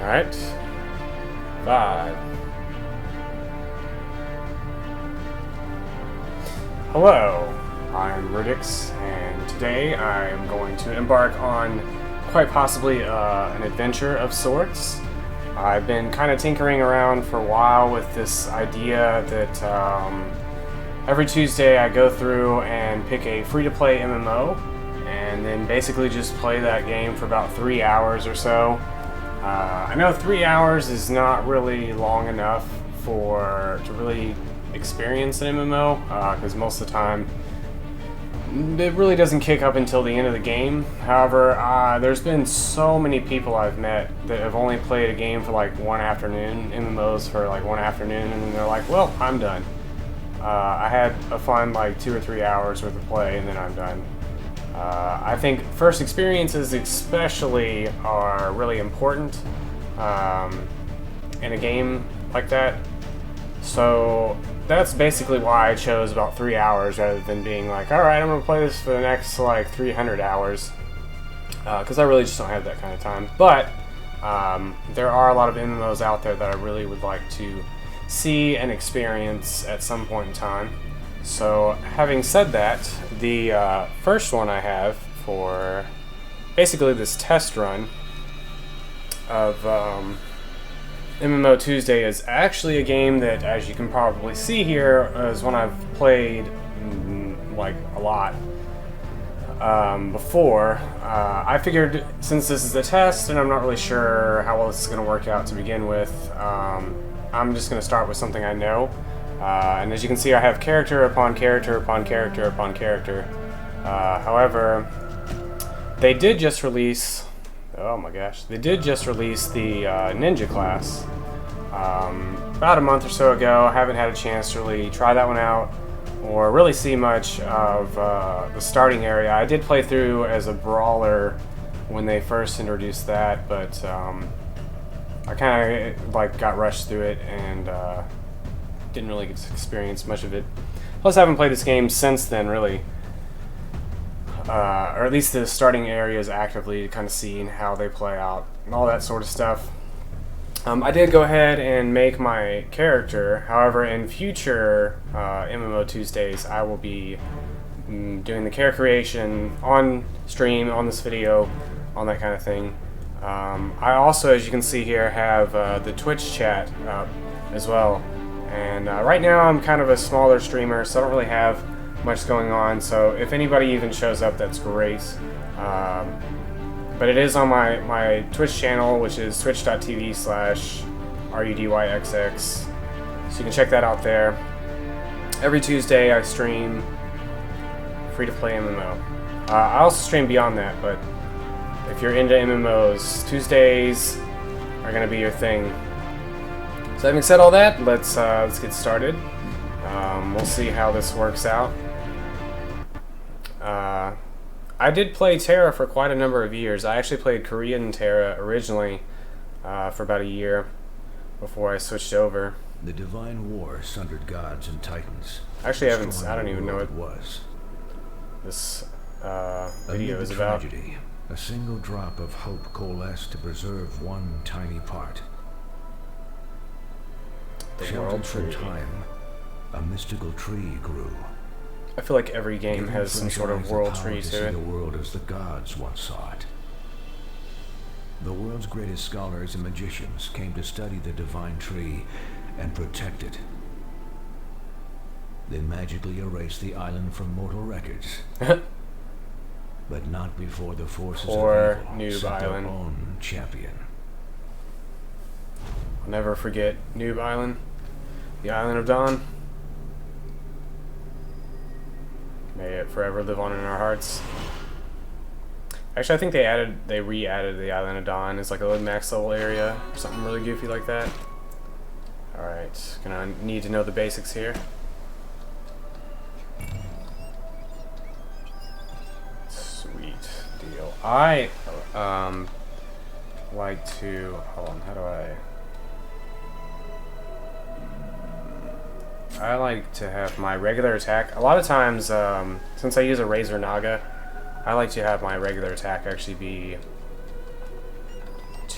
Alright. 5. Hello, I'm Rudix, and today I'm going to embark on quite possibly an adventure of sorts. I've been kind of tinkering around for a while with this idea that every Tuesday I go through and pick a free-to-play MMO, and then basically just play that game for about 3 hours or so. I know 3 hours is not really long enough to really experience an MMO, because most of the time it really doesn't kick up until the end of the game. However, there's been so many people I've met that have only played a game for like one afternoon, MMOs for like one afternoon, and then they're like, well, I'm done. I had a fun like 2 or 3 hours worth of play, and then I'm done. I think first experiences especially are really important in a game like that. So that's basically why I chose about 3 hours rather than being like, alright, I'm going to play this for the next like 300 hours. Because I really just don't have that kind of time. But there are a lot of MMOs out there that I really would like to see and experience at some point in time. So, having said that, the first one I have for basically this test run of MMO Tuesday is actually a game that, as you can probably see here, is one I've played like a lot before. I figured since this is a test and I'm not really sure how well this is going to work out to begin with, I'm just going to start with something I know. And as you can see, I have character upon character upon character upon character. However, they did just release... Oh my gosh. They did just release the ninja class about a month or so ago. I haven't had a chance to really try that one out or really see much of the starting area. I did play through as a brawler when they first introduced that, but I kind of like got rushed through it and didn't really get to experience much of it. Plus, I haven't played this game since then, really. Or at least the starting areas actively, kind of seeing how they play out and all that sort of stuff. I did go ahead and make my character. However, in future MMO Tuesdays, I will be doing the character creation on stream, on this video, on that kind of thing. I also, as you can see here, have the Twitch chat up as well. And right now I'm kind of a smaller streamer, so I don't really have much going on. So if anybody even shows up, that's great. But it is on my Twitch channel, which is twitch.tv/RUDYXX. So you can check that out there. Every Tuesday I stream free-to-play MMO. I also stream beyond that, but if you're into MMOs, Tuesdays are going to be your thing. So having said all that, let's get started. We'll see how this works out. I did play TERA for quite a number of years. I actually played Korean TERA originally for about a year before I switched over. The divine war sundered gods and titans. Actually, I don't even know what was. This video is about. Tragedy, a single drop of hope coalesced to preserve one tiny part. Sheltered from time, a mystical tree grew. I feel like every game has some sort of world tree to it. The world as the gods once saw it. The world's greatest scholars and magicians came to study the divine tree and protect it. They magically erased the island from mortal records. But not before the forces of evil sent their own champion. I'll never forget Noob Island, the Island of Dawn. May it forever live on in our hearts. Actually, I think they re-added the Island of Dawn as like a max level area or something really goofy like that. Alright, gonna need to know the basics here. Sweet deal. I like to, hold on, how do I like to have my regular attack. A lot of times, since I use a Razor Naga, I like to have my regular attack actually be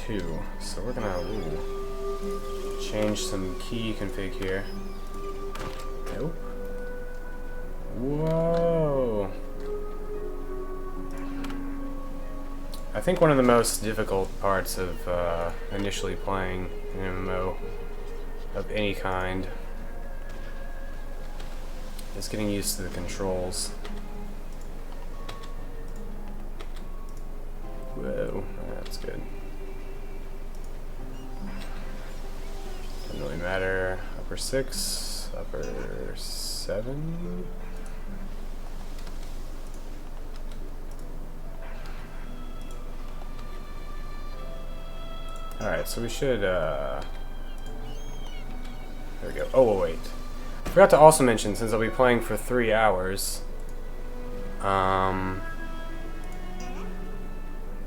2. So we're gonna change some key config here. Nope. Whoa. I think one of the most difficult parts of initially playing an MMO of any kind is getting used to the controls. Whoa, that's good. Doesn't really matter. Upper 6, upper 7. Alright, so we should, there we go. Oh, wait. I forgot to also mention, since I'll be playing for 3 hours, go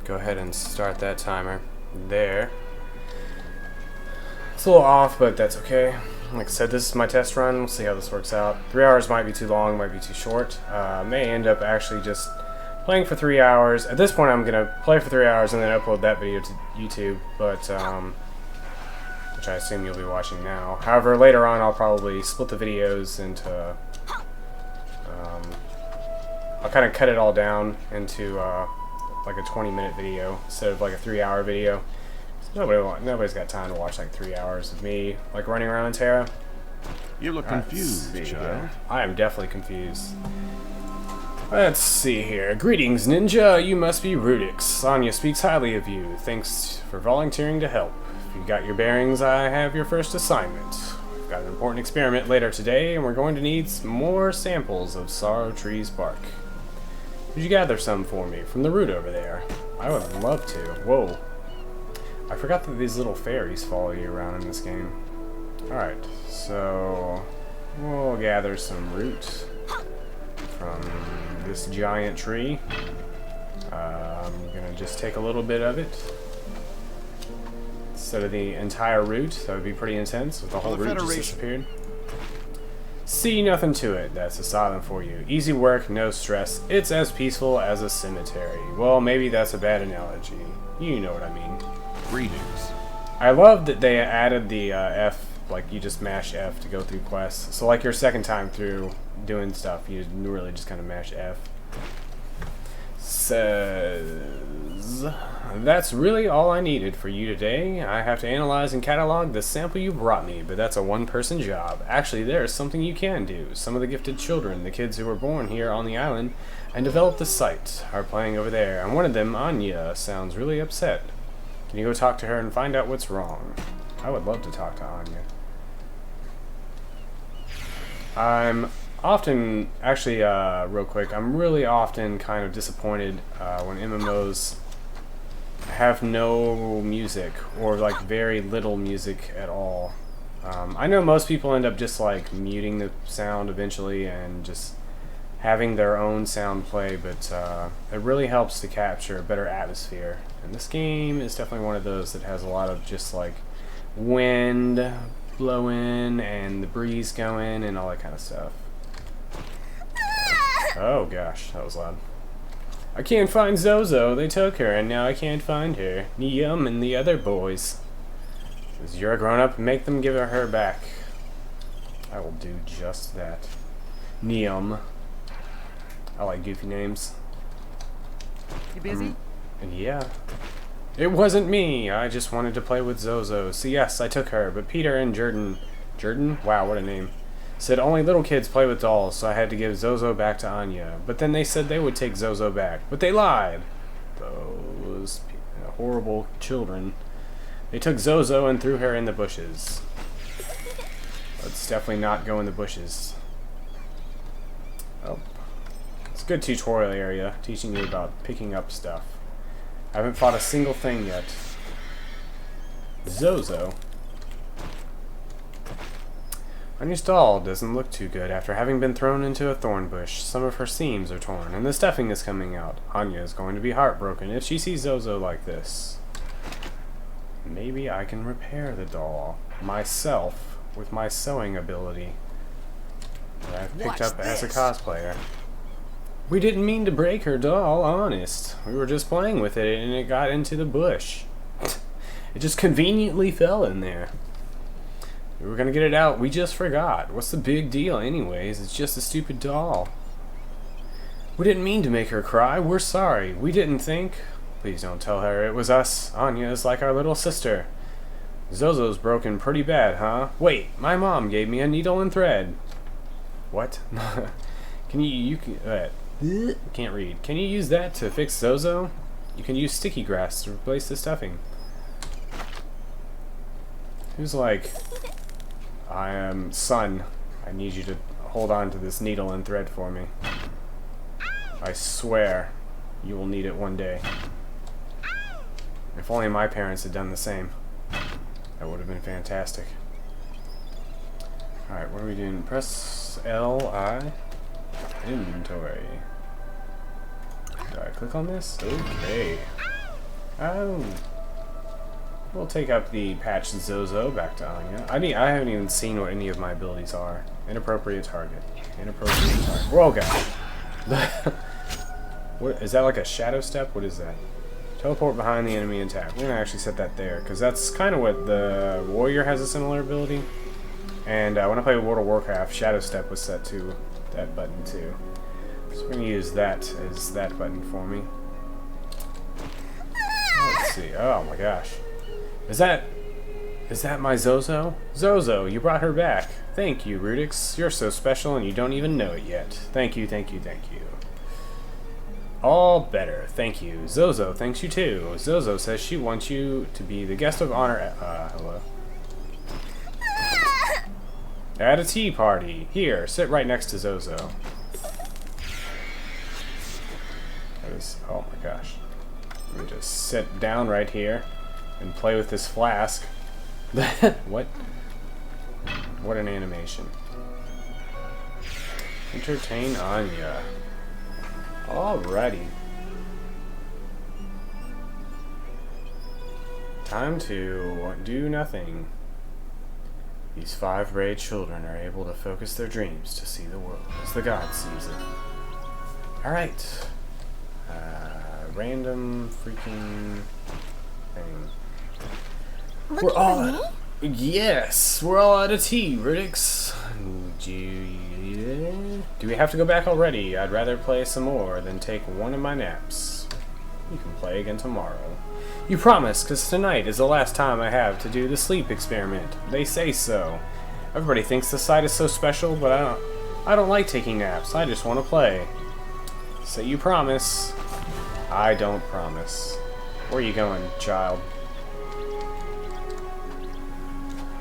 ahead and start that timer there. It's a little off, but that's okay. Like I said, this is my test run. We'll see how this works out. 3 hours might be too long, might be too short. May end up actually just playing for 3 hours. At this point, I'm gonna play for 3 hours and then upload that video to YouTube, but which I assume you'll be watching now. However, later on, I'll probably split the videos into. I'll kind of cut it all down into like a 20-minute video instead of like a 3-hour video. Nobody's got time to watch like 3 hours of me like running around in TERA. You look confused, child. I am definitely confused. Let's see here. Greetings, Ninja. You must be Rudix. Sonya speaks highly of you. Thanks for volunteering to help. If you got your bearings, I have your first assignment. We've got an important experiment later today, and we're going to need some more samples of sorrow tree's bark. Would you gather some for me from the root over there? I would love to. Whoa. I forgot that these little fairies follow you around in this game. Alright, so we'll gather some root from this giant tree. I'm gonna just take a little bit of it instead of the entire root. That would be pretty intense if the whole root just disappeared. See, nothing to it. That's asylum for you. Easy work, no stress. It's as peaceful as a cemetery. Well, maybe that's a bad analogy. You know what I mean. Greetings. I love that they added the F, like you just mash F to go through quests. So like your second time through doing stuff, you really just kind of mash F. Says, that's really all I needed for you today. I have to analyze and catalog the sample you brought me, but that's a one-person job. Actually, there's something you can do. Some of the gifted children, the kids who were born here on the island and developed the site, are playing over there, and one of them, Anya, sounds really upset. Can you go talk to her and find out what's wrong? I would love to talk to Anya. I'm often, actually, real quick, I'm really often kind of disappointed when MMOs have no music, or like very little music at all. I know most people end up just like muting the sound eventually and just having their own sound play, but it really helps to capture a better atmosphere. And this game is definitely one of those that has a lot of just like wind blowing and the breeze going and all that kind of stuff. Oh gosh, that was loud. I can't find Zozo. They took her, and now I can't find her. Niam and the other boys. Says you're a grown-up, make them give her back. I will do just that. Niam. I like goofy names. You busy? And yeah. It wasn't me. I just wanted to play with Zozo. So yes, I took her, but Peter and Jordan? Wow, what a name. Said only little kids play with dolls, so I had to give Zozo back to Anya. But then they said they would take Zozo back. But they lied. Those horrible children. They took Zozo and threw her in the bushes. Let's definitely not go in the bushes. Oh. It's a good tutorial area, teaching you about picking up stuff. I haven't fought a single thing yet. Zozo. Anya's doll doesn't look too good after having been thrown into a thorn bush. Some of her seams are torn, and the stuffing is coming out. Anya is going to be heartbroken if she sees Zozo like this. Maybe I can repair the doll myself with my sewing ability that I've picked up as a cosplayer. We didn't mean to break her doll, honest. We were just playing with it and it got into the bush. It just conveniently fell in there. We were gonna get it out. We just forgot. What's the big deal anyways? It's just a stupid doll. We didn't mean to make her cry. We're sorry. We didn't think. Please don't tell her it was us. Anya is like our little sister. Zozo's broken pretty bad, huh? Wait, my mom gave me a needle and thread. What? Can't read. Can you use that to fix Zozo? You can use sticky grass to replace the stuffing. Who's like, I am son. I need you to hold on to this needle and thread for me. I swear you will need it one day. If only my parents had done the same. That would have been fantastic. Alright, what are we doing? Press L-I. Inventory. Do I click on this? Okay. Oh. We'll take up the patched Zozo back to Anya. I haven't even seen what any of my abilities are. Inappropriate target. Inappropriate target. Whoa, God. What is that, like a shadow step? What is that? Teleport behind the enemy and attack. We're gonna actually set that there because that's kind of what the warrior has, a similar ability. And when I played World of Warcraft, shadow step was set to that button too. So we're gonna use that as that button for me. Let's see. Oh my gosh. Is that my Zozo? Zozo, you brought her back. Thank you, Rudix. You're so special and you don't even know it yet. Thank you, thank you, thank you. All better, thank you. Zozo thanks you too. Zozo says she wants you to be the guest of honor. Hello. At a tea party. Here, sit right next to Zozo. Oh my gosh. Let me just sit down right here and play with this flask. What? What an animation. Entertain Anya. Alrighty. Time to do nothing. These 5 brave children are able to focus their dreams to see the world as the god sees it. Alright. Random freaking thing. We're all yes, we're all out of tea, Rudix. Do we have to go back already? I'd rather play some more than take one of my naps. You can play again tomorrow. You promise, because tonight is the last time I have to do the sleep experiment. They say so. Everybody thinks the site is so special, but I don't like taking naps. I just want to play. So you promise. I don't promise. Where are you going, child?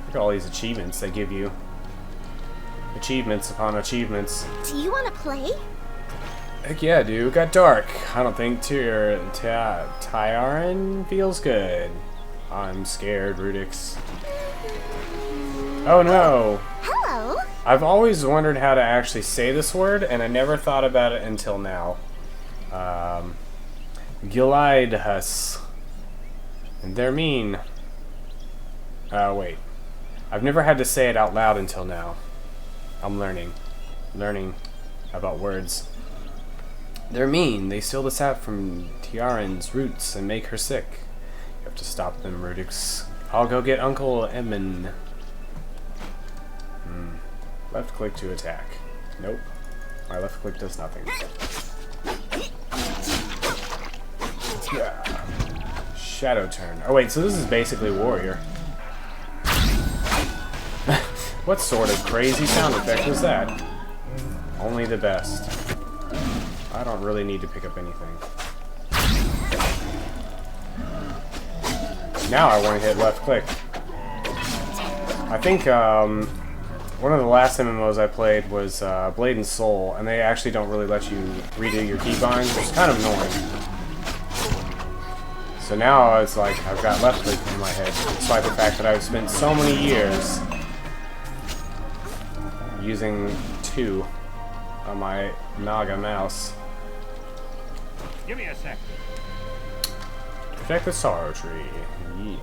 Look at all these achievements they give you. Achievements upon achievements. Do you want to play? Heck yeah, dude. It got dark. I don't think Tyran feels good. I'm scared, Rudix. Oh no! Hello! I've always wondered how to actually say this word, and I never thought about it until now. Gileadhus. And they're mean. Wait. I've never had to say it out loud until now. I'm learning about words. They're mean. They steal the sap from Tiaran's roots and make her sick. You have to stop them, Rudix. I'll go get Uncle Edmund. Left click to attack. Nope. My left click does nothing. Yeah. Shadow turn. Oh wait, so this is basically warrior. What sort of crazy sound effect was that? Only the best. I don't really need to pick up anything. Now I want to hit left click. I think one of the last MMOs I played was Blade and Soul, and they actually don't really let you redo your keybinds, which is kind of annoying. So now it's like I've got left click in my head, despite the fact that I've spent so many years using 2 on my Naga mouse. Give me a sec. Protect the Sorrow Tree. Yeah.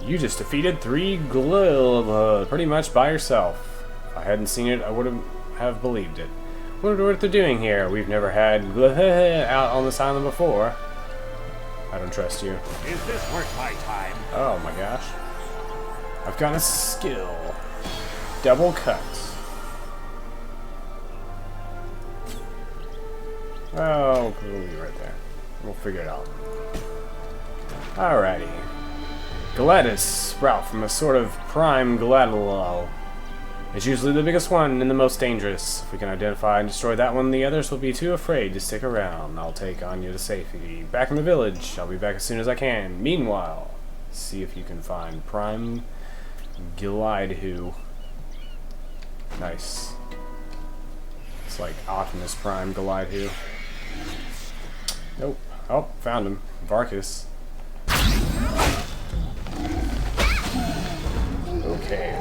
You just defeated 3 Glil pretty much by yourself. If I hadn't seen it, I wouldn't have believed it. Wonder what they're doing here. We've never had Glil out on this island before. I don't trust you. Is this worth my time? Oh my gosh. I've got a skill. Double cut. Oh, we'll be right there. We'll figure it out. Alrighty. Gladys sprout from a sort of prime Gladolol. It's usually the biggest one and the most dangerous. If we can identify and destroy that one, the others will be too afraid to stick around. I'll take Anya to safety. Back in the village. I'll be back as soon as I can. Meanwhile, see if you can find Prime Gilidhu. Nice. It's like Optimus Prime Gilidhu. Nope. Oh, found him. Varkus. Okay.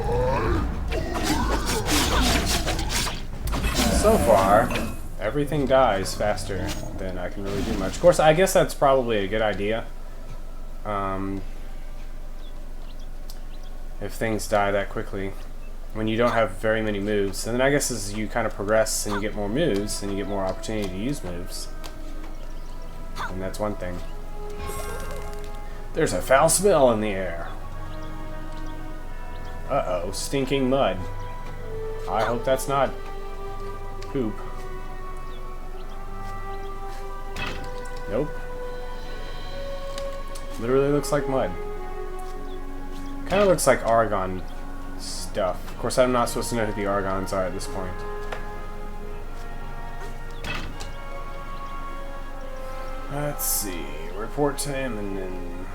So far, everything dies faster than I can really do much. Of course, I guess that's probably a good idea. If things die that quickly, when you don't have very many moves. And then I guess as you kind of progress and you get more moves, and you get more opportunity to use moves. And that's one thing. There's a foul smell in the air. Uh-oh, stinking mud. I hope that's not poop. Nope. Literally looks like mud. Kind of looks like Argon stuff. Of course, I'm not supposed to know who the Argons are at this point. Let's see. Report to him, and then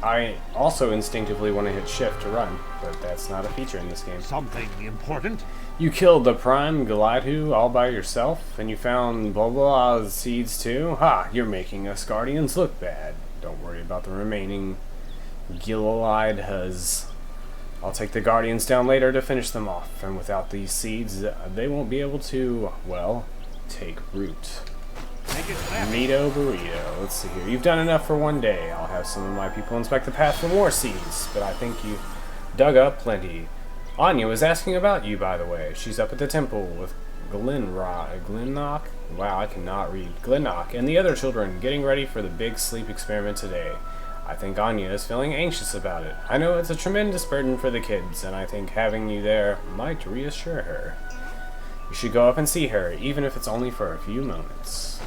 I also instinctively want to hit shift to run, but that's not a feature in this game. Something important? You killed the Prime Gilidhu all by yourself, and you found blah blah seeds too? Ha! You're making us Guardians look bad. Don't worry about the remaining Gilidhus. I'll take the Guardians down later to finish them off, and without these seeds, they won't be able to, well, take root. Make it snappy. Neato burrito. Let's see here. You've done enough for one day. I'll have some of my people inspect the path for more seeds, but I think you've dug up plenty. Anya was asking about you, by the way. She's up at the temple with Glennock? Wow, I cannot read. Glennock and the other children getting ready for the big sleep experiment today. I think Anya is feeling anxious about it. I know it's a tremendous burden for the kids, and I think having you there might reassure her. You should go up and see her, even if it's only for a few moments.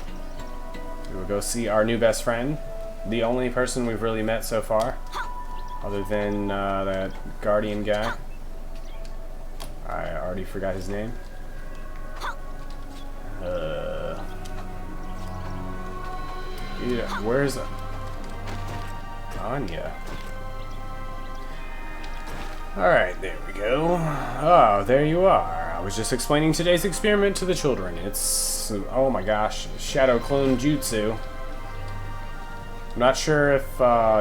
We will go see our new best friend, the only person we've really met so far, other than that Guardian guy. I already forgot his name. Yeah, where's Anya? Alright, there we go. Oh, there you are. I was just explaining today's experiment to the children. It's, oh my gosh, Shadow Clone Jutsu. I'm not sure if,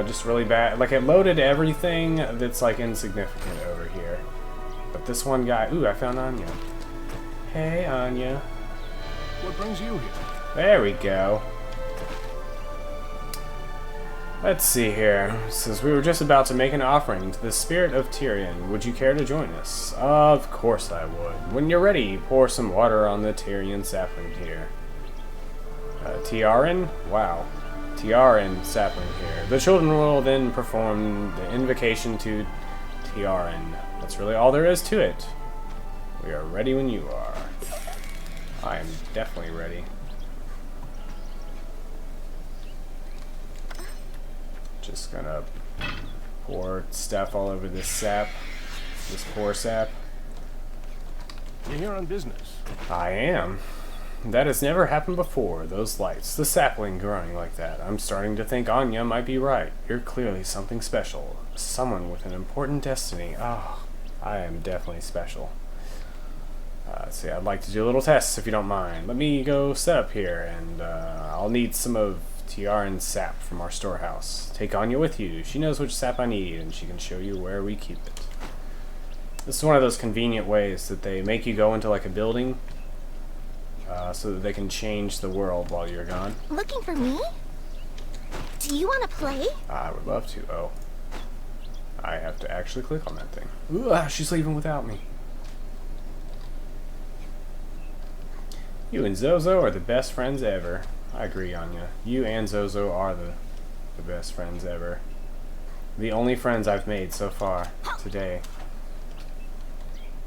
just really bad, like it loaded everything that's like insignificant over here. But this one guy, ooh, I found Anya. Hey, Anya. What brings you here? There we go. Let's see here. It says we were just about to make an offering to the spirit of Tyrion. Would you care to join us? Of course I would. When you're ready, pour some water on the Tyrion sapling here. Tiaran? Wow. Tiaran sapling here. The children will then perform the invocation to Tiaran. That's really all there is to it. We are ready when you are. I am definitely ready. Just gonna pour stuff all over this sap. This poor sap. You're here on business. I am. That has never happened before. Those lights, the sapling growing like that. I'm starting to think Anya might be right. You're clearly something special. Someone with an important destiny. Oh, I am definitely special. See, I'd like to do a little test if you don't mind. Let me go set up here, and I'll need some of Tiaran's sap from our storehouse. Take Anya with you. She knows which sap I need, and she can show you where we keep it. This is one of those convenient ways that they make you go into like a building so that they can change the world while you're gone. Looking for me? Do you want to play? I would love to. Oh. I have to actually click on that thing. Ooh, she's leaving without me. You and Zozo are the best friends ever. I agree, Anya. You and Zozo are the best friends ever. The only friends I've made so far today.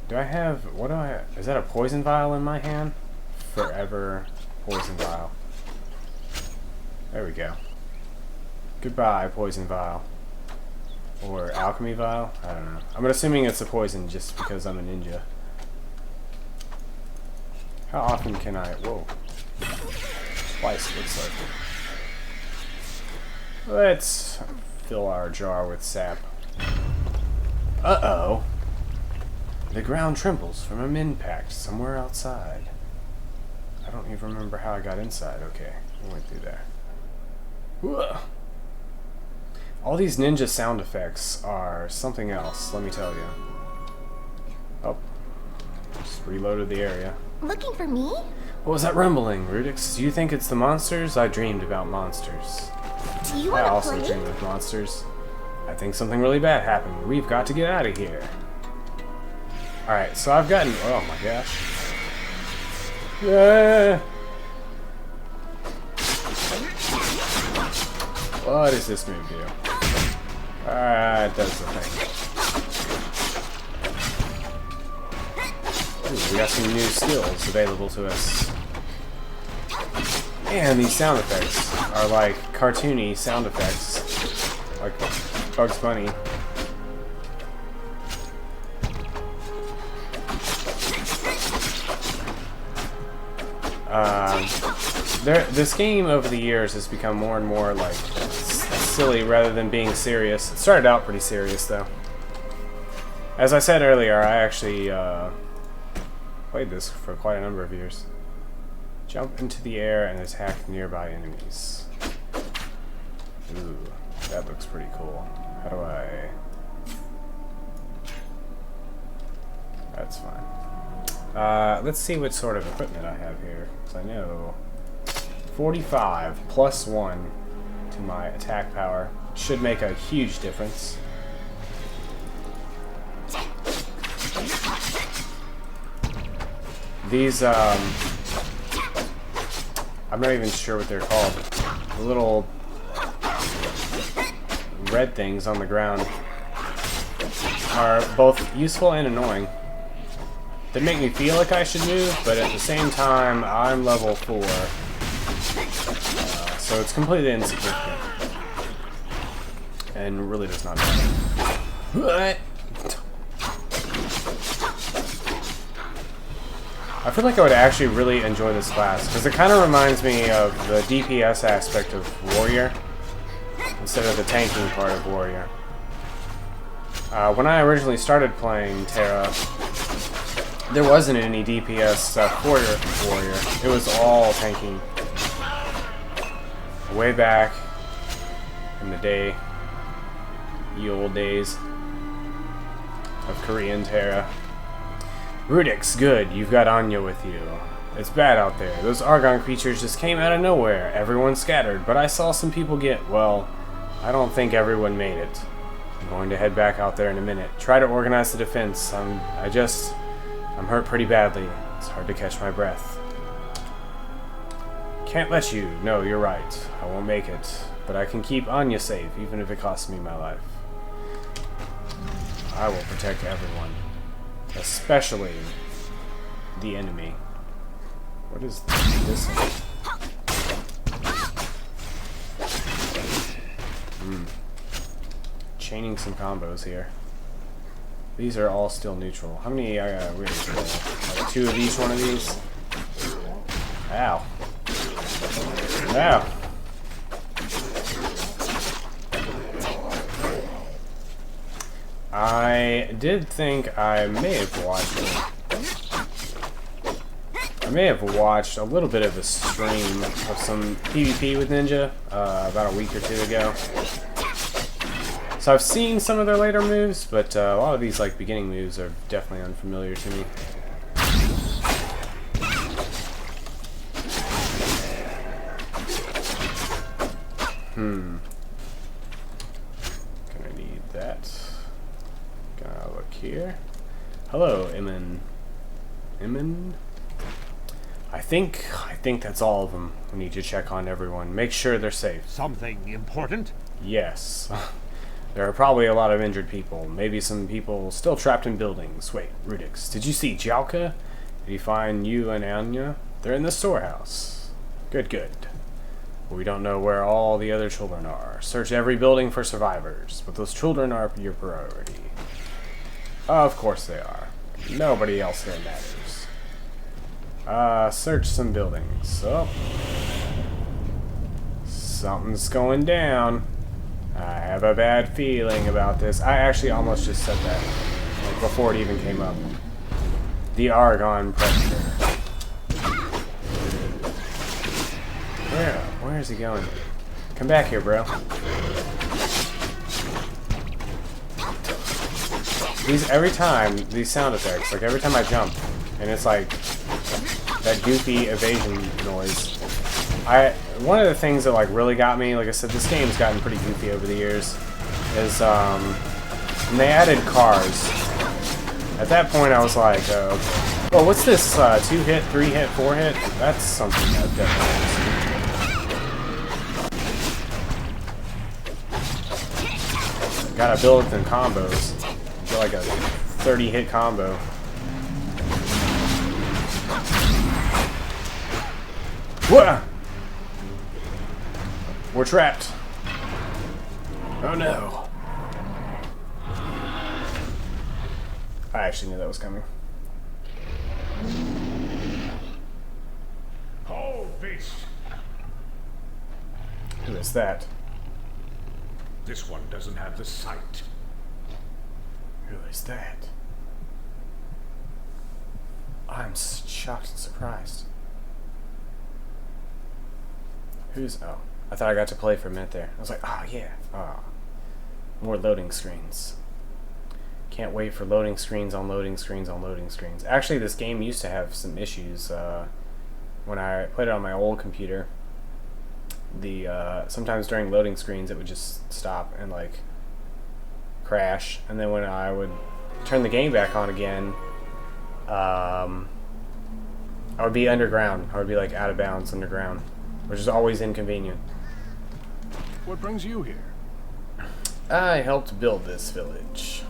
Do I have... What do I have? Is that a poison vial in my hand? Forever poison vial. There we go. Goodbye, poison vial. Or alchemy vial? I don't know. I'm assuming it's a poison just because I'm a ninja. How often can I... Whoa. Twice looks like it. Let's fill our jar with sap. Uh-oh. The ground trembles from an impact somewhere outside. I don't even remember how I got inside. Okay, I went through there. Whoa. All these ninja sound effects are something else, let me tell you. Oh. Just reloaded the area. Looking for me? What was that rumbling, Rudix? Do you think it's the monsters? I dreamed about monsters. Do you I want to also play? dream of monsters. I think something really bad happened. We've got to get out of here. Alright, so I've gotten... Oh my gosh. Yeah. What does this move do? It does the thing. Ooh, we got some new skills available to us. And these sound effects are like cartoony sound effects. Like Bugs Bunny. This game over the years has become more and more like silly rather than being serious. It started out pretty serious though. As I said earlier, I actually played this for quite a number of years. Jump into the air and attack nearby enemies. Ooh, that looks pretty cool. How do I... That's fine. Let's see what sort of equipment I have here. Because I know 45 plus 1 to my attack power should make a huge difference. These, I'm not even sure what they're called. The little red things on the ground are both useful and annoying. They make me feel like I should move, but at the same time, I'm level 4. So it's completely insignificant. And really does not matter. I feel like I would actually really enjoy this class, because it kind of reminds me of the DPS aspect of Warrior, instead of the tanking part of Warrior. When I originally started playing TERA, there wasn't any DPS stuff for Warrior. It was all tanking. Way back in the day, the old days of Korean TERA. Rudix, good, you've got Anya with you. It's bad out there. Those Argon creatures just came out of nowhere. Everyone scattered, but I saw some people get, well, I don't think everyone made it. I'm going to head back out there in a minute. Try to organize the defense. I'm hurt pretty badly. It's hard to catch my breath. Can't let you. No, you're right. I won't make it. But I can keep Anya safe, even if it costs me my life. I will protect everyone. Especially the enemy. What is this one? Chaining some combos here. These are all still neutral. How many I got? Really cool. Like 2 of each one of these. Ow. Ow. I did think I may have watched a little bit of a stream of some PvP with Ninja about a week or 2 ago. So I've seen some of their later moves, but a lot of these like beginning moves are definitely unfamiliar to me. Gonna need that. Gonna look here. Hello, Emin. Emin? I think that's all of them. We need to check on everyone. Make sure they're safe. Something important? Yes. There are probably a lot of injured people. Maybe some people still trapped in buildings. Wait, Rudix, did you see Jalka? Did he find you and Anya? They're in the storehouse. Good, good. We don't know where all the other children are. Search every building for survivors, but those children are your priority. Of course they are. Nobody else here matters. Search some buildings. Oh. Something's going down. I have a bad feeling about this. I actually almost just said that, like, before it even came up. The Argon Predator. Where is he going? Come back here, bro. Every time, these sound effects, like every time I jump, and it's like that goofy evasion noise. One of the things that like really got me, like I said, this game's gotten pretty goofy over the years, is when they added cars. At that point I was like, well, what's this 2-hit, 3-hit, 4-hit? That's something I've definitely seen. Gotta build it in combos. Get like a 30-hit combo. Whoa! We're trapped. Oh no. I actually knew that was coming. Hold, beast! Who is that? This one doesn't have the sight. Who is that? I'm shocked and surprised. Who's... Oh. I thought I got to play for a minute there. I was like, oh yeah. Oh. More loading screens. Can't wait for loading screens on loading screens on loading screens. Actually, this game used to have some issues when I played it on my old computer. Sometimes during loading screens it would just stop and like crash, and then when I would turn the game back on again, I would be underground. I would be like out of bounds underground, which is always inconvenient. What brings you here? I helped build this village.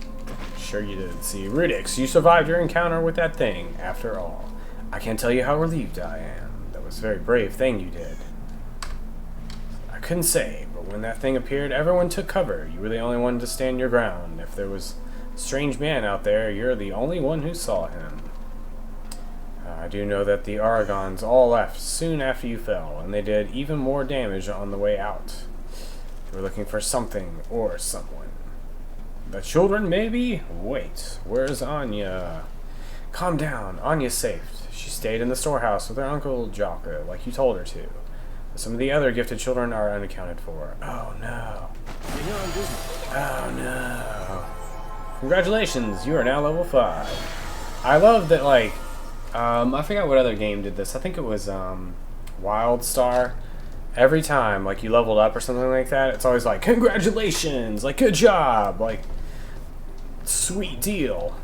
Sure you did. See, Rudix, you survived your encounter with that thing, after all. I can't tell you how relieved I am. That was a very brave thing you did. I couldn't say, but when that thing appeared, everyone took cover. You were the only one to stand your ground. If there was a strange man out there, you're the only one who saw him. I do know that the Aragons all left soon after you fell, and they did even more damage on the way out. You were looking for something or someone. The children, maybe? Wait, where's Anya? Calm down. Anya's safe. She stayed in the storehouse with her uncle Jalka, like you told her to. But some of the other gifted children are unaccounted for. Oh no. You're here on business. Oh no. Congratulations, you are now level 5. I love that, like, I forgot what other game did this. I think it was WildStar. Every time, like, you leveled up or something like that, it's always like, congratulations, like, good job, like, sweet deal.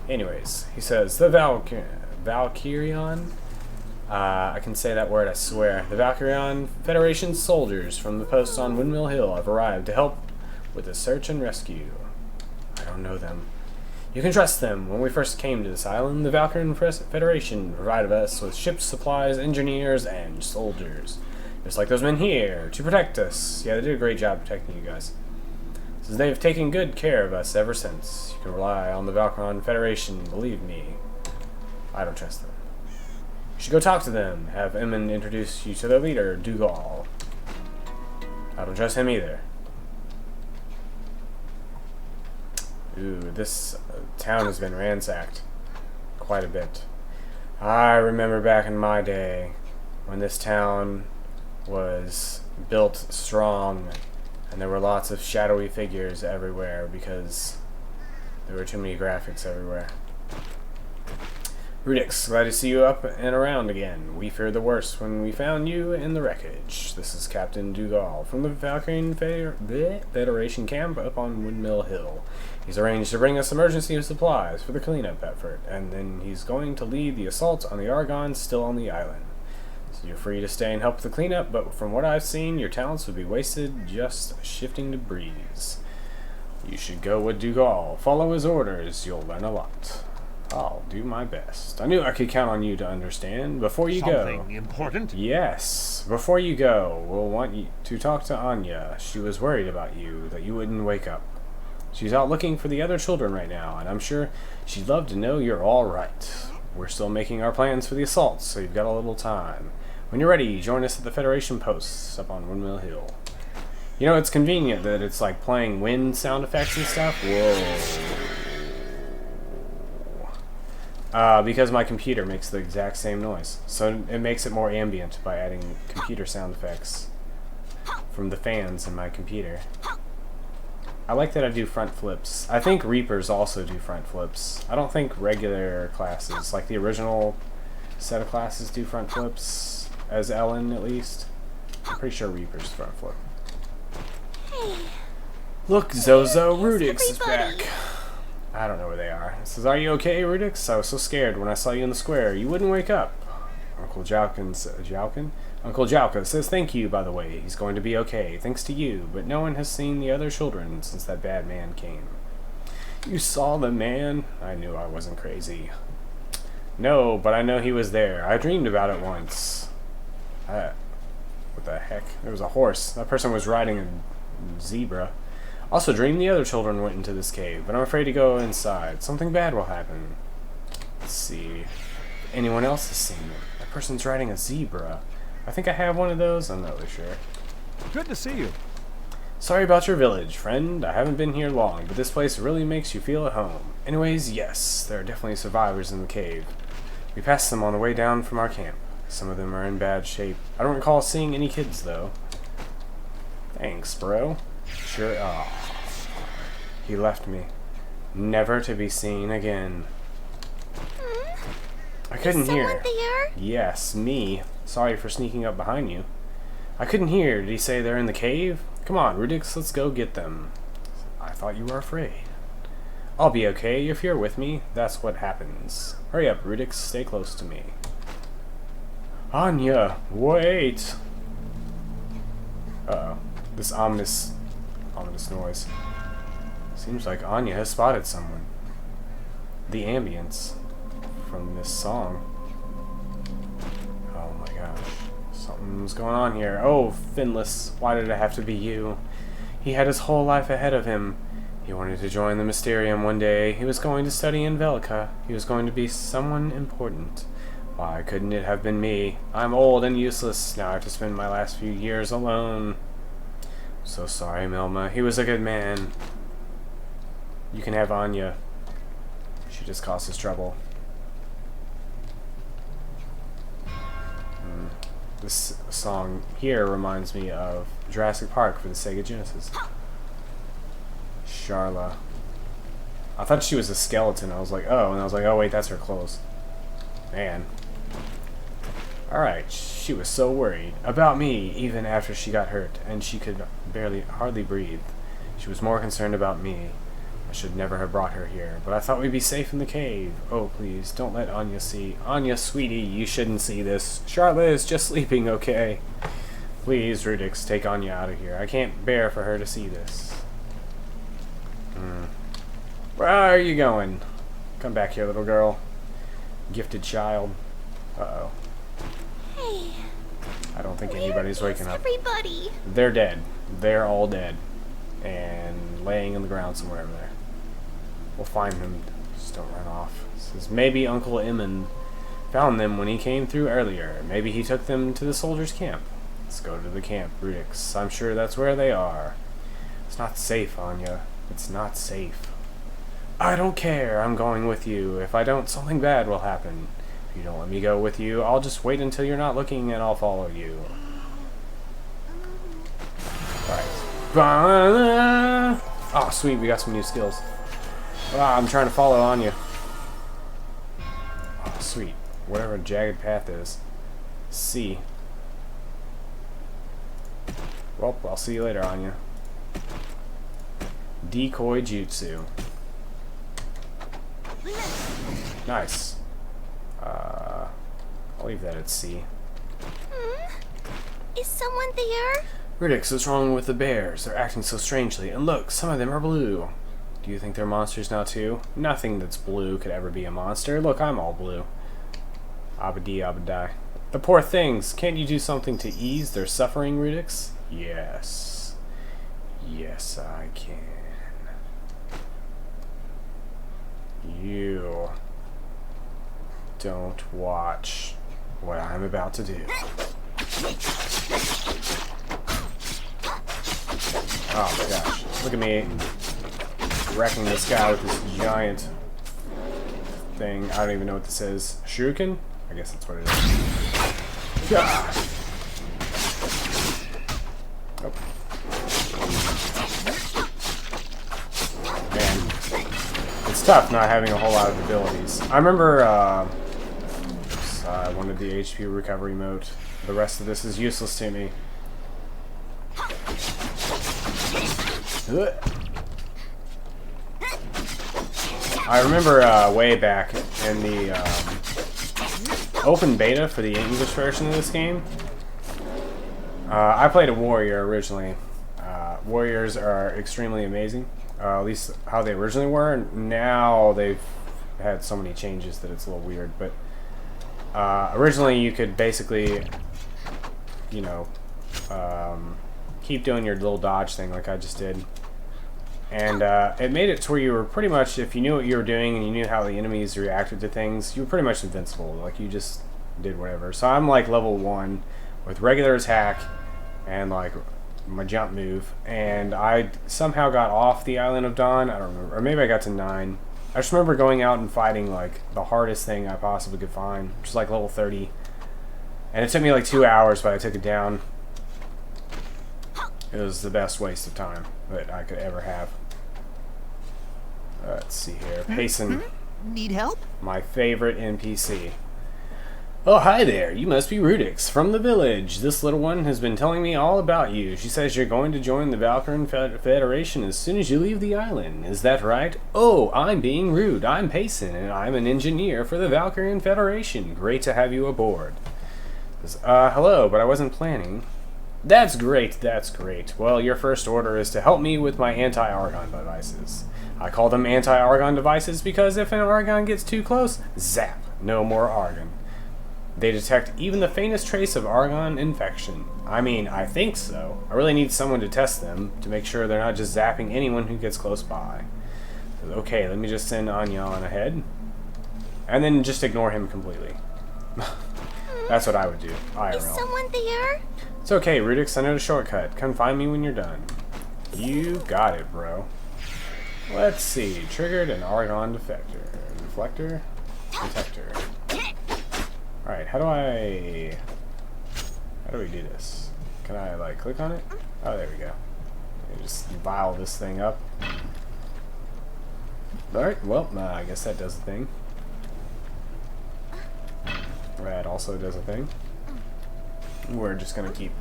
Anyways, he says, the Valkyrion, I can say that word, I swear. The Valkyrion Federation soldiers from the post on Windmill Hill have arrived to help with the search and rescue. I don't know them. You can trust them. When we first came to this island, the Valkyrian Federation provided us with ships, supplies, engineers, and soldiers. Just like those men here, to protect us. Yeah, they did a great job protecting you guys. Since they've taken good care of us ever since. You can rely on the Valkyrian Federation, believe me. I don't trust them. You should go talk to them. Have Emin introduce you to their leader, Dougal. I don't trust him either. Ooh, this town has been ransacked quite a bit. I remember back in my day when this town was built strong and there were lots of shadowy figures everywhere because there were too many graphics everywhere. Rudix, glad to see you up and around again. We feared the worst when we found you in the wreckage. This is Captain Dougal from the Valkyrian Federation camp up on Windmill Hill. He's arranged to bring us emergency supplies for the cleanup effort, and then he's going to lead the assault on the Argonne still on the island. So you're free to stay and help with the cleanup, but from what I've seen, your talents would be wasted just shifting debris. You should go with Dougal. Follow his orders. You'll learn a lot. I'll do my best. I knew I could count on you to understand. Before you go... Something important? Yes. Before you go, we'll want you to talk to Anya. She was worried about you, that you wouldn't wake up. She's out looking for the other children right now, and I'm sure she'd love to know you're all right. We're still making our plans for the assault, so you've got a little time. When you're ready, join us at the Federation posts up on Windmill Hill. You know, it's convenient that it's like playing wind sound effects and stuff. Whoa. Because my computer makes the exact same noise. So it makes it more ambient by adding computer sound effects from the fans in my computer. I like that I do front flips. I think Reapers also do front flips. I don't think regular classes, like the original set of classes, do front flips, as Ellen at least. I'm pretty sure Reapers front flip. Look, Zozo, Rudix is back. I don't know where they are. It says, "Are you okay, Rudix? I was so scared when I saw you in the square. You wouldn't wake up." Uncle Jalka says, "Thank you, by the way. He's going to be okay, thanks to you, but no one has seen the other children since that bad man came." You saw the man? I knew I wasn't crazy. No, but I know he was there. I dreamed about it once. What the heck? There was a horse. That person was riding a zebra. Also dreamed the other children went into this cave, but I'm afraid to go inside. Something bad will happen. Let's see. If anyone else has seen it. That person's riding a zebra. I think I have one of those. I'm not really sure. Good to see you. Sorry about your village, friend. I haven't been here long, but this place really makes you feel at home. Anyways, yes, there are definitely survivors in the cave. We passed them on the way down from our camp. Some of them are in bad shape. I don't recall seeing any kids, though. Thanks, bro. Sure. Oh, he left me, never to be seen again. I couldn't hear. Someone there? Yes, me. Sorry for sneaking up behind you. I couldn't hear. Did he say they're in the cave? Come on, Rudix, let's go get them. I thought you were afraid. I'll be okay if you're with me. That's what happens. Hurry up, Rudix. Stay close to me. Anya, wait. Uh-oh. This ominous noise. Seems like Anya has spotted someone. The ambience from this song. Oh my gosh. Something's going on here. Oh, Finless, why did it have to be you? He had his whole life ahead of him. He wanted to join the Mysterium one day. He was going to study in Velka. He was going to be someone important. Why couldn't it have been me? I'm old and useless. Now I have to spend my last few years alone. So sorry, Milma. He was a good man. You can have Anya. She just causes trouble. This song here reminds me of Jurassic Park for the Sega Genesis. Charla. I thought she was a skeleton. I was like, oh, and I was like, oh wait, that's her clothes. Man. Alright, she was so worried about me even after she got hurt, and she could hardly breathe. She was more concerned about me. I should never have brought her here, but I thought we'd be safe in the cave. Oh, please, don't let Anya see. Anya, sweetie, you shouldn't see this. Charlotte is just sleeping, okay? Please, Rudix, take Anya out of here. I can't bear for her to see this. Where are you going? Come back here, little girl. Gifted child. Uh-oh. Hey. I don't think anybody's waking up. Everybody. They're dead. They're all dead. And laying in the ground somewhere over there. We'll find them. Just don't run off. It says maybe Uncle Eamon found them when he came through earlier. Maybe he took them to the soldiers' camp. Let's go to the camp, Rudix. I'm sure that's where they are. It's not safe, Anya. It's not safe. I don't care. I'm going with you. If I don't, something bad will happen. If you don't let me go with you, I'll just wait until you're not looking and I'll follow you. Alright. Oh, sweet. We got some new skills. Ah, I'm trying to follow Anya. Oh, sweet. whatever jagged path is. C. Well, I'll see you later, Anya. Decoy Jutsu. Nice. I'll leave that at C. Is someone there? Ridix, what's wrong with the bears? They're acting so strangely. And look, some of them are blue. Do you think they're monsters now too? Nothing that's blue could ever be a monster. Look, I'm all blue. Abadi abadai. The poor things. Can't you do something to ease their suffering, Ridix? Yes. Yes, I can. You don't watch what I'm about to do. Oh my gosh. Look at me wrecking this guy with this giant thing. I don't even know what this is. Shuriken? I guess that's what it is. Gosh. Oh. Man. It's tough not having a whole lot of abilities. I remember I wanted the HP recovery mode. The rest of this is useless to me. I remember way back in the open beta for the English version of this game, I played a warrior originally. Warriors are extremely amazing, at least how they originally were. Now they've had so many changes that it's a little weird, but originally you could basically, you know, keep doing your little dodge thing like I just did. And it made it to where you were pretty much, if you knew what you were doing and you knew how the enemies reacted to things, you were pretty much invincible. Like, you just did whatever. So I'm like level 1 with regular attack and like my jump move. And I somehow got off the Island of Dawn. I don't remember. Or maybe I got to 9. I just remember going out and fighting like the hardest thing I possibly could find, which is like level 30. And it took me like 2 hours, but I took it down. It was the best waste of time that I could ever have. Let's see here. Payson. Need help? My favorite NPC. Oh, hi there. You must be Rudix from the village. This little one has been telling me all about you. She says you're going to join the Valkyrian Federation as soon as you leave the island. Is that right? Oh, I'm being rude. I'm Payson, and I'm an engineer for the Valkyrian Federation. Great to have you aboard. Hello, but I wasn't planning. That's great, that's great. Well, your first order is to help me with my anti-Argon devices. I call them anti-Argon devices because if an Argon gets too close, zap, no more Argon. They detect even the faintest trace of Argon infection. I mean, I think so. I really need someone to test them to make sure they're not just zapping anyone who gets close by. Okay, let me just send Anya on ahead. And then just ignore him completely. That's what I would do, IRL. Is someone there? It's okay, Rudix, I know the shortcut. Come find me when you're done. You got it, bro. Let's see. Triggered an Argon deflector. Detector. Alright, how do we do this? Can I, like, click on it? Oh, there we go. Just vial this thing up. Alright, well, I guess that does a thing. That also does a thing. We're just gonna keep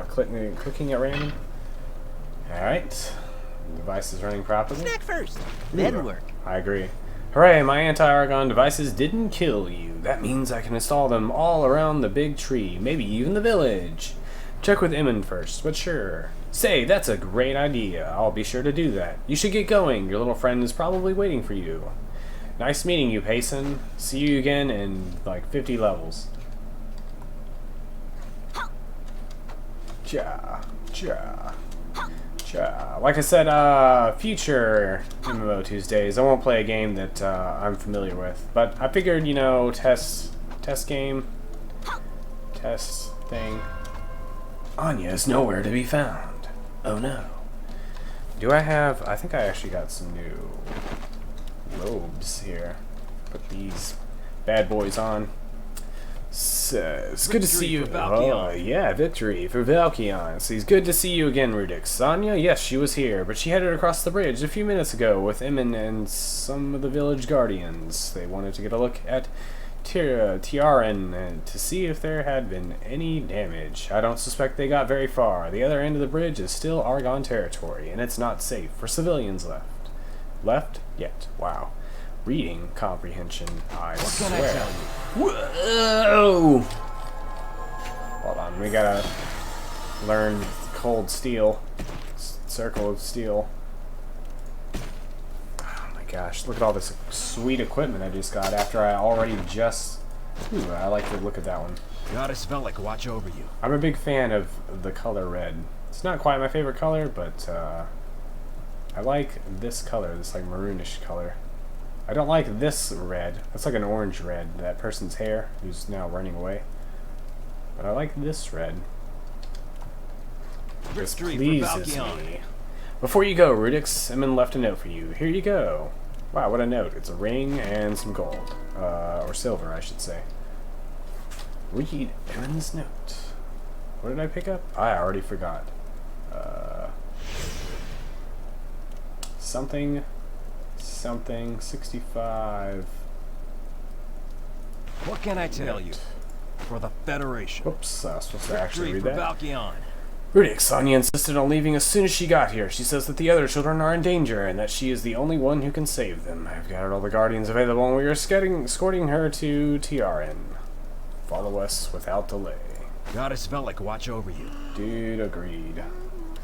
clicking at random. Alright. Device is running properly. Snack first, then work. I agree. Hooray, my anti-Argon devices didn't kill you. That means I can install them all around the big tree, maybe even the village. Check with Emin first, but sure. Say, that's a great idea. I'll be sure to do that. You should get going. Your little friend is probably waiting for you. Nice meeting you, Payson. See you again in like 50 levels. Ja. Like I said, future MMO Tuesdays, I won't play a game that I'm familiar with. But I figured, you know, test thing. Anya's nowhere to be found. Oh no. Do I have... I think I actually got some new robes here. Put these bad boys on. Says, good to see you. Oh, yeah, victory for Valkion. Says, good to see you again, Rudix. Anya, yes, she was here, but she headed across the bridge a few minutes ago with Emin and some of the village guardians. They wanted to get a look at TERA to see if there had been any damage. I don't suspect they got very far. The other end of the bridge is still Argonne territory, and it's not safe for civilians left. Left? Yet. Wow. Reading comprehension, I swear. What can I tell you? Whoa! Hold on, we gotta learn cold steel. Circle of steel. Oh my gosh, look at all this sweet equipment I just got after I already just... Ooh, I like the look of that one. Goddess Velik, watch over you. I'm a big fan of the color red. It's not quite my favorite color, but I like this color, this like maroonish color. I don't like this red. That's like an orange red, that person's hair who's now running away. But I like this red. This pleases me. Before you go, Rudix, Emin left a note for you. Here you go. Wow, what a note. It's a ring and some gold. Or silver, I should say. Read Emin's note. What did I pick up? I already forgot. Something 65. What can I tell you? For the Federation. Whoops, I was supposed to actually read for that. Valkion. Rudix, Sonya insisted on leaving as soon as she got here. She says that the other children are in danger and that she is the only one who can save them. I've gathered all the guardians available and we are escorting her to TRN. Follow us without delay. Goddess Velik, watch over you. Dude, agreed.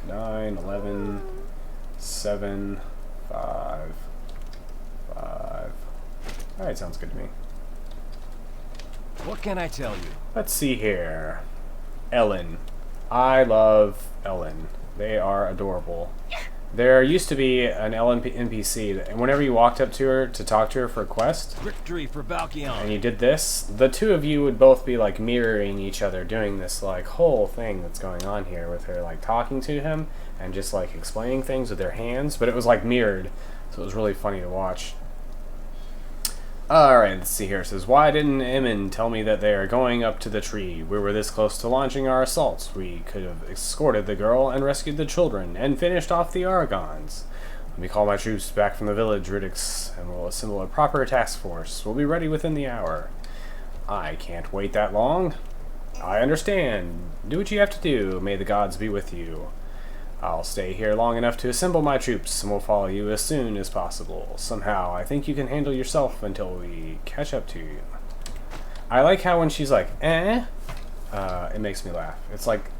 9, 11, 7, 5, 5. Alright, sounds good to me. What can I tell you? Let's see here. Ellen. I love Ellen. They are adorable. There used to be an Ellen NPC, and whenever you walked up to her to talk to her for a quest, Victory for Valkion. and you did this, the two of you would both be like mirroring each other, doing this like whole thing that's going on here with her like talking to him and just like explaining things with their hands, but it was like mirrored, so it was really funny to watch. Alright, let's see here. It says, why didn't Emin tell me that they are going up to the tree? We were this close to launching our assaults. We could have escorted the girl and rescued the children and finished off the Argons. Let me call my troops back from the village, Rudix, and we'll assemble a proper task force. We'll be ready within the hour. I can't wait that long. I understand. Do what you have to do. May the gods be with you. I'll stay here long enough to assemble my troops, and we'll follow you as soon as possible. Somehow, I think you can handle yourself until we catch up to you. I like how when she's like, it makes me laugh. It's like,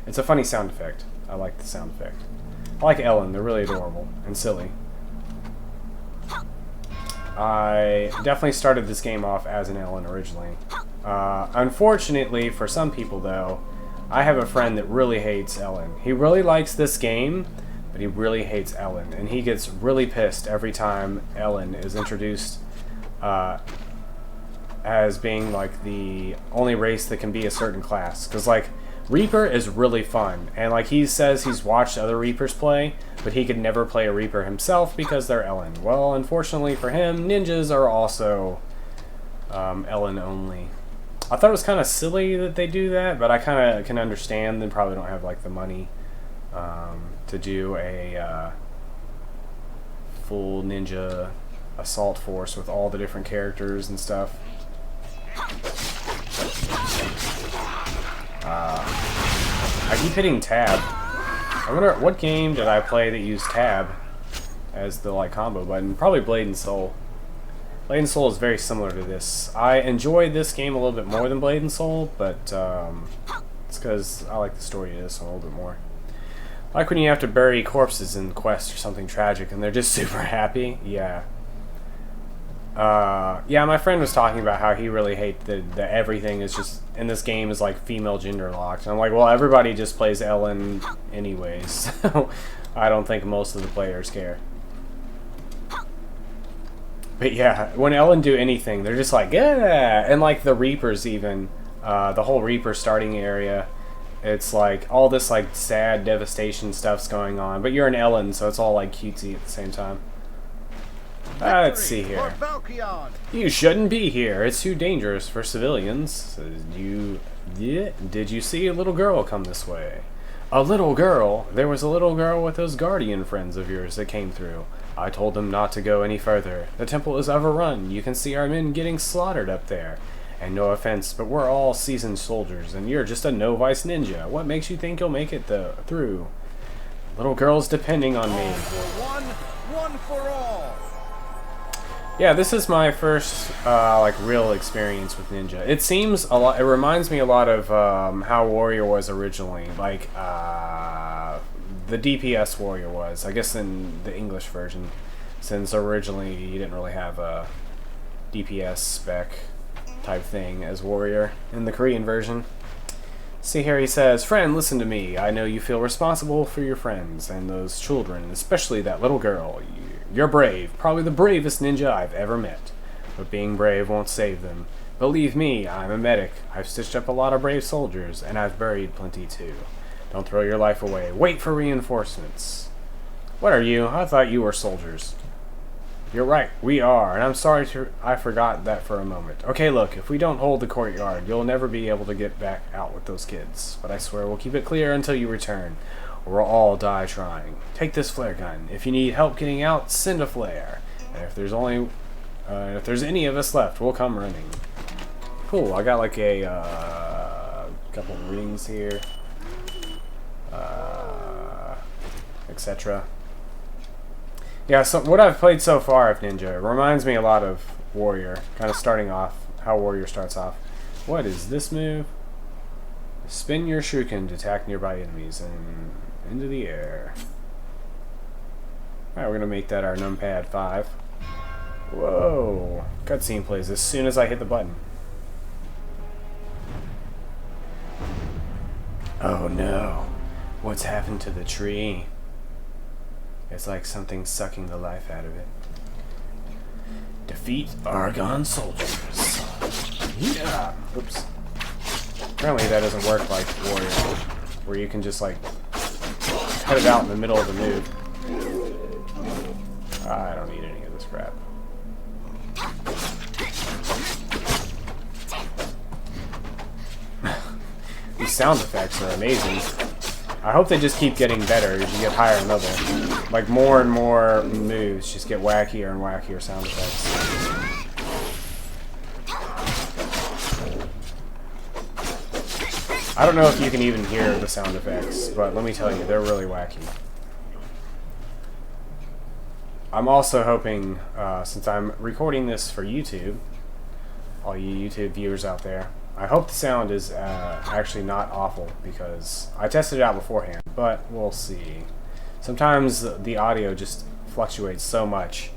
It's a funny sound effect. I like the sound effect. I like Ellen. They're really adorable and silly. I definitely started this game off as an Ellen originally. Unfortunately, for some people though, I have a friend that really hates Ellen. He really likes this game, but he really hates Ellen. And he gets really pissed every time Ellen is introduced as being like the only race that can be a certain class. Because like, Reaper is really fun, and like he says he's watched other Reapers play, but he could never play a Reaper himself because they're Ellen. Well, unfortunately for him, ninjas are also Ellen only. I thought it was kind of silly that they do that, but I kind of can understand they probably don't have like the money to do a full ninja assault force with all the different characters and stuff. I keep hitting tab. I wonder what game did I play that used tab as the like combo button? Probably Blade and Soul. Blade and Soul is very similar to this. I enjoyed this game a little bit more than Blade and Soul, but it's because I like the story of this one a little bit more. Like when you have to bury corpses in Quest or something tragic and they're just super happy. Yeah. Yeah, my friend was talking about how he really hates that everything is just in this game is like female gender locked. And I'm like, well, everybody just plays Ellen anyways, so I don't think most of the players care. But yeah, when Ellen do anything, they're just like, yeah, and like the Reapers even, the whole Reaper starting area, it's like all this like sad devastation stuff's going on, but you're an Ellen, so it's all like cutesy at the same time. Let's see here. You shouldn't be here. It's too dangerous for civilians. Did you see a little girl come this way? A little girl? There was a little girl with those guardian friends of yours that came through. I told them not to go any further. The temple is overrun. You can see our men getting slaughtered up there. And no offense, but we're all seasoned soldiers, and you're just a no-vice ninja. What makes you think you'll make it through? Little girl's depending on me. All for one for all. Yeah, this is my first like real experience with ninja. It seems a lot. It reminds me a lot of how Warrior was originally, like the DPS Warrior was. I guess in the English version, since originally you didn't really have a DPS spec type thing as Warrior in the Korean version. See here, he says, "Friend, listen to me. I know you feel responsible for your friends and those children, especially that little girl. You're brave, probably the bravest ninja I've ever met. But being brave won't save them. Believe me, I'm a medic. I've stitched up a lot of brave soldiers, and I've buried plenty too. Don't throw your life away. Wait for reinforcements." What are you? I thought you were soldiers. You're right, we are, and I'm sorry I forgot that for a moment. Okay, look, if we don't hold the courtyard, you'll never be able to get back out with those kids. But I swear we'll keep it clear until you return, or we'll all die trying. Take this flare gun. If you need help getting out, send a flare. And if there's any of us left, we'll come running. Cool, I got like a couple rings here, etc. Yeah, so what I've played so far of Ninja reminds me a lot of Warrior, kind of starting off, how Warrior starts off. What is this move? Spin your shuriken to attack nearby enemies and into the air. Alright, we're going to make that our numpad 5. Whoa! Cutscene plays as soon as I hit the button. Oh no! What's happened to the tree? It's like something sucking the life out of it. Defeat Argon soldiers. Yeah. Oops. Apparently that doesn't work like Warrior, where you can just like cut it out in the middle of the move. I don't need any of this crap. These sound effects are amazing. I hope they just keep getting better as you get higher in level. Like more and more moves just get wackier and wackier sound effects. I don't know if you can even hear the sound effects, but let me tell you, they're really wacky. I'm also hoping, since I'm recording this for YouTube, all you YouTube viewers out there, I hope the sound is actually not awful, because I tested it out beforehand, but we'll see. Sometimes the audio just fluctuates so much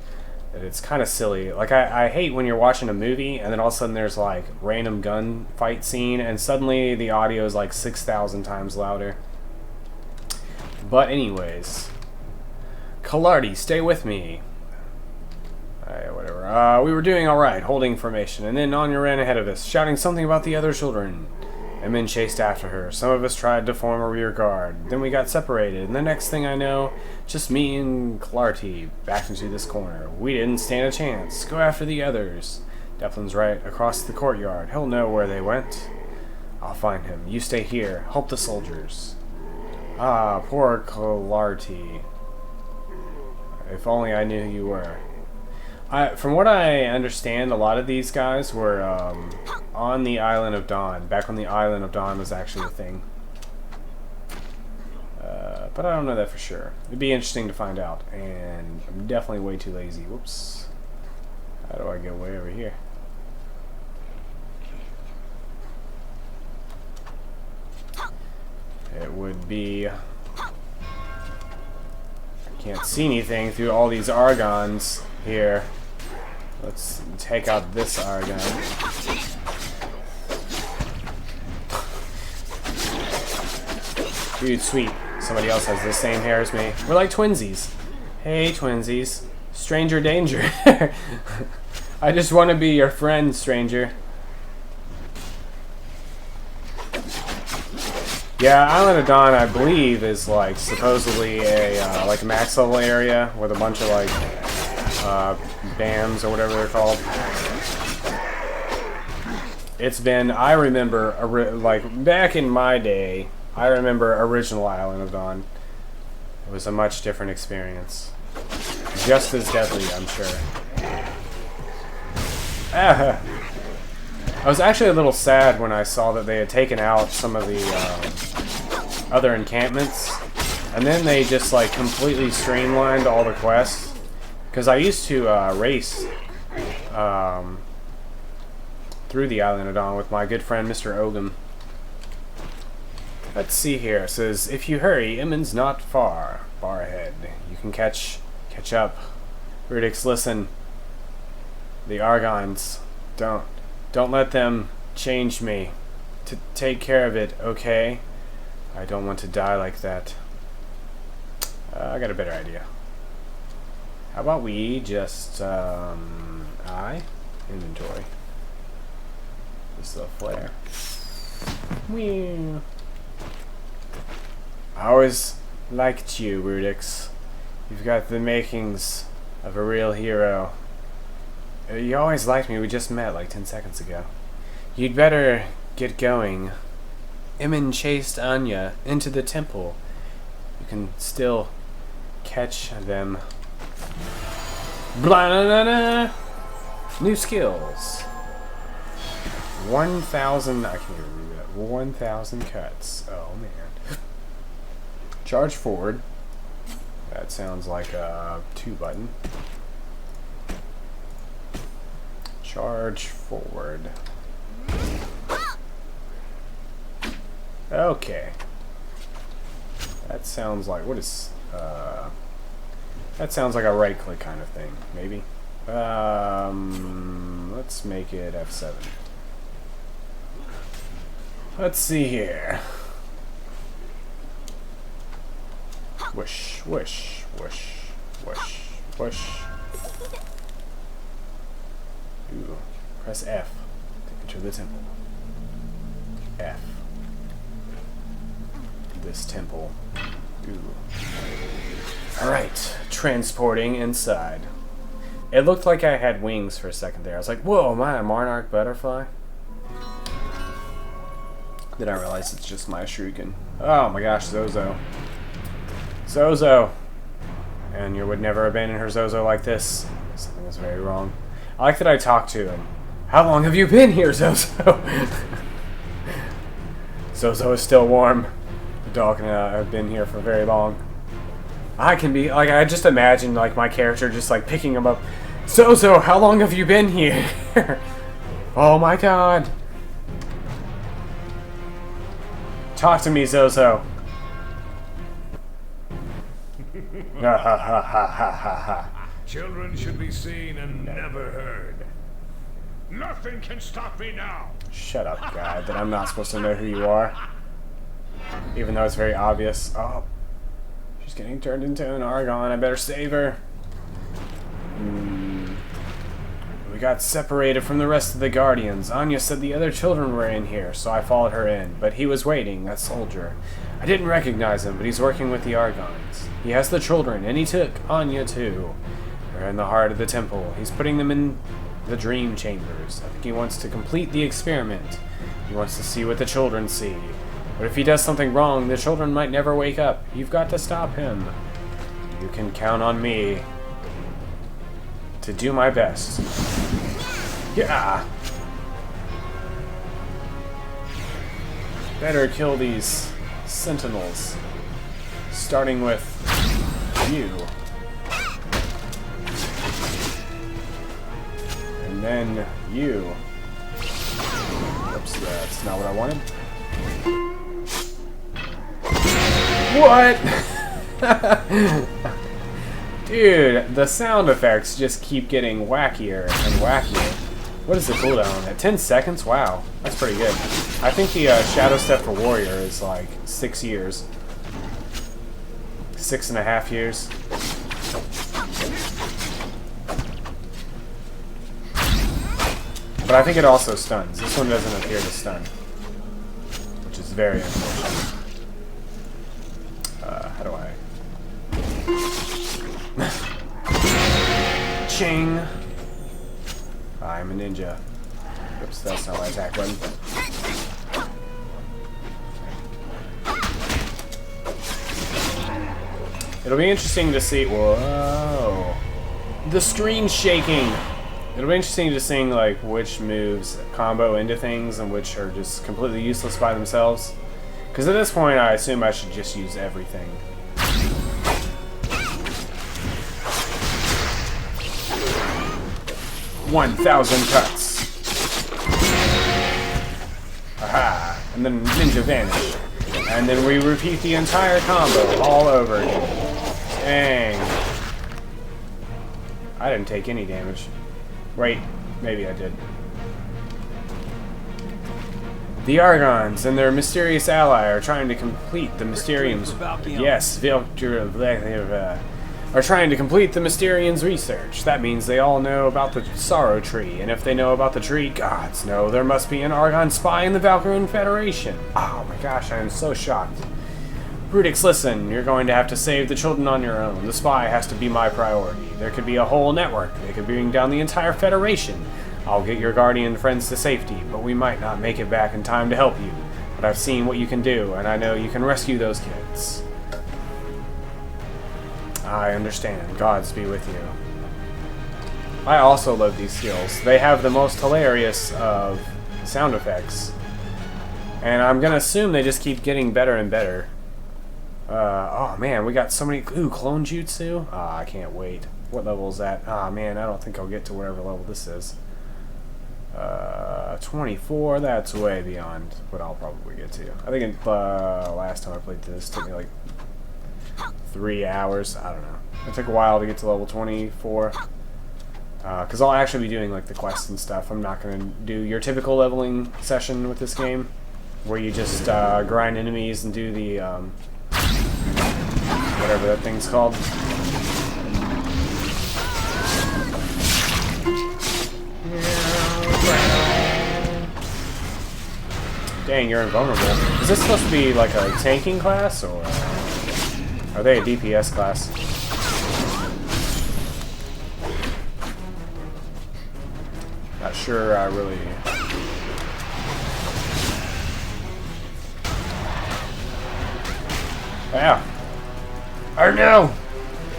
that it's kind of silly. Like, I hate when you're watching a movie and then all of a sudden there's like random gunfight scene and suddenly the audio is like 6,000 times louder. But anyways, Kalardi, stay with me. Whatever. We were doing alright, holding formation, and then Anya ran ahead of us, shouting something about the other children. And men chased after her. Some of us tried to form a rear guard. Then we got separated, and the next thing I know, just me and Clarty backed into this corner. We didn't stand a chance. Go after the others. Devlin's right across the courtyard. He'll know where they went. I'll find him. You stay here. Help the soldiers. Ah, poor Clarty. If only I knew who you were. From what I understand, a lot of these guys were on the Island of Dawn, back when the Island of Dawn was actually a thing. But I don't know that for sure. It'd be interesting to find out, and I'm definitely way too lazy. Whoops. How do I get way over here? It would be... I can't see anything through all these Argons here. Let's take out this Argon. Dude, sweet. Somebody else has the same hair as me. We're like twinsies. Hey, twinsies. Stranger danger. I just want to be your friend, stranger. Yeah, Island of Dawn, I believe, is like supposedly a like max level area with a bunch of like BAMs or whatever they're called. It's been, I remember, like back in my day, I remember original Island of Dawn. It was a much different experience. Just as deadly, I'm sure. I was actually a little sad when I saw that they had taken out some of the other encampments, and then they just like completely streamlined all the quests. Because I used to race through the Island of Dawn with my good friend Mr. Ogum. Let's see here. It says, if you hurry, Emmen's not far ahead. You can catch up. Rudix, listen. The Argons, don't let them change me. Take care of it, okay? I don't want to die like that. I got a better idea. How about we just, inventory. Just a flare. Whee. I always liked you, Rudix. You've got the makings of a real hero. You always liked me. We just met like 10 seconds ago. You'd better get going. Emmen chased Anya into the temple. You can still catch them. Blah, nah, nah, nah. New skills. 1,000. I can't even read that. 1,000 cuts. Oh man. Charge forward. That sounds like a 2 button. Charge forward. Okay. That sounds like, what is, that sounds like a right click kind of thing, maybe. Let's make it F7. Let's see here. Whoosh, whoosh, whoosh, whoosh, whoosh. Ooh. Press F to enter the temple. F. This temple. Ooh. Alright, transporting inside. It looked like I had wings for a second there. I was like, whoa, am I a monarch butterfly? Then I realized it's just my shuriken. Oh my gosh, Zozo. Zozo! And you would never abandon her Zozo like this. Something was very wrong. I like that I talked to him. How long have you been here, Zozo? Zozo is still warm. The dog and I have been here for very long. I can be, like, I just imagine, like, my character just, like, picking him up. Zozo, how long have you been here? Oh my god. Talk to me, Zozo. Ha ha ha ha ha ha. Children should be seen and never heard. Nothing can stop me now. Shut up, guy, that I'm not supposed to know who you are. Even though it's very obvious. Oh. She's getting turned into an Argon. I better save her. We got separated from the rest of the Guardians. Anya said the other children were in here, so I followed her in. But he was waiting, that soldier. I didn't recognize him, but he's working with the Argons. He has the children, and he took Anya too. They're in the heart of the temple. He's putting them in the dream chambers. I think he wants to complete the experiment. He wants to see what the children see. But if he does something wrong, the children might never wake up. You've got to stop him. You can count on me to do my best. Yeah! Better kill these sentinels. Starting with you. And then you. Oops, that's not what I wanted. What? Dude, the sound effects just keep getting wackier and wackier. What is the cooldown? At 10 seconds? Wow, that's pretty good. I think the Shadow Step for Warrior is like 6 years. 6.5 years. But I think it also stuns. This one doesn't appear to stun, which is very unfortunate. How do I... Ching! I'm a ninja. Oops, that's not my attack button. It'll be interesting to see. Whoa. The screen's shaking. It'll be interesting to see like which moves combo into things and which are just completely useless by themselves. Because at this point, I assume I should just use everything. 1,000 cuts. Aha! And then ninja vanish. And then we repeat the entire combo all over again. Dang. I didn't take any damage. Wait, maybe I did. The Argons and their mysterious ally are trying to complete the Mysterium's... Yes, are trying to complete the Mysterium's research. That means they all know about the Sorrow Tree, and if they know about the tree, gods know there must be an Argon spy in the Valkyrian Federation. Oh my gosh, I am so shocked. Rudix, listen, you're going to have to save the children on your own. The spy has to be my priority. There could be a whole network. They could bring down the entire Federation. I'll get your guardian friends to safety, but we might not make it back in time to help you. But I've seen what you can do, and I know you can rescue those kids. I understand. Gods be with you. I also love these skills. They have the most hilarious of sound effects. And I'm gonna assume they just keep getting better and better. Oh man, we got so many... Ooh, clone jutsu? Ah, I can't wait. What level is that? Ah man, I don't think I'll get to wherever level this is. 24, that's way beyond what I'll probably get to. I think last time I played this, it took me like 3 hours. I don't know. It took a while to get to level 24. Because I'll actually be doing like the quests and stuff. I'm not going to do your typical leveling session with this game, where you just grind enemies and do the whatever that thing's called. Dang, you're invulnerable. Is this supposed to be like a tanking class, or are they a DPS class? Not sure I really... Wow. Oh no!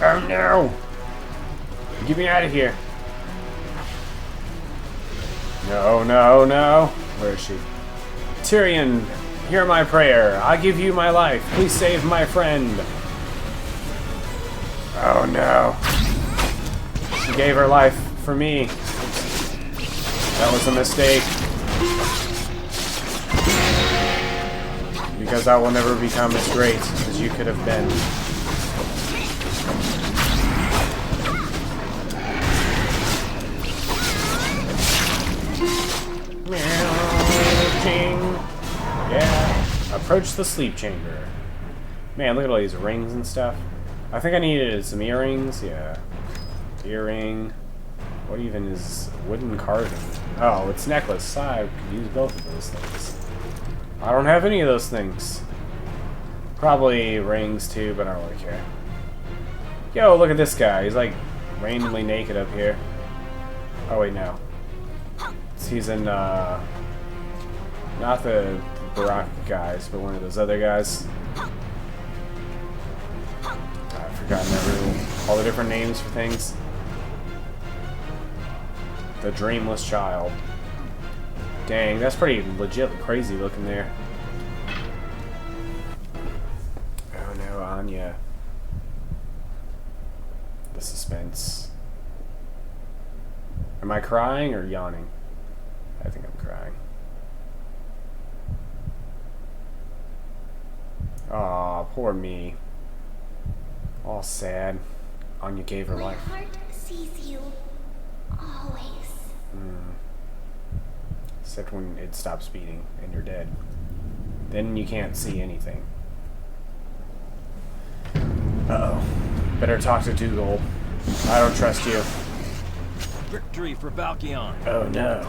Oh no! Get me out of here. No, no, no. Where is she? Tyrion, hear my prayer. I give you my life. Please save my friend. Oh no. She gave her life for me. That was a mistake. Because I will never become as great as you could have been. Yeah. Approach the sleep chamber. Man, look at all these rings and stuff. I think I needed some earrings. Yeah. Earring. What even is wooden carving? Oh, it's necklace. I could use both of those things. I don't have any of those things. Probably rings too, but I don't really care. Yo, look at this guy. He's like randomly naked up here. Oh wait, no. He's in not the Barak guys, but one of those other guys. I've forgotten all the different names for things. The Dreamless Child. Dang, that's pretty legit crazy looking there. Oh no, Anya. The suspense. Am I crying or yawning? I think I'm crying. Aw, poor me. All sad. Anya gave her life. My heart sees you. Always. Except when it stops beating and you're dead. Then you can't see anything. Uh-oh. Better talk to Dougal. I don't trust you. Victory for Valkion. Oh no.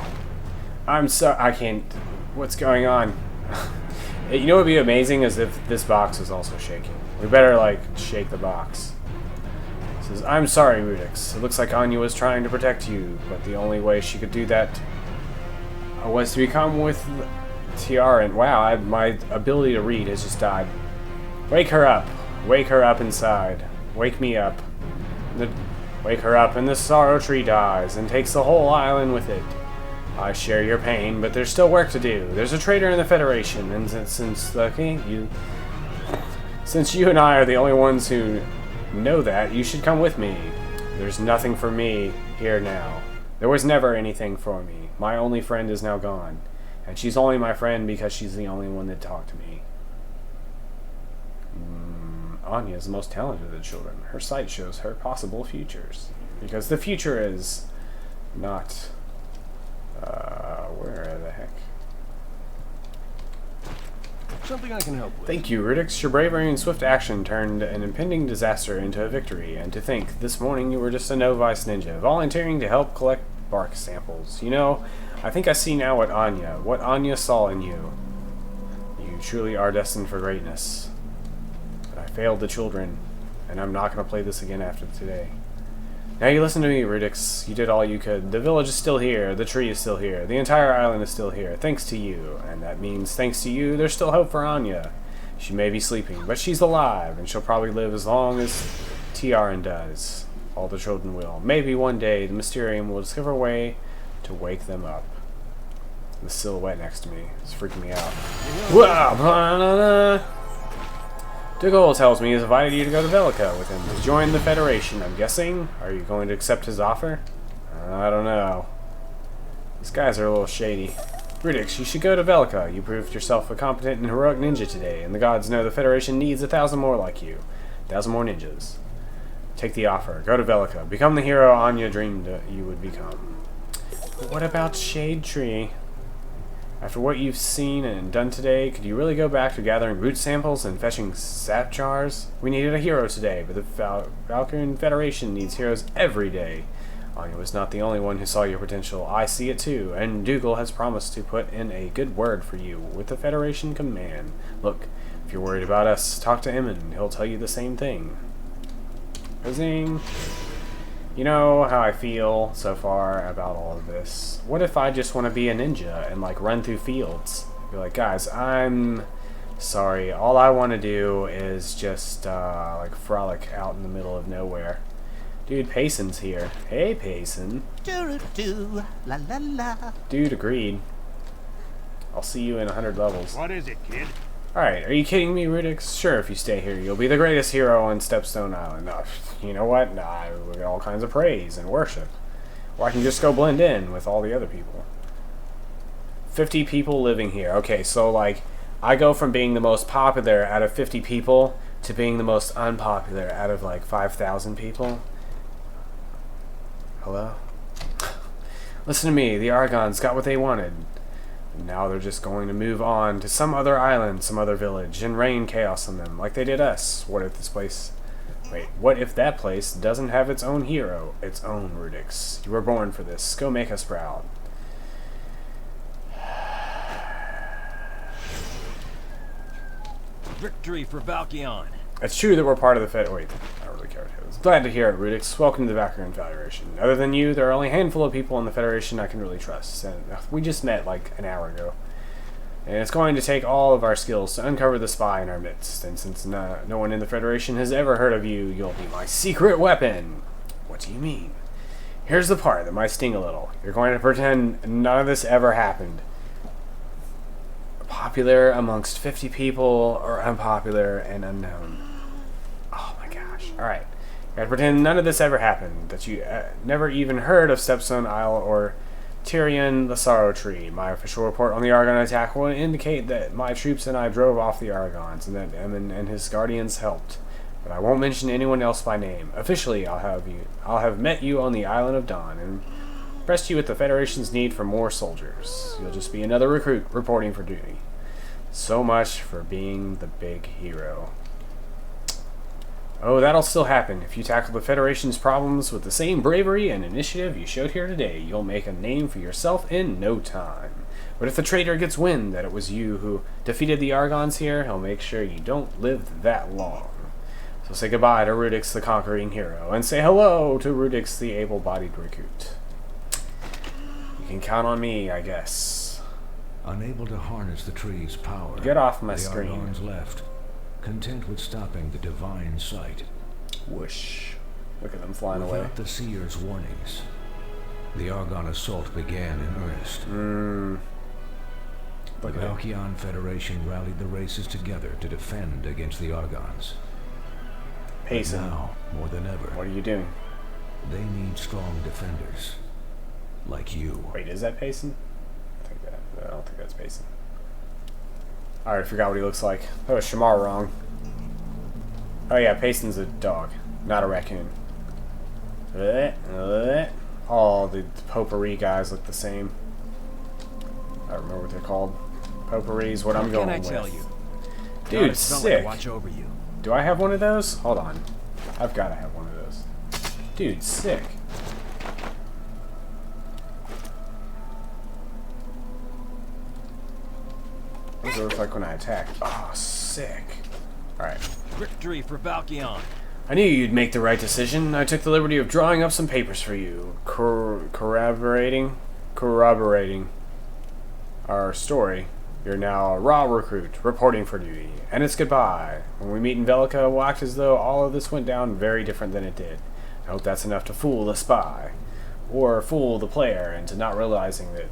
I'm sorry. I can't. What's going on? You know what would be amazing is if this box was also shaking. We better, like, shake the box. It says, I'm sorry, Rudix. It looks like Anya was trying to protect you, but the only way she could do that was to become with TERA. And wow, my ability to read has just died. Wake her up. Wake her up inside. wake me up. Wake her up and the sorrow tree dies and takes the whole island with it. I share your pain, but there's still work to do. There's a traitor in the Federation, and since you and I are the only ones who know that, you should come with me. There's nothing for me here now. There was never anything for me. My only friend is now gone, and she's only my friend because she's the only one that talked to me. Anya is the most talented of the children. Her sight shows her possible futures. Because the future is not... where the heck? Something I can help with. Thank you, Rudix. Your bravery and swift action turned an impending disaster into a victory. And to think, this morning you were just a novice ninja, volunteering to help collect bark samples. You know, I think I see now what Anya saw in you. You truly are destined for greatness. I failed the children, and I'm not going to play this again after today. Now you listen to me, Rudix. You did all you could. The village is still here. The tree is still here. The entire island is still here, thanks to you. And that means, thanks to you, there's still hope for Anya. She may be sleeping, but she's alive, and she'll probably live as long as TERA does. All the children will. Maybe one day, the Mysterium will discover a way to wake them up. The silhouette next to me is freaking me out. Whoa! Dougal tells me he's invited you to go to Velica with him to join the Federation, I'm guessing. Are you going to accept his offer? I don't know. These guys are a little shady. Rudix, you should go to Velica. You proved yourself a competent and heroic ninja today, and the gods know the Federation needs 1,000 more like you. 1,000 more ninjas. Take the offer. Go to Velica. Become the hero Anya dreamed you would become. But what about Shade Tree? After what you've seen and done today, could you really go back to gathering root samples and fetching sap jars? We needed a hero today, but the Valkyrian Federation needs heroes every day. Anya was not the only one who saw your potential. I see it too, and Dougal has promised to put in a good word for you with the Federation command. Look, if you're worried about us, talk to Emin. He'll tell you the same thing. Zing. You know how I feel so far about all of this. What if I just want to be a ninja and like run through fields? You're like, guys, I'm sorry. All I want to do is just like frolic out in the middle of nowhere. Dude, Payson's here. Hey, Payson. Do la la la. Dude, agreed. I'll see you in 100 levels. What is it, kid? Alright, are you kidding me, Rudix? Sure, if you stay here, you'll be the greatest hero on Stepstone Island. You know what? Nah, we get all kinds of praise and worship. Or I can just go blend in with all the other people. 50 people living here. Okay, so like, I go from being the most popular out of 50 people to being the most unpopular out of like 5,000 people. Hello? Listen to me, the Argons got what they wanted. Now they're just going to move on to some other island, some other village, and rain chaos on them, like they did us. What if this place... Wait, what if that place doesn't have its own hero, its own Rudix? You were born for this. Go make us proud. Victory for Valkion. It's true that we're part of the Fed... Wait, I don't really care. I was glad to hear it, Rudix. Welcome to the Valkyrian Federation. Other than you, there are only a handful of people in the Federation I can really trust. And we just met like an hour ago. And it's going to take all of our skills to uncover the spy in our midst. And since no one in the Federation has ever heard of you, you'll be my secret weapon. What do you mean? Here's the part that might sting a little. You're going to pretend none of this ever happened. Popular amongst 50 people, or unpopular and unknown. Oh my gosh. Alright. You gotta pretend none of this ever happened. That you never even heard of Stepstone Isle or Tyrion the Sorrow Tree. My official report on the Argon attack will indicate that my troops and I drove off the Argons, and that Emin and his guardians helped. But I won't mention anyone else by name. Officially, I'll have met you on the Island of Dawn, and impressed you with the Federation's need for more soldiers. You'll just be another recruit reporting for duty. So much for being the big hero. Oh, that'll still happen. If you tackle the Federation's problems with the same bravery and initiative you showed here today, you'll make a name for yourself in no time. But if the traitor gets wind that it was you who defeated the Argons here, he'll make sure you don't live that long. So say goodbye to Rudix the conquering hero, and say hello to Rudix the able-bodied recruit. You can count on me, I guess. Unable to harness the tree's power, Get off my the screen. Argons left, content with stopping the divine sight. Whoosh. Look at them flying away. Without the Seer's warnings, the Argon assault began in earnest. The Look at it. Valkion Federation rallied the races together to defend against the Argons. Payson, Now, more than ever, what are you doing? they need strong defenders. Like you. Wait, is that Payson? I don't think that's Payson. I already forgot what he looks like. That was Shamar wrong. Oh yeah, Payson's a dog, not a raccoon. All the potpourri guys look the same. I don't remember what they're called. Potpourri is what I'm going with. What can I tell you? Dude, Got someone sick. to watch over you. Do I have one of those? Hold on. I've got to have one of those. Dude, sick. What does it look like when I attack? Oh, sick. Alright. Victory for Valkion. I knew you'd make the right decision. I took the liberty of drawing up some papers for you. Corroborating our story. You're now a raw recruit, reporting for duty. And it's goodbye. When we meet in Velica, it will act as though all of this went down very different than it did. I hope that's enough to fool the spy. Or fool the player into not realizing that...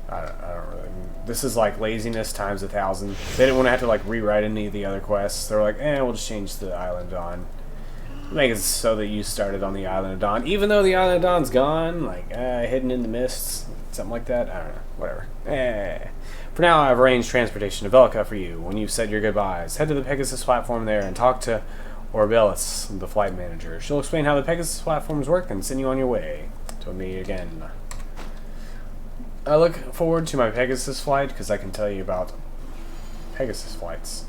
I don't really... This is like laziness times 1,000. They didn't want to have to like rewrite any of the other quests. They were like, we'll just change the Island of Dawn. Make it so that you started on the Island of Dawn. Even though the Island of Dawn's gone, like, hidden in the mists. Something like that. I don't know. Whatever. For now, I've arranged transportation to Velica for you. When you've said your goodbyes, head to the Pegasus platform there and talk to Orbelis, the flight manager. She'll explain how the Pegasus platforms work and send you on your way. Till me again. I look forward to my Pegasus flight because I can tell you about Pegasus flights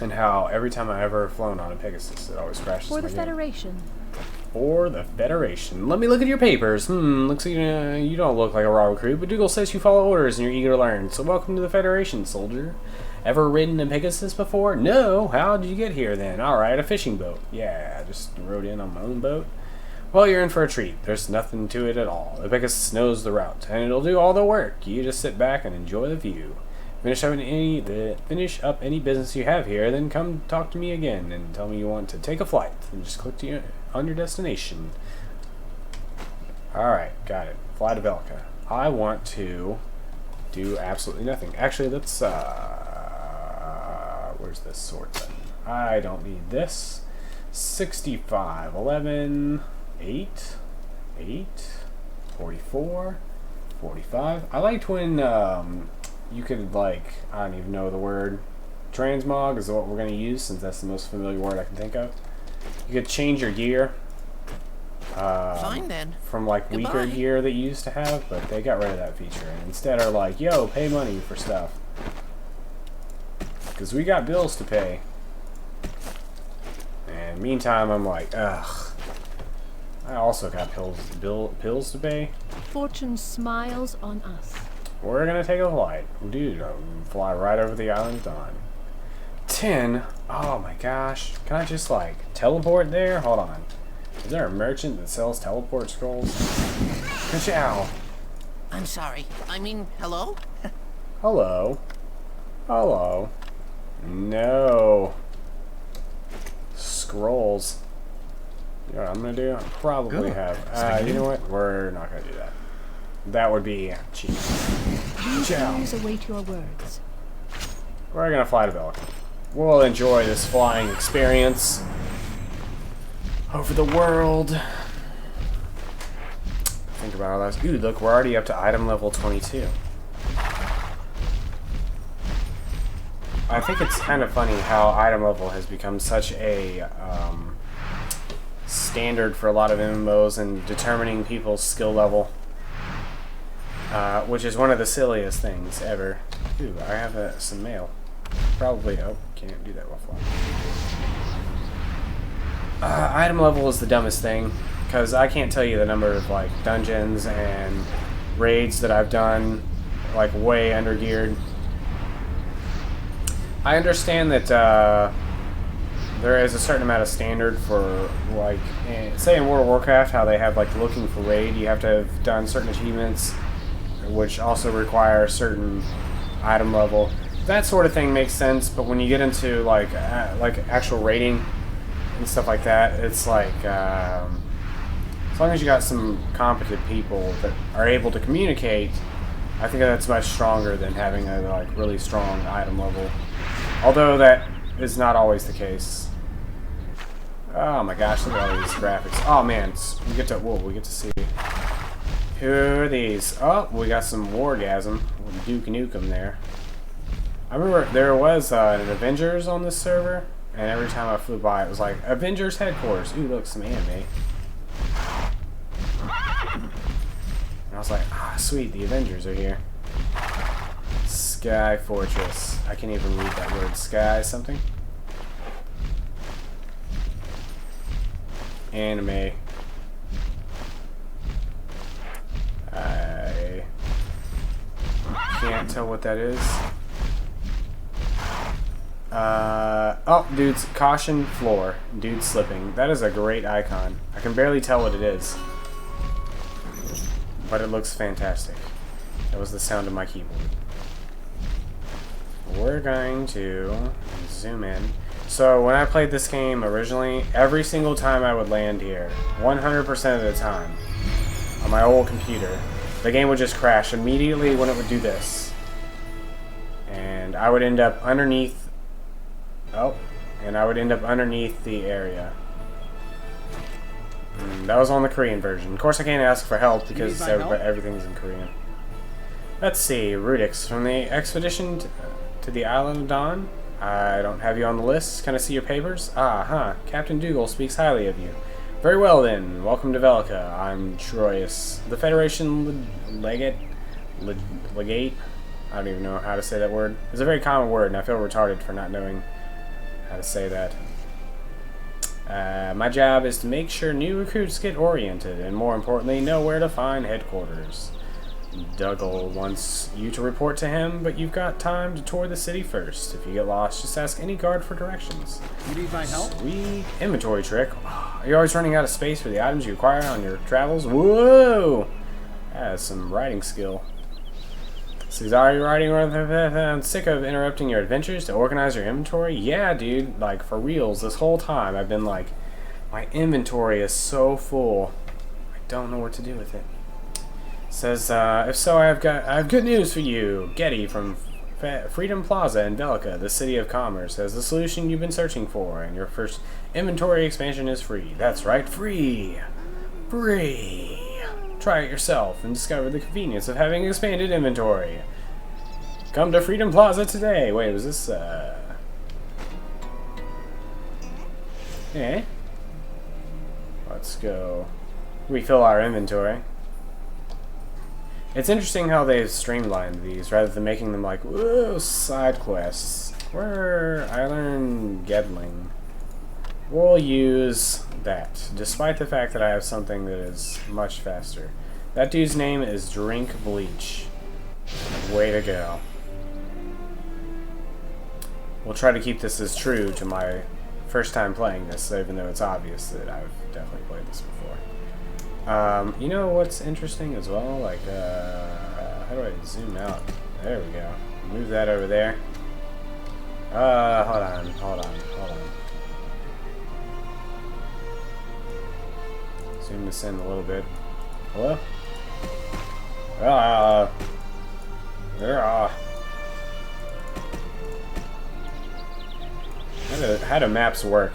and how every time I've ever flown on a Pegasus, it always crashes For my the game. Federation. For the Federation. Let me look at your papers. Looks like you don't look like a raw recruit, but Dougal says you follow orders and you're eager to learn. So welcome to the Federation, soldier. Ever ridden a Pegasus before? No. How did you get here then? Alright, a fishing boat. Yeah, I just rode in on my own boat. Well, you're in for a treat. There's nothing to it at all. The Pegasus knows the route, and it'll do all the work. You just sit back and enjoy the view. Finish up any business you have here, then come talk to me again and tell me you want to take a flight. And just click on your destination. Alright, got it. Fly to Velica. I want to do absolutely nothing. Actually, let's, where's this sword button? I don't need this. 65, 11, 8, 44, 45. I liked when, you could, like, I don't even know the word. Transmog is what we're going to use since that's the most familiar word I can think of. You could change your gear. Fine then. From like weaker Goodbye. gear that you used to have, but they got rid of that feature and instead are like, yo, pay money for stuff. Because we got bills to pay. And meantime, I'm like, ugh. I also got pills to pay. Fortune smiles on us. We're gonna take a flight. Dude, fly right over the Island of Dawn. 10? Oh my gosh. Can I just like teleport there? Hold on. Is there a merchant that sells teleport scrolls? Ka-chow. I'm sorry. I mean, hello? Hello. Hello. No. Scrolls. You know what I'm gonna do? I probably have. You know what? We're not gonna do that. That would be cheap. These Ciao. ears await your words. We're gonna fly to Velica. We'll enjoy this flying experience over the world. Think about all those. Ooh, look, we're already up to item level 22. I think it's kind of funny how item level has become such a standard for a lot of MMOs and determining people's skill level, which is one of the silliest things ever. Ooh, I have some mail. Probably, oh, can't do that while flying. Item level is the dumbest thing, because I can't tell you the number of like dungeons and raids that I've done, like way under geared. I understand that there is a certain amount of standard for, like, say in World of Warcraft, how they have like looking for raid, you have to have done certain achievements, which also require a certain item level. That sort of thing makes sense, but when you get into like actual raiding, and stuff like that, it's like as long as you got some competent people that are able to communicate, I think that's much stronger than having a like really strong item level. Although that is not always the case. Oh my gosh, look at all these graphics. Oh man, we get to see. Who are these? Oh, we got some Wargasm with Duke Nukem there. I remember there was an Avengers on this server, and every time I flew by, it was like Avengers headquarters. Ooh, look, some anime. And I was like, ah, sweet, the Avengers are here. Sky Fortress. I can't even read that word. Sky something. Anime. I can't tell what that is. Oh, dude's caution floor. Dude slipping. That is a great icon. I can barely tell what it is, but it looks fantastic. That was the sound of my keyboard. We're going to zoom in. So when I played this game originally, every single time I would land here, 100% of the time, on my old computer, the game would just crash immediately when it would do this. And I would end up underneath... Oh, and I would end up underneath the area. That was on the Korean version. Of course I can't ask for help because everything's in Korean. Let's see, Rudix, from the expedition to the Island of Dawn. I don't have you on the list. Can I see your papers? Captain Dougal speaks highly of you. Very well then, welcome to Velica. I'm Troyus, the Federation legate. I don't even know how to say that word. It's a very common word, and I feel retarded for not knowing how to say that. My job is to make sure new recruits get oriented, and more importantly, know where to find headquarters. Dougal wants you to report to him, but you've got time to tour the city first. If you get lost, just ask any guard for directions. You need my help? Sweet inventory trick. Are you always running out of space for the items you acquire on your travels? Whoa! That is some writing skill. Says, are you writing? I'm sick of interrupting your adventures to organize your inventory. Yeah, dude. Like, for reals, this whole time I've been like, my inventory is so full. I don't know what to do with it. Says, if so, I have good news for you. Getty from Freedom Plaza in Velica, the city of commerce, has the solution you've been searching for, and your first inventory expansion is free. That's right, free! Free! Try it yourself and discover the convenience of having expanded inventory. Come to Freedom Plaza today. Wait, was this, Eh? Let's go refill our inventory. It's interesting how they've streamlined these rather than making them like, whoa, side quests. Where I learned Gedling. We'll use that, despite the fact that I have something that is much faster. That dude's name is Drink Bleach. Way to go. We'll try to keep this as true to my first time playing this, even though it's obvious that I've definitely played this before. You know what's interesting as well? Like, how do I zoom out? There we go. Move that over there. Hold on. Zoom this in a little bit. Hello? How do maps work?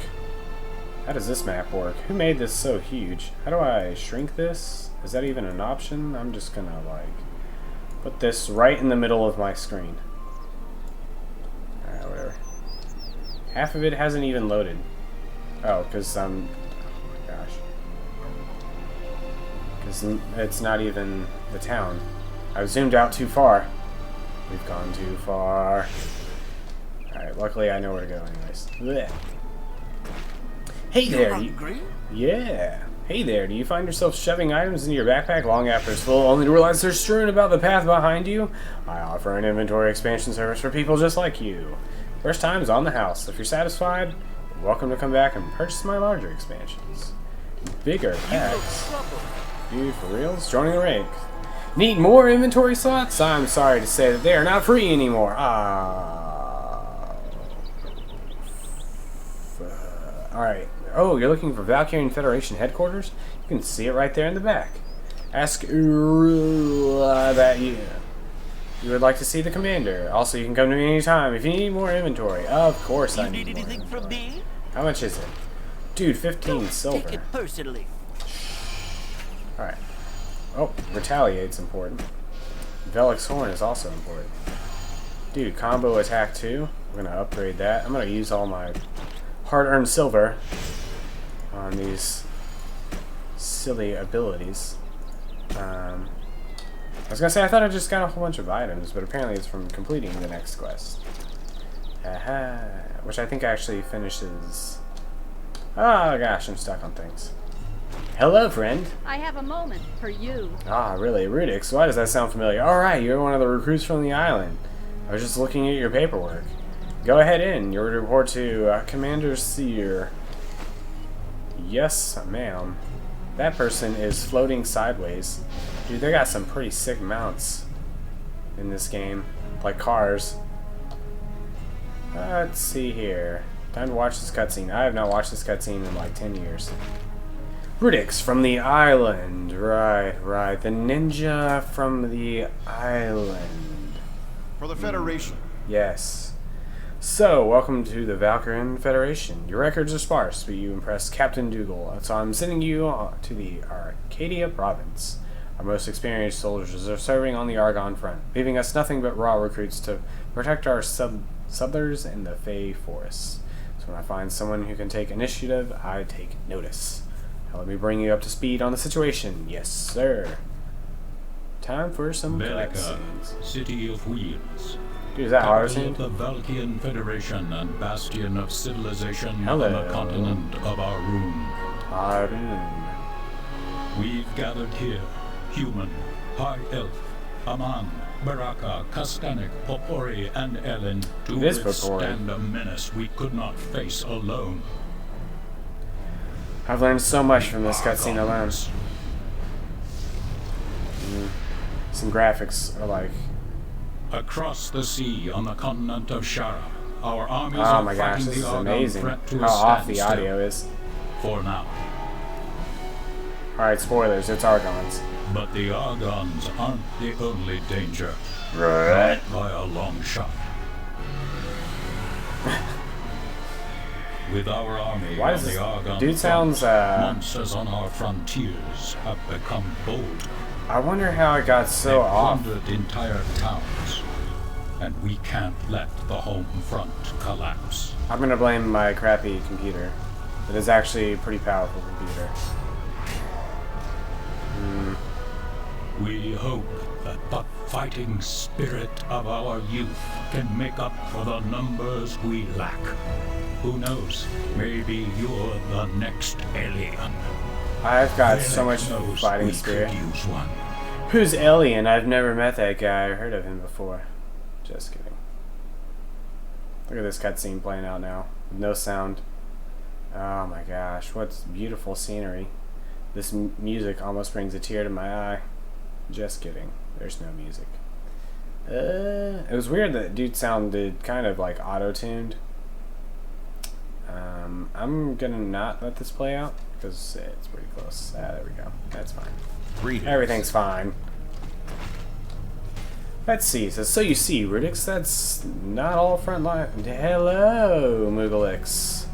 How does this map work? Who made this so huge? How do I shrink this? Is that even an option? I'm just gonna, like, put this right in the middle of my screen. Alright, whatever. Half of it hasn't even loaded. Oh, because oh my gosh. Because it's not even the town. I've zoomed out too far. We've gone too far. Alright, luckily I know where to go anyways. Blech. Hey there, yeah. Hey there, do you find yourself shoving items into your backpack long after it's full, only to realize they're strewn about the path behind you? I offer an inventory expansion service for people just like you. First time is on the house. If you're satisfied, you're welcome to come back and purchase my larger expansions. Bigger packs. Dude, for reals? Joining the rank. Need more inventory slots? I'm sorry to say that they are not free anymore. Alright. Oh, you're looking for Valkyrian Federation headquarters? You can see it right there in the back. Ask that you would like to see the commander. Also, you can come to me anytime if you need more inventory. Of course I need more anything from inventory. me? How much is it? Dude, 15 silver. Take it personally. Alright. Oh, retaliate's important. Velik's Horn is also important. Dude, combo attack too. We're gonna upgrade that. I'm gonna use all my hard-earned silver on these silly abilities. I was gonna say I thought I just got a whole bunch of items, but apparently it's from completing the next quest. Aha, which I think actually finishes. Oh gosh, I'm stuck on things. Hello, friend. I have a moment for you. Ah, really, Rudix? Why does that sound familiar? All right, you're one of the recruits from the island. I was just looking at your paperwork. Go ahead in. Your report to Commander Seer. Yes, ma'am. That person is floating sideways. Dude, they got some pretty sick mounts in this game. Like cars. Let's see here. Time to watch this cutscene. I have not watched this cutscene in like 10 years. Rudix from the island. Right. The ninja from the island. For the Federation. Yes. So, welcome to the Valkyrian Federation. Your records are sparse, but you impressed Captain Dougal. So I'm sending you to the Arcadia province. Our most experienced soldiers are serving on the Argonne front, leaving us nothing but raw recruits to protect our settlers in the Fey forests. So when I find someone who can take initiative, I take notice. Now let me bring you up to speed on the situation. Yes, sir. Time for some Velica, cutscenes. City of Wheels. Dude, is that how I was Capital saying? of the Valkyrian Federation and bastion of civilization Hello. on the continent of Arun. We've gathered here, human, high elf, Aman, Baraka, Kastanik, Popori, and Ellen, to It is Popori. withstand a menace we could not face alone. I've learned so much from this cutscene alone. Argons. Some graphics are like, Across the sea on the continent of Shara, our armies oh are my gosh, fighting this the is Argon amazing. threat to How a off the standstill. audio is. For now. Alright, spoilers, it's Argons. But the Argons aren't the only danger. Right. Not by a long shot. With our army Why on does the this Argon dude sounds, front, monsters on our frontiers have become bold. I wonder how it got so They've off. plundered entire towns, and we can't let the home front collapse. I'm gonna blame my crappy computer. It is actually a pretty powerful computer. We hope that the fighting spirit of our youth can make up for the numbers we lack. Who knows? Maybe you're the next alien. I've got so much Felix knows fighting we spirit. could use one. Who's Alien? I've never met that guy or heard of him before. Just kidding. Look at this cutscene playing out now. With no sound. Oh my gosh, what beautiful scenery. This music almost brings a tear to my eye. Just kidding. There's no music. It was weird that dude sounded kind of like auto-tuned. I'm gonna not let this play out because it's pretty close. There we go. That's fine. Greetings. Everything's fine. Let's see. It says, so you see, Rudix, that's not all front line. Hello, Moogalix.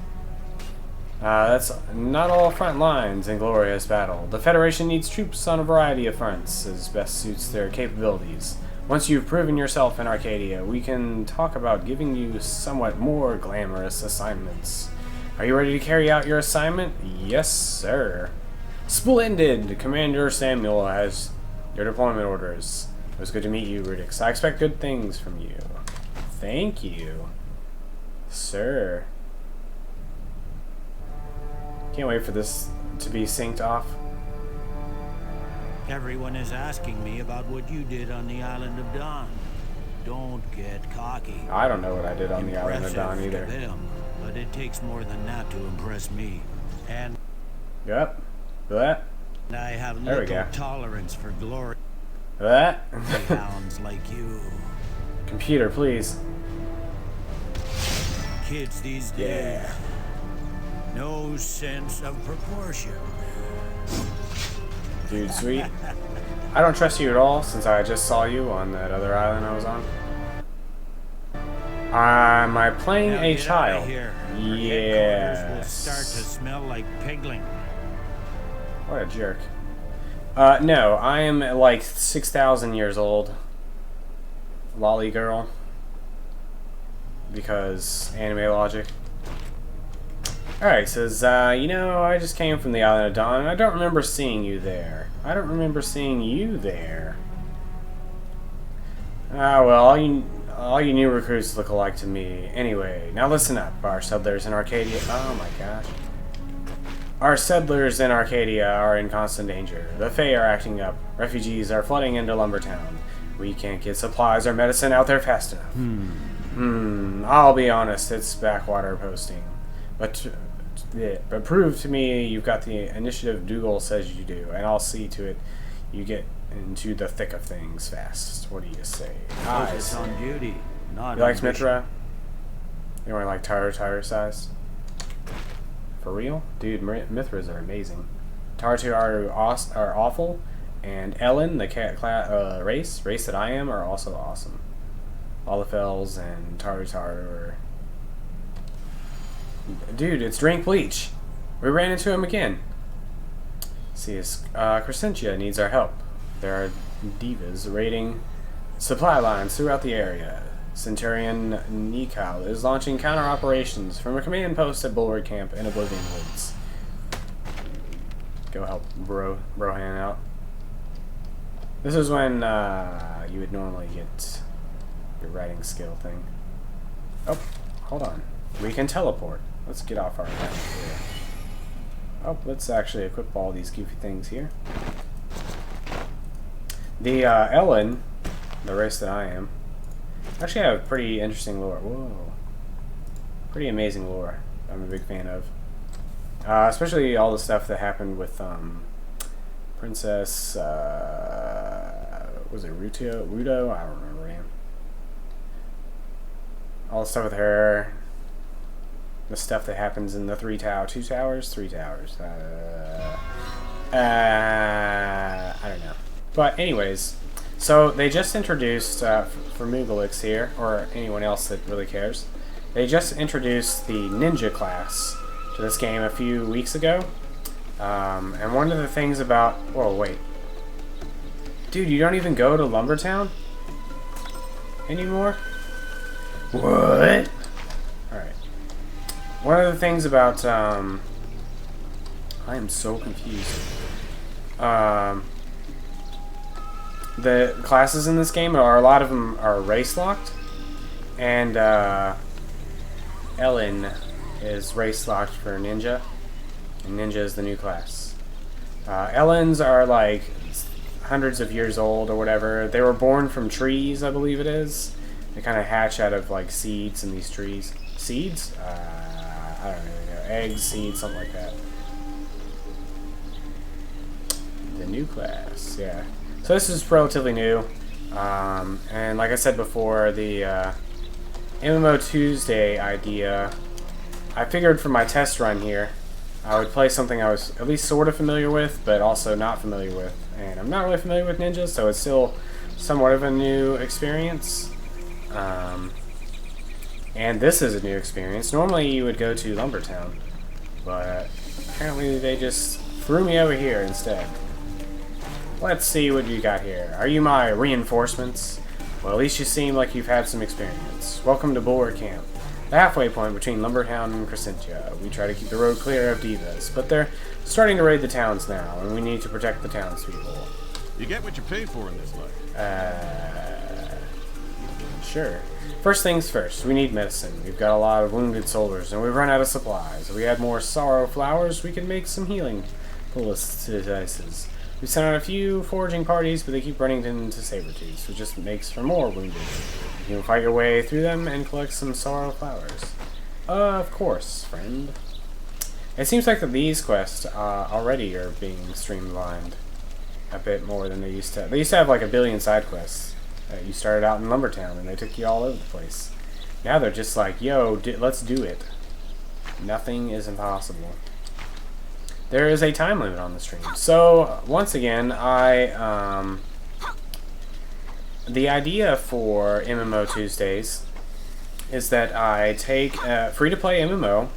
That's not all front lines in glorious battle. The Federation needs troops on a variety of fronts, as best suits their capabilities. Once you've proven yourself in Arcadia, we can talk about giving you somewhat more glamorous assignments. Are you ready to carry out your assignment? Yes, sir. Splendid! Commander Samuel has your deployment orders. It was good to meet you, Rudix. I expect good things from you. Thank you, sir. Can't wait for this to be synced off. Everyone is asking me about what you did on the island of Dawn. Don't get cocky. I don't know what I did on the island of Impressive Dawn to either. them, but it takes more than that to impress me. And Yep. That. I have There we little go. tolerance for glory That. hounds like you. Computer, please. Kids these days. Yeah. No sense of proportion. Dude, sweet. I don't trust you at all since I just saw you on that other island I was on. Am I playing Now a get outta child? here. Our headquarters will Yes. start to smell like pigling. What a jerk. No, I am like 6,000 years old. Lolly girl. Because anime logic. Alright, says, you know, I just came from the island of Dawn, and I don't remember seeing you there. I don't remember seeing you there. Ah, well, all you new recruits look alike to me. Anyway, now listen up, our settlers in Arcadia. Oh my gosh. Our settlers in Arcadia are in constant danger. The Fae are acting up. Refugees are flooding into Lumbertown. We can't get supplies or medicine out there fast enough. I'll be honest, it's backwater posting. But prove to me you've got the initiative Dougal says you do, and I'll see to it you get into the thick of things fast. What do you say? Focus on duty, not You like ambition. Mithra? You want like tire size? For real? Dude, Mithras are amazing. Tartu are awful, and Ellen, the race that I am, are also awesome. Olafels and Tarutar are... Dude, it's Drink Bleach. We ran into him again. See, Crescentia needs our help. There are divas raiding supply lines throughout the area. Centurion Nikal is launching counter operations from a command post at Bulwark Camp in Oblivion Woods. Go help Brohan out. This is when you would normally get your writing skill thing. Oh, hold on. We can teleport. Let's get off our map here. Oh, let's actually equip all these goofy things here. The Ellen, the race that I am, actually have pretty interesting lore. Whoa. Pretty amazing lore I'm a big fan of. Especially all the stuff that happened with Princess... was it Rudo? I don't remember her name. All the stuff with her. The stuff that happens in the Three Towers. I don't know. But anyways, so they just introduced, for Moogalix here, or anyone else that really cares, they just introduced the ninja class to this game a few weeks ago. And one of the things about... Whoa, wait. Dude, you don't even go to Lumbertown anymore? What? Alright. One of the things about... I am so confused. The classes in this game, a lot of them are race locked, and Ellen is race locked for Ninja, and Ninja is the new class. Ellens are like hundreds of years old or whatever. They were born from trees, I believe it is. They kind of hatch out of like seeds in these trees. Seeds? I don't really know. Eggs, seeds, something like that. The new class, yeah. So this is relatively new, and like I said before, the MMO Tuesday idea, I figured for my test run here, I would play something I was at least sort of familiar with, but also not familiar with. And I'm not really familiar with ninjas, so it's still somewhat of a new experience. And this is a new experience. Normally you would go to Lumbertown, but apparently they just threw me over here instead. Let's see what you got here. Are you my reinforcements? Well, at least you seem like you've had some experience. Welcome to Bulwark Camp, the halfway point between Lumbertown and Crescentia. We try to keep the road clear of divas, but they're starting to raid the towns now, and we need to protect the townspeople. You get what you pay for in this life. Sure. First things first, we need medicine. We've got a lot of wounded soldiers, and we've run out of supplies. If we had more sorrow flowers, we could make some healing poultices. We sent out a few foraging parties, but they keep running into saber-tooths, which just makes for more wounded. You can fight your way through them and collect some sorrow flowers. Of course, friend. It seems like that these quests already are being streamlined a bit more than they used to. They used to have like a billion side quests. You started out in Lumbertown, and they took you all over the place. Now they're just like, yo, let's do it. Nothing is impossible. There is a time limit on the stream. So, once again, the idea for MMO Tuesdays is that I take a free-to-play MMO.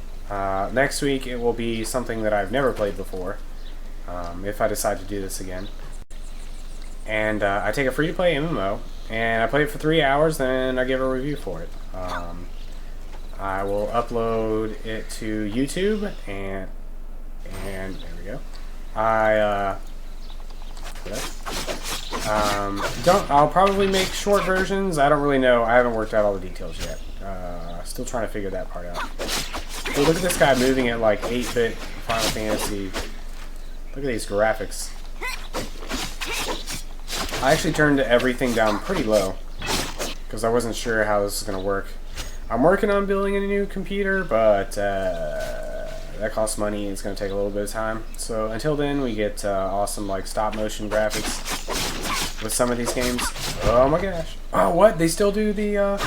Next week it will be something that I've never played before, if I decide to do this again. And I take a free-to-play MMO, and I play it for 3 hours, then I give a review for it. I will upload it to YouTube, and there we go. I'll probably make short versions. I don't really know. I haven't worked out all the details yet. Still trying to figure that part out. So look at this guy moving at like 8-bit Final Fantasy. Look at these graphics. I actually turned everything down pretty low because I wasn't sure how this is going to work. I'm working on building a new computer, but that costs money. It's going to take a little bit of time. So until then, we get awesome like stop motion graphics with some of these games. Oh my gosh! Oh, what? They still do the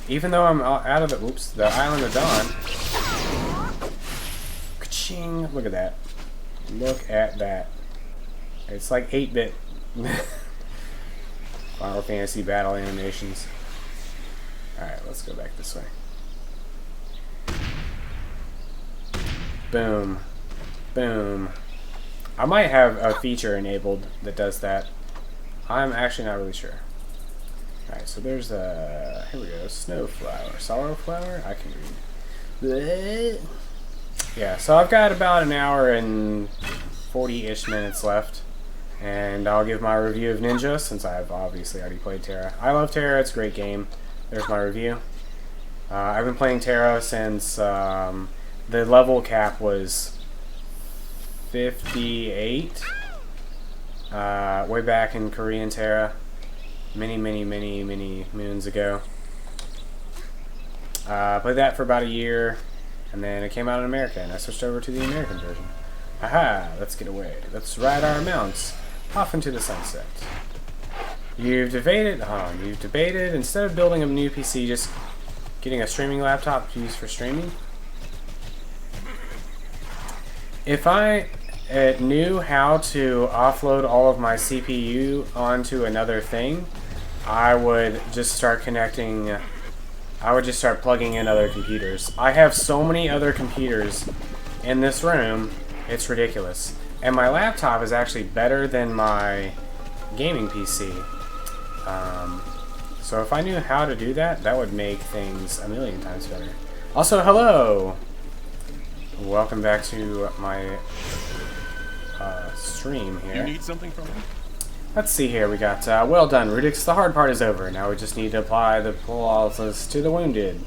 even though I'm out of the the Island of Dawn. Ka-ching! Look at that! Look at that! It's like 8-bit Final Fantasy battle animations. All right, let's go back this way. Boom. Boom. I might have a feature enabled that does that. I'm actually not really sure. Alright, so there's a... Here we go. Snowflower. Sorrowflower? I can read. Yeah, so I've got about an hour and 40-ish minutes left. And I'll give my review of Ninja, since I've obviously already played TERA. I love TERA. It's a great game. There's my review. I've been playing TERA since... the level cap was 58 way back in Korean TERA many moons ago. Played that for about a year, and then it came out in America, and I switched over to the American version. Aha, let's get away. Let's ride our mounts off into the sunset. You've debated, instead of building a new PC, just getting a streaming laptop to use for streaming. If I knew how to offload all of my CPU onto another thing, I would just start connecting, I would just start plugging in other computers. I have so many other computers in this room, it's ridiculous. And my laptop is actually better than my gaming PC. So if I knew how to do that, that would make things a million times better. Also, hello! Welcome back to my stream here. You need something from me? Let's see here. We got, well done, Rudix. The hard part is over. Now we just need to apply the pulses to the wounded.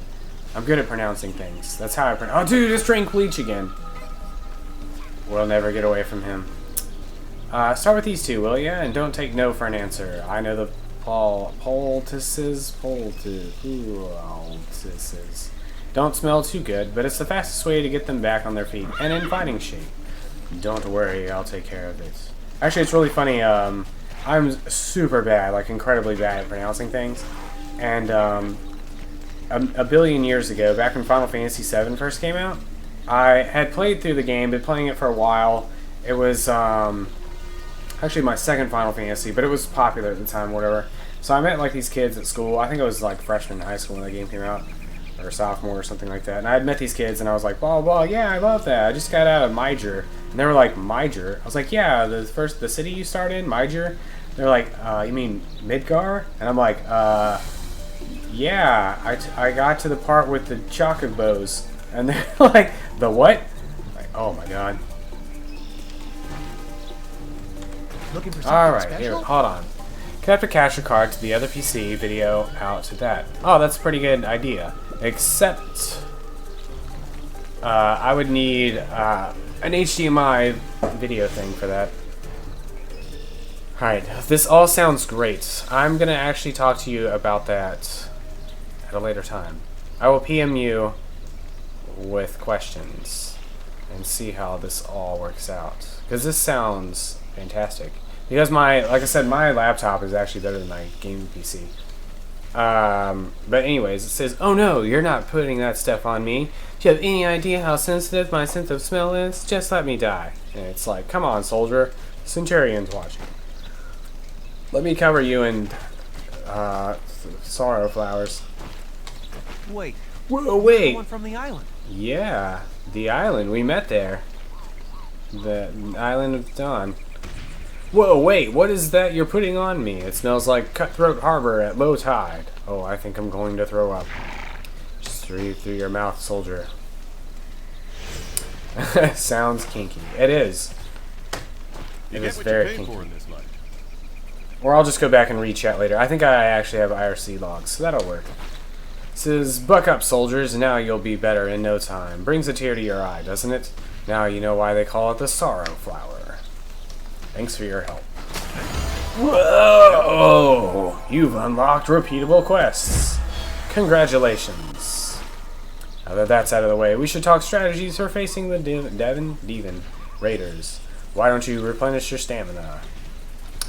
I'm good at pronouncing things. That's how I pronounce. Oh, dude, just drink bleach again. We'll never get away from him. Start with these two, will ya? And don't take no for an answer. I know the poultices. Don't smell too good, but it's the fastest way to get them back on their feet and in fighting shape. Don't worry, I'll take care of it. Actually, it's really funny. I'm super bad, like incredibly bad at pronouncing things. And a billion years ago, back when Final Fantasy VII first came out, I had played through the game, been playing it for a while. It was actually my second Final Fantasy, but it was popular at the time, whatever. So I met like these kids at school. I think I was like freshman in high school when the game came out, or sophomore or something like that. And I had met these kids, and I was like, blah blah, yeah, I love that. I just got out of Major, and they were like, Major? I was like, yeah, the city you start in, Major. They're like, you mean Midgar? And I'm like, yeah. I got to the part with the chocobos, and they're like, the what? Like, oh my god. Looking for something Alright, special? here, hold on. Connect a capture card to the other PC video out to that. Oh, that's a pretty good idea. Except, I would need an HDMI video thing for that. Alright, this all sounds great. I'm going to actually talk to you about that at a later time. I will PM you with questions and see how this all works out. Because this sounds fantastic. Because like I said, my laptop is actually better than my gaming PC. But anyways, it says, "Oh no, you're not putting that stuff on me. Do you have any idea how sensitive my sense of smell is? Just let me die." And it's like, come on, soldier. Centurion's watching. Let me cover you in sorrow flowers. Wait. Whoa, You're the wait. one from the island. Yeah, the island. We met there. The island of Dawn. Whoa, wait, what is that you're putting on me? It smells like Cutthroat Harbor at low tide. Oh, I think I'm going to throw up. Just through your mouth, soldier. Sounds kinky. It is. You It get is what very you pay kinky. for in this life. Or I'll just go back and read chat later. I think I actually have IRC logs, so that'll work. It says, "Buck up, soldiers, and now you'll be better in no time." Brings a tear to your eye, doesn't it? Now you know why they call it the sorrow flower. Thanks for your help. Whoa! You've unlocked repeatable quests. Congratulations. Now that that's out of the way, we should talk strategies for facing the Devon Raiders. Why don't you replenish your stamina?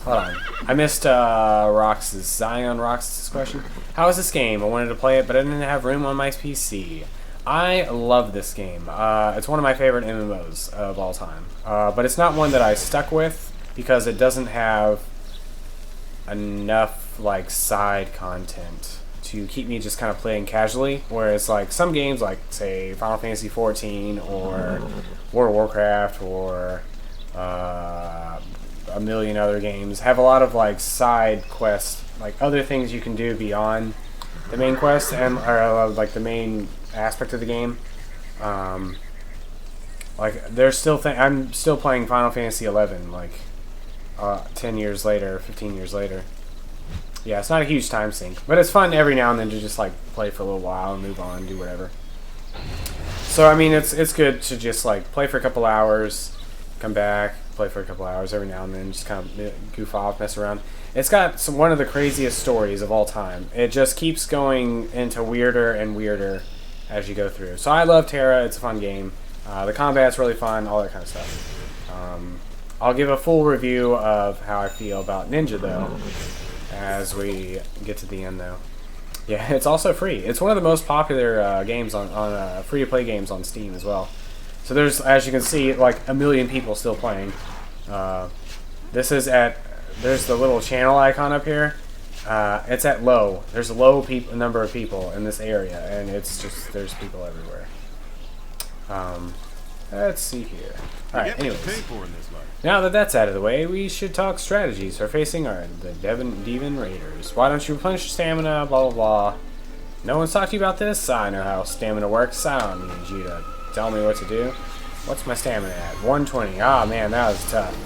Hold on. I missed Zion Rox's question. How is this game? I wanted to play it, but I didn't have room on my PC. I love this game. It's one of my favorite MMOs of all time. But it's not one that I stuck with because it doesn't have enough like side content to keep me just kind of playing casually. Whereas like some games like say Final Fantasy XIV or World of Warcraft or a million other games have a lot of like side quests, like other things you can do beyond the main quest and or like the main aspect of the game. Like there's still I'm still playing Final Fantasy XI like 10 years later, 15 years later. Yeah, it's not a huge time sink, but it's fun every now and then to just like play for a little while and move on, do whatever. So I mean, it's good to just like play for a couple hours, come back, play for a couple hours every now and then, just kind of goof off, mess around. It's got one of the craziest stories of all time. It just keeps going into weirder and weirder as you go through. So I love TERA. It's a fun game. The combat's really fun, all that kind of stuff. I'll give a full review of how I feel about Ninja, though, as we get to the end, though. Yeah, it's also free. It's one of the most popular games on free-to-play games on Steam as well. So there's, as you can see, like a million people still playing. This is at, there's the little channel icon up here. It's at low. There's a low number of people in this area, and it's just, there's people everywhere. Let's see here. Alright, anyways. Now that that's out of the way, we should talk strategies for facing the Devon Raiders. Why don't you replenish your stamina, blah blah blah. No one's talked to you about this? I know how stamina works. I don't need you to tell me what to do. What's my stamina at? 120. Ah, man, that was tough.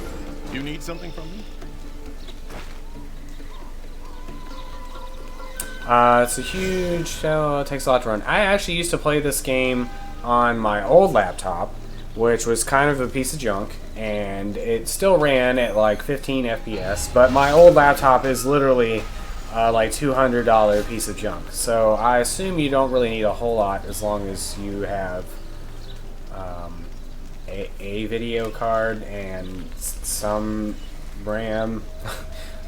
You need something from me? It's a huge, it takes a lot to run. I actually used to play this game on my old laptop, which was kind of a piece of junk, and it still ran at like 15 FPS, but my old laptop is literally like $200 piece of junk. So I assume you don't really need a whole lot as long as you have a video card and some RAM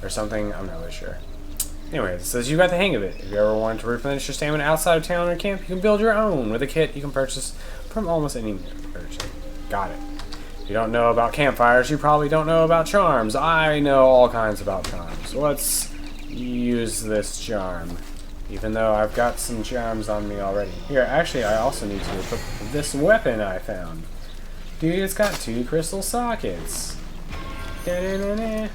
or something. I'm not really sure. Anyway, it says you got the hang of it. If you ever want to replenish your stamina outside of town or camp, you can build your own with a kit you can purchase from almost any merchant. Got it. If you don't know about campfires, you probably don't know about charms. I know all kinds about charms. Let's use this charm, even though I've got some charms on me already. Here, actually, I also need to equip this weapon I found. Dude, it's got 2 crystal sockets. Da-da-da-da.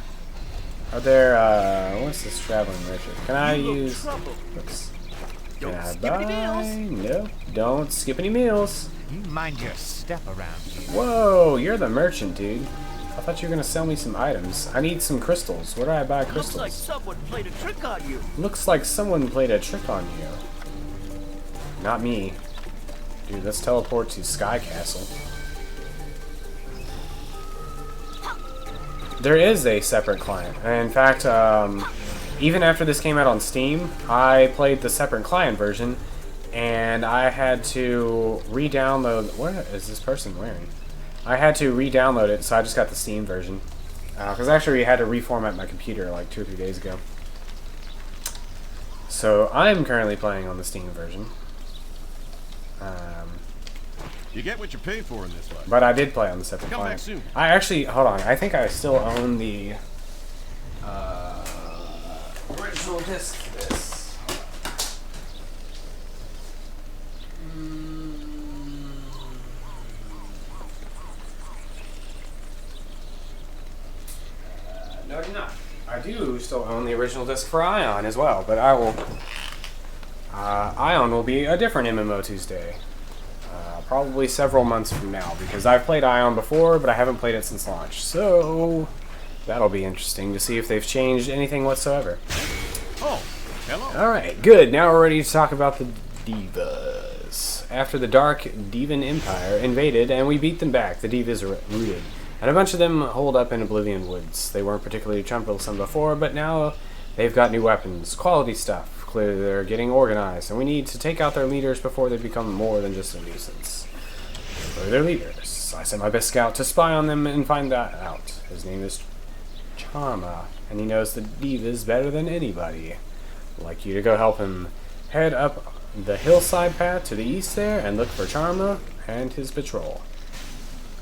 Are there, what's this traveling merchant? Can I use... Oops. Can I buy? Nope. Don't skip any meals. You mind your step around here. Whoa, you're the merchant, dude. I thought you were gonna sell me some items. I need some crystals. Where do I buy crystals? Looks like someone played a trick on you. Looks like someone played a trick on you. Not me. Dude, let's teleport to Sky Castle. There is a separate client. And in fact, even after this came out on Steam, I played the separate client version, and I had to re-download... What is this person wearing? I had to re-download it, so I just got the Steam version. Because actually we had to reformat my computer like 2 or 3 days ago. So I'm currently playing on the Steam version. You get what you pay for in this life. But I did play on the separate Come back client. soon. I actually, hold on, I think I still own the original disc for this. No, I do not. I do still own the original disc for Ion as well, but I will. Ion will be a different MMO Tuesday. Probably several months from now, because I've played Ion before, but I haven't played it since launch. So that'll be interesting to see if they've changed anything whatsoever. Oh, hello. Alright, good. Now we're ready to talk about the Divas. After the Dark Divan Empire invaded and we beat them back, the Divas are rooted. And a bunch of them hold up in Oblivion Woods. They weren't particularly troublesome before, but now they've got new weapons, quality stuff. Clearly they're getting organized, and we need to take out their leaders before they become more than just a nuisance. Who are their leaders? I sent my best scout to spy on them and find that out. His name is Charma, and he knows the Divas better than anybody. I'd like you to go help him. Head up the hillside path to the east there and look for Charma and his patrol.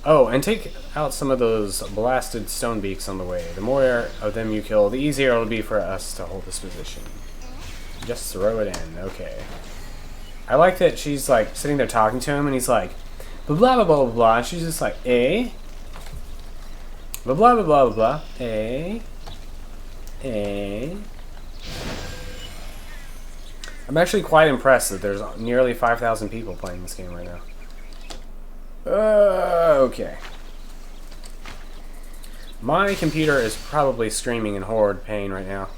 Oh, and take out some of those blasted stone beaks on the way. The more of them you kill, the easier it'll be for us to hold this position. Just throw it in. Okay. I like that she's like sitting there talking to him and he's like, blah blah blah blah blah. And she's just like, eh? Blah blah blah blah blah. Eh? Eh? I'm actually quite impressed that there's nearly 5,000 people playing this game right now. Okay. My computer is probably screaming in horrid pain right now.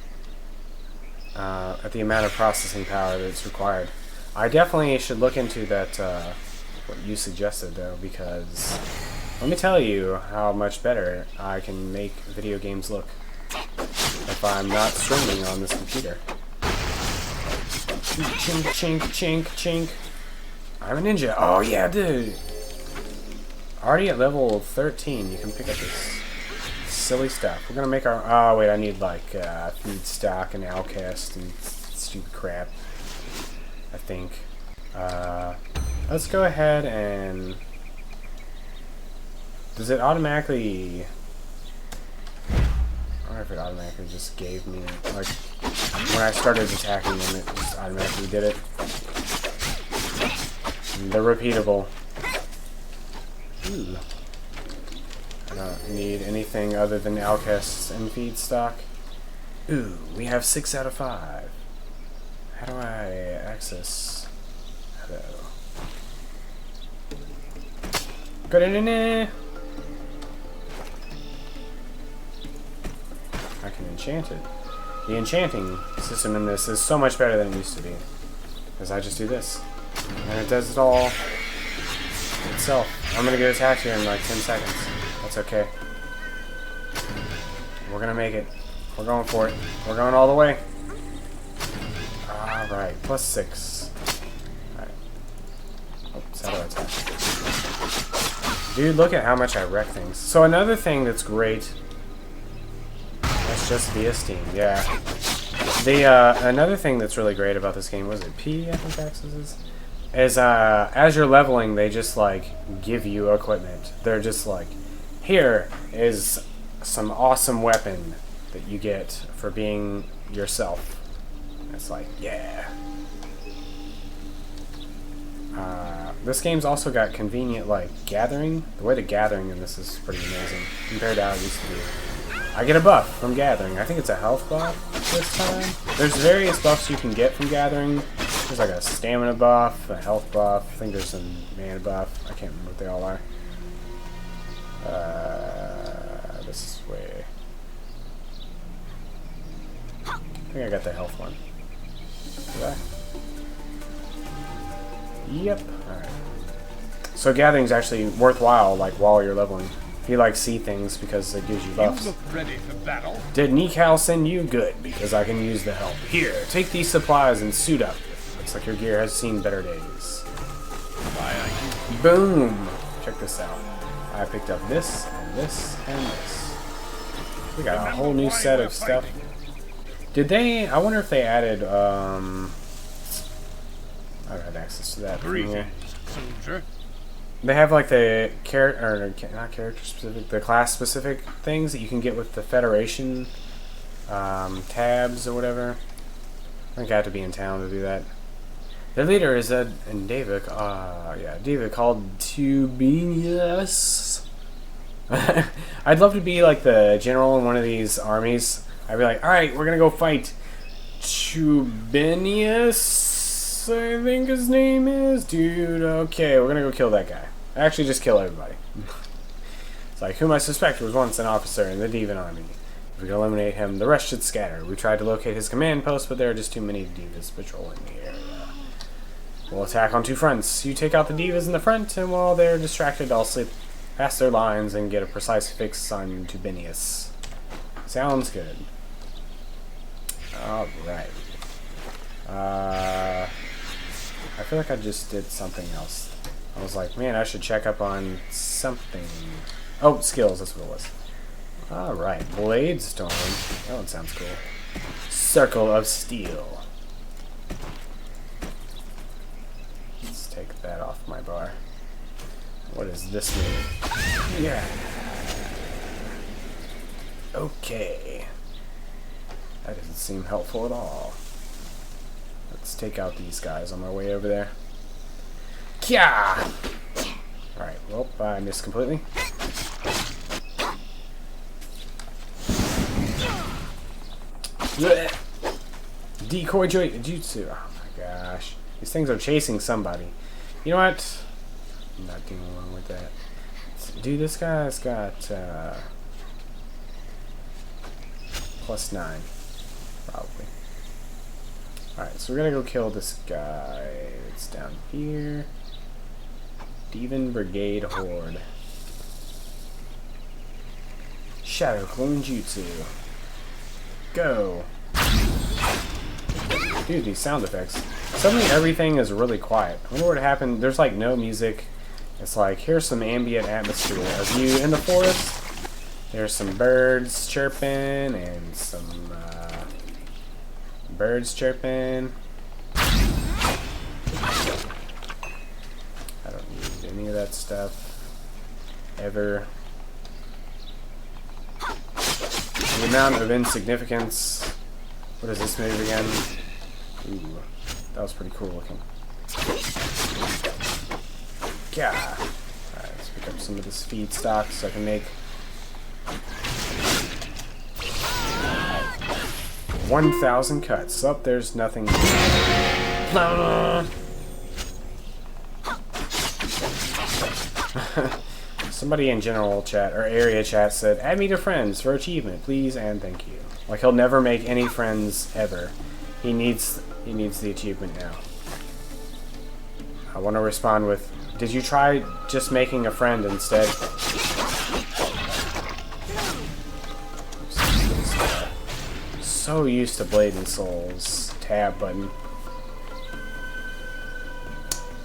At the amount of processing power that's required. I definitely should look into that, what you suggested though, because let me tell you how much better I can make video games look if I'm not streaming on this computer. Chink, chink, chink, chink. I'm a ninja. Oh yeah, dude. Already at level 13, you can pick up this silly stuff. We're gonna make our. Oh wait, I need like feed stock and outcast and stupid crap. I think. Let's go ahead and. Does it automatically? I don't know if it automatically just gave me like when I started attacking them, it just automatically did it. The repeatable. Ooh. I don't need anything other than outcasts and feedstock. Ooh, we have 6 out of 5. How do I access? Hello. Good in there. I can enchant it. The enchanting system in this is so much better than it used to be. Because I just do this. And it does it all itself. I'm gonna get attacked here in like 10 seconds. That's okay. We're gonna make it. We're going for it. We're going all the way. Alright, +6. Alright. Oops, how do I attack? Dude, look at how much I wreck things. So another thing that's great. That's just via Steam, yeah. Another thing that's really great about this game, was it P, I think access is as you're leveling, they just like give you equipment. They're just like, here is some awesome weapon that you get for being yourself. It's like, yeah. This game's also got convenient like gathering. The way the gathering in this is pretty amazing compared to how it used to be. I get a buff from gathering. I think it's a health buff this time. There's various buffs you can get from gathering. There's like a stamina buff, a health buff. I think there's some mana buff. I can't remember what they all are. This way. I think I got the health one. Did I? Yep. Alright. So gathering's actually worthwhile, like, while you're leveling. If you, like, see things, because it gives you buffs. You look ready for battle. Did Nikal send you? Good, because I can use the help. Here, take these supplies and suit up. Looks like your gear has seen better days. Boom! Check this out. I picked up this, and this, and this. We got a whole new set of stuff. Did they? I wonder if they added. I don't have access to that. Greetings, soldier. They have like the not character specific, the class specific things that you can get with the Federation tabs or whatever. I think I have to be in town to do that. Their leader is David. David called Tubenius. I'd love to be like the general in one of these armies. I'd be like, all right, we're gonna go fight Tubenius, I think his name is. Dude, okay, we're gonna go kill that guy. Actually, just kill everybody. It's like, whom I suspect was once an officer in the Divan army. If we can eliminate him, the rest should scatter. We tried to locate his command post, but there are just too many divas patrolling the area. We'll attack on two fronts. You take out the divas in the front, and while they're distracted, I'll slip past their lines and get a precise fix on Tubenius. Sounds good. Alright. I feel like I just did something else. I was like, man, I should check up on something. Oh, skills, that's what it was. Alright, Blade Storm. That one sounds cool. Circle of Steel. Let's take that off my bar. What does this mean? Yeah. Okay. That doesn't seem helpful at all. Let's take out these guys on my way over there. Kya! Alright, well, I missed completely. Blech. Decoy Jutsu. Oh my gosh. These things are chasing somebody. You know what? I'm not doing along with that. Dude, this guy's got +9. Probably. Alright, so we're gonna go kill this guy. It's down here. Divan Brigade Horde. Shadow Clone Jutsu. Go. Dude, these sound effects. Suddenly everything is really quiet. I wonder what happened. There's like no music. It's like, here's some ambient atmosphere of you in the forest. There's some birds chirping and some birds chirping. I don't need any of that stuff. Ever. The amount of insignificance. What is this move again? Ooh, that was pretty cool looking. Yeah. Alright, let's pick up some of this feedstock so I can make 1,000 cuts. Oh, there's nothing. Somebody in general chat or area chat said, "Add me to friends for achievement, please and thank you." Like he'll never make any friends ever. He needs the achievement now. I want to respond with, "Did you try just making a friend instead?" So used to Blade and Soul's tab button.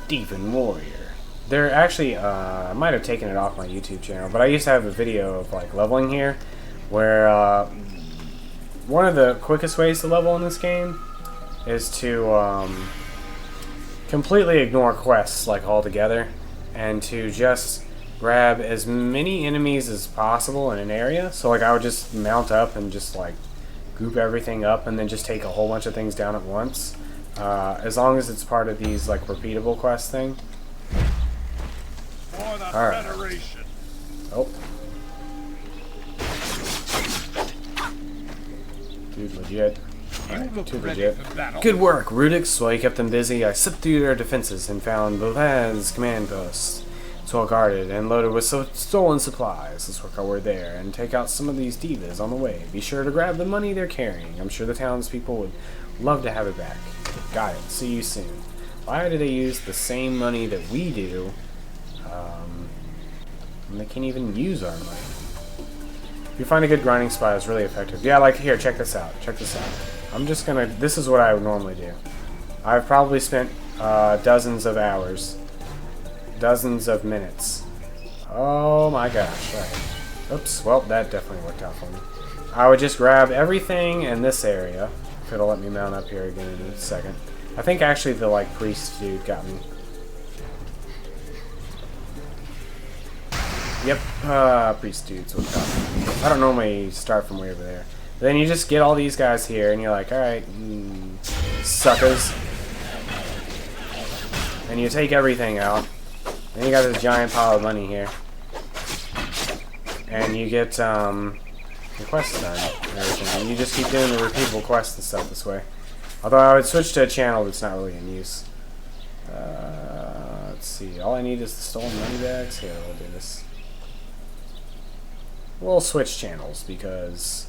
Divan Warrior. They're actually, I might have taken it off my YouTube channel, but I used to have a video of like leveling here, where one of the quickest ways to level in this game is to completely ignore quests like altogether, and to just grab as many enemies as possible in an area. So like I would just mount up and just like group everything up and then just take a whole bunch of things down at once, as long as it's part of these like repeatable quest thing. For the Alright. Federation. Oh. Dude, legit. Alright, look too ready legit. for battle. Good work, Rudix. While you kept them busy, I slipped through their defenses and found Bovez's command post. It's well guarded and loaded with stolen supplies. Let's work our way there and take out some of these divas on the way. Be sure to grab the money they're carrying. I'm sure the townspeople would love to have it back. Got it. See you soon. Why do they use the same money that we do? And they can't even use our money. If you find a good grinding spot, it's really effective. Yeah, like here, check this out. Check this out. I'm just gonna, this is what I would normally do. I've probably spent dozens of hours, dozens of minutes. Oh my gosh. Right. Oops, well, that definitely worked out for me. I would just grab everything in this area. If it'll let me mount up here again in a second. I think actually the like priest dude got me. Yep, priest dudes what got me. I don't normally start from way over there. But then you just get all these guys here, and you're like, alright, suckers. And you take everything out. Then you got this giant pile of money here. And you get, your quests done and everything. And you just keep doing the repeatable quests and stuff this way. Although I would switch to a channel that's not really in use. Let's see. All I need is the stolen money bags. Here, we'll do this. We'll switch channels because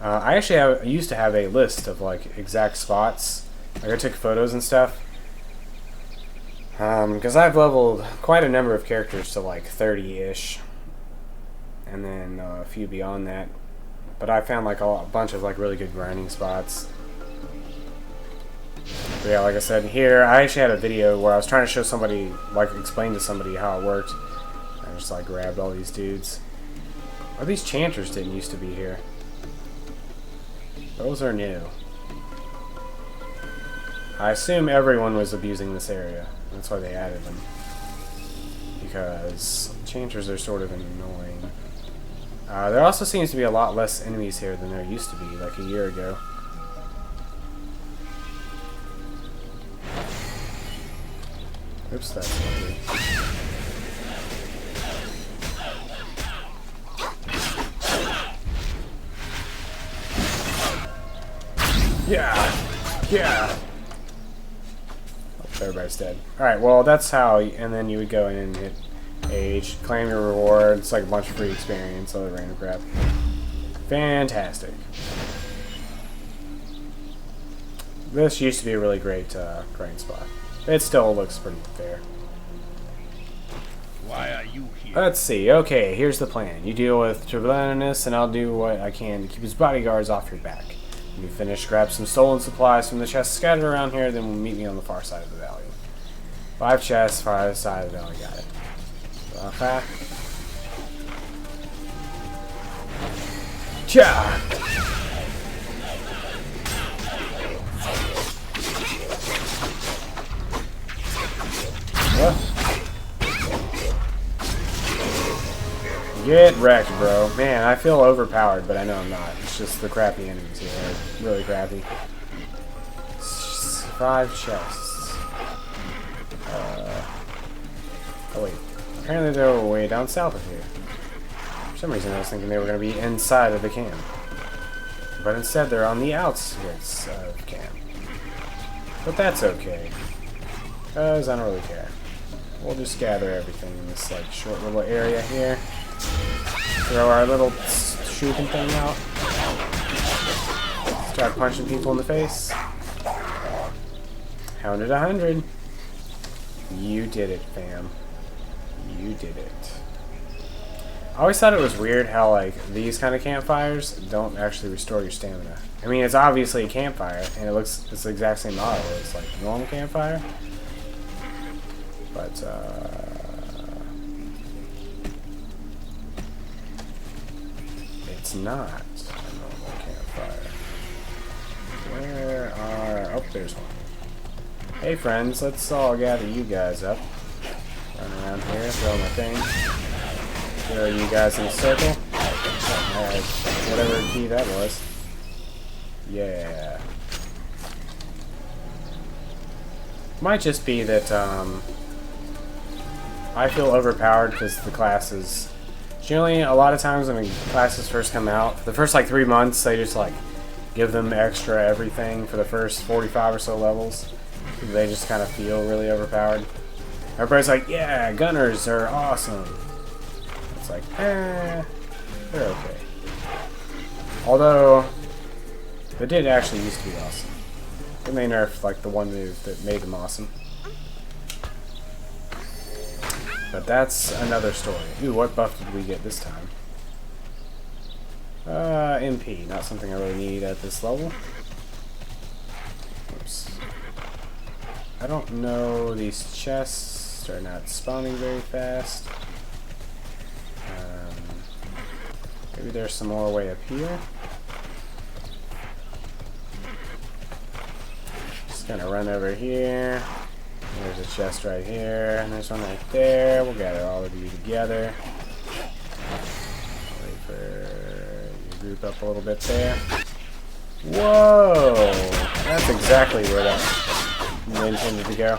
I actually used to have a list of like exact spots. Like I took photos and stuff. Because I've leveled quite a number of characters to like 30-ish. And then a few beyond that. But I found like a bunch of like really good grinding spots. But yeah, like I said, here I actually had a video where I was trying to show somebody, like explain to somebody how it worked. I just like grabbed all these dudes. Or these chanters didn't used to be here. Those are new. I assume everyone was abusing this area. That's why they added them. Because chanters are sort of annoying. There also seems to be a lot less enemies here than there used to be, like a year ago. Oops, that's not good. Yeah! Yeah! Oh, everybody's dead. Alright, well, that's how, and then you would go in and hit age, claim your reward. It's like a bunch of free experience, all the random crap. Fantastic. This used to be a really great grind spot. It still looks pretty fair. Why are you here? Let's see. Okay, here's the plan. You deal with Treblinus, and I'll do what I can to keep his bodyguards off your back. When you finish, grab some stolen supplies from the chests scattered around here, then we'll meet me on the far side of the valley. 5 chests, far side of the valley. Got it. Okay. Cha! Get wrecked, bro. Man, I feel overpowered, but I know I'm not. It's just the crappy enemies here. They're really crappy. 5 chests. Oh wait. Apparently they were way down south of here. For some reason I was thinking they were going to be inside of the camp. But instead they're on the outskirts of camp. But that's okay. Because I don't really care. We'll just gather everything in this like short little area here. Throw our little shooting thing out. Start punching people in the face. Hounded 100. You did it, fam. You did it. I always thought it was weird how like these kind of campfires don't actually restore your stamina. I mean, it's obviously a campfire, and it's the exact same model as like a normal campfire. But it's not a normal campfire. Where are... Oh, there's one. Hey friends, let's all gather you guys up. Run around here, throw my thing. Throw you guys in a circle. Whatever key that was. Yeah. Might just be that I feel overpowered because the classes... Generally, a lot of times when the classes first come out, for the first like 3 months, they just like give them extra everything for the first 45 or so levels. They just kind of feel really overpowered. Everybody's like, yeah, gunners are awesome. It's like, they're okay. Although, they did actually used to be awesome. Then they nerfed like the one move that made them awesome. But that's another story. Ooh, what buff did we get this time? MP, not something I really need at this level. Oops. I don't know, these chests are not spawning very fast. Maybe there's some more way up here. Just gonna run over here. There's a chest right here, and there's one right there. We'll gather all of you together. Wait for you to group up a little bit there. Whoa! That's exactly where that intended to go.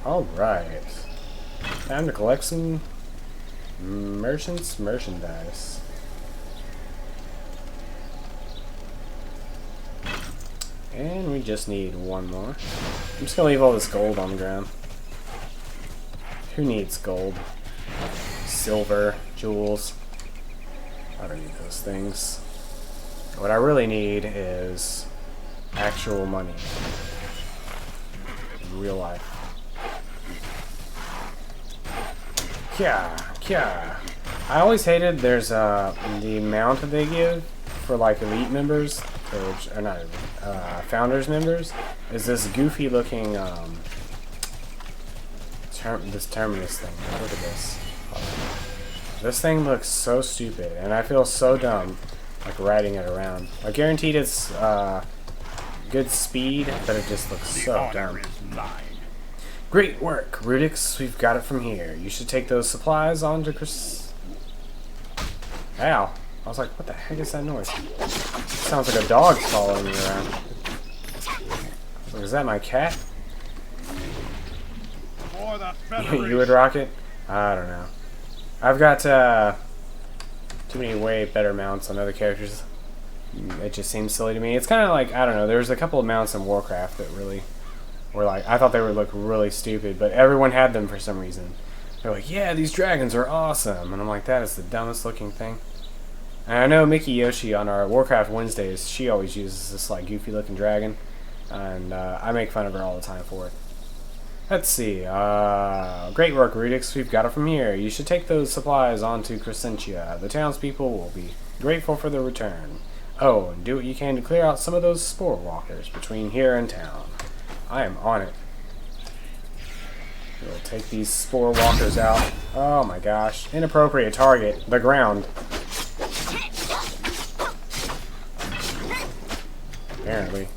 Alright. Time to collect some merchants' merchandise. And we just need one more. I'm just gonna leave all this gold on the ground. Who needs gold? Silver, jewels. I don't need those things. What I really need is actual money. In real life. Yeah. I always hated there's the amount that they give for like elite members, or not founders members, is this goofy looking this terminus thing. Look at this. This thing looks so stupid, and I feel so dumb like riding it around. I guaranteed it's good speed, but it just looks so dumb. Great work, Rudix. We've got it from here. You should take those supplies on to Chris. Ow. I was like, what the heck is that noise? Sounds like a dog following me around. Is that my cat? You would rock it? I don't know. I've got too many way better mounts on other characters. It just seems silly to me. It's kind of like, I don't know, there's a couple of mounts in Warcraft that really were like, I thought they would look really stupid, but everyone had them for some reason. They're like, yeah, these dragons are awesome. And I'm like, that is the dumbest looking thing. And I know Mickey Yoshi on our Warcraft Wednesdays, she always uses this like goofy looking dragon. And I make fun of her all the time for it. Let's see. Great work, Rudix. We've got it from here. You should take those supplies on to Crescentia. The townspeople will be grateful for the return. Oh, and do what you can to clear out some of those spore walkers between here and town. I am on it. We'll take these spore walkers out. Oh my gosh. Inappropriate target. The ground. Apparently.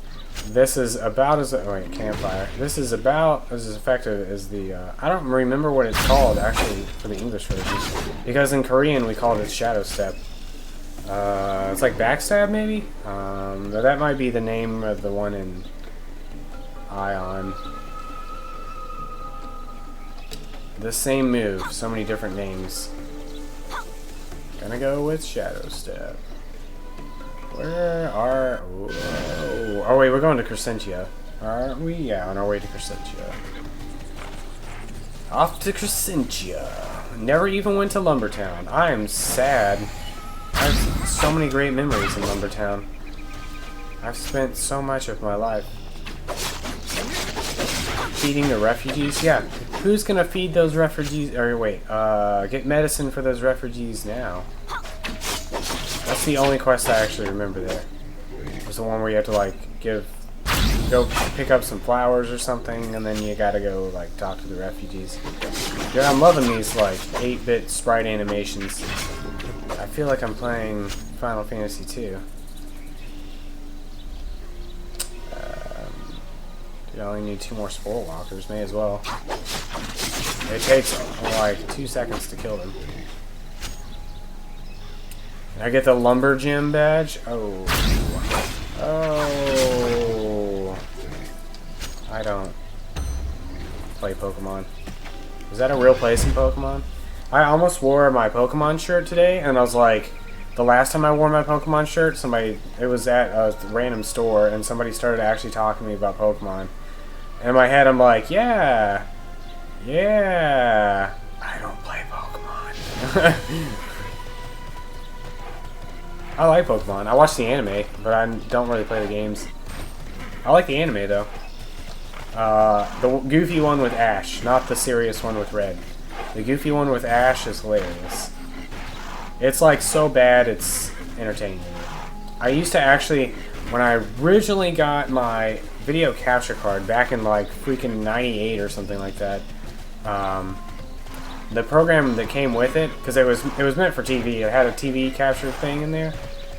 This is about as... Oh wait, campfire. This is about as effective as the... I don't remember what it's called, actually, for the English version. Because in Korean, we called it Shadow Step. It's like Backstab, maybe? That might be the name of the one in Ion. The same move, so many different names. Gonna go with Shadow Step. Where are... Whoa. Oh wait, we're going to Crescentia. Aren't we? Yeah, on our way to Crescentia. Off to Crescentia. Never even went to Lumbertown. I am sad. I have so many great memories in Lumbertown. I've spent so much of my life feeding the refugees. Yeah, who's gonna feed those refugees? Or wait, get medicine for those refugees now. That's the only quest I actually remember there. It's the one where you have to like go pick up some flowers or something, and then you gotta go like talk to the refugees. Dude, I'm loving these like 8-bit sprite animations. I feel like I'm playing Final Fantasy 2. Dude, I only need 2 more spore walkers. May as well. It takes like 2 seconds to kill them. Can I get the lumber gem badge? Oh. Oh. I don't play Pokemon. Is that a real place in Pokemon? I almost wore my Pokemon shirt today, and I was like, the last time I wore my Pokemon shirt, it was at a random store, and somebody started actually talking to me about Pokemon. And in my head, I'm like, yeah, I don't play Pokemon. I like Pokemon. I watch the anime, but I don't really play the games. I like the anime, though. The goofy one with Ash, not the serious one with Red. The goofy one with Ash is hilarious. It's like so bad, it's entertaining. I used to actually, when I originally got my video capture card back in like freaking '98 or something like that, the program that came with it, because it was meant for TV. It had a TV capture thing in there,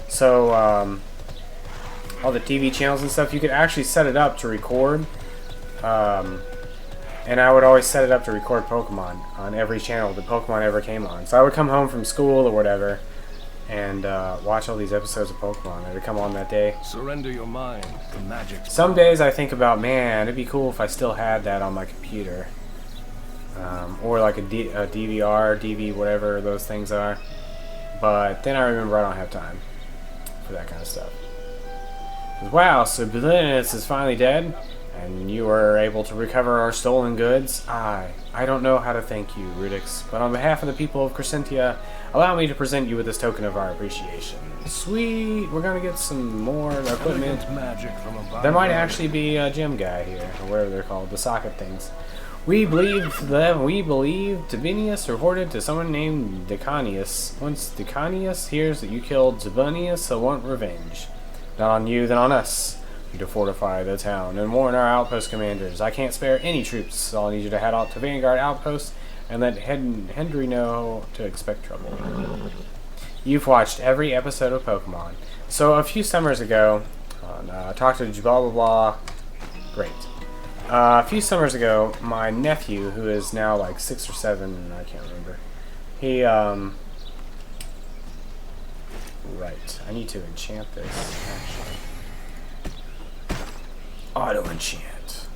so all the TV channels and stuff, you could actually set it up to record. And I would always set it up to record Pokemon on every channel that Pokemon ever came on. So I would come home from school or whatever and watch all these episodes of Pokemon that would come on that day. Surrender your mind to magic. Some days I think about, man, it'd be cool if I still had that on my computer. Or like a DVR, DV, whatever those things are. But then I remember I don't have time for that kind of stuff. Wow, so Belinus is finally dead? And you were able to recover our stolen goods? I don't know how to thank you, Rudix, but on behalf of the people of Crescentia, allow me to present you with this token of our appreciation. Sweet! We're gonna get some more equipment. Magic from a There might actually be a gym guy here, or whatever they're called, the socket things. We believe Divinius reported to someone named Decanius. Once Decanius hears that you killed Zibunius, he'll want revenge. Not on you, then on us. To fortify the town and warn our outpost commanders. I can't spare any troops, so I'll need you to head out to Vanguard Outpost and let Hendry know to expect trouble. You've watched every episode of Pokemon. So a few summers ago, on Talk to blah blah blah. Great. A few summers ago, my nephew, who is now like 6 or 7, I can't remember. He right. I need to enchant this actually. Auto enchant.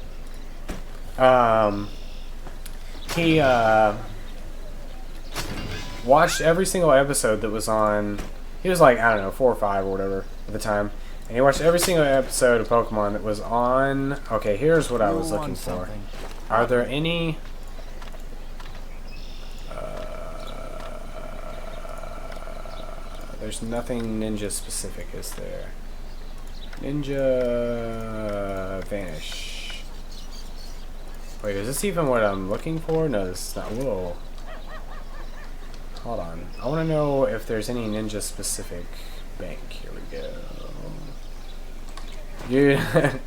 He watched every single episode that was on. He was like, I don't know, 4 or 5 or whatever at the time, and he watched every single episode of Pokemon that was on. Okay, here's what I was looking for. Are there any? There's nothing ninja specific, is there? Ninja vanish. Wait, is this even what I'm looking for? No, this is not. Whoa. Hold on. I want to know if there's any ninja specific bank. Here we go. Dude. I've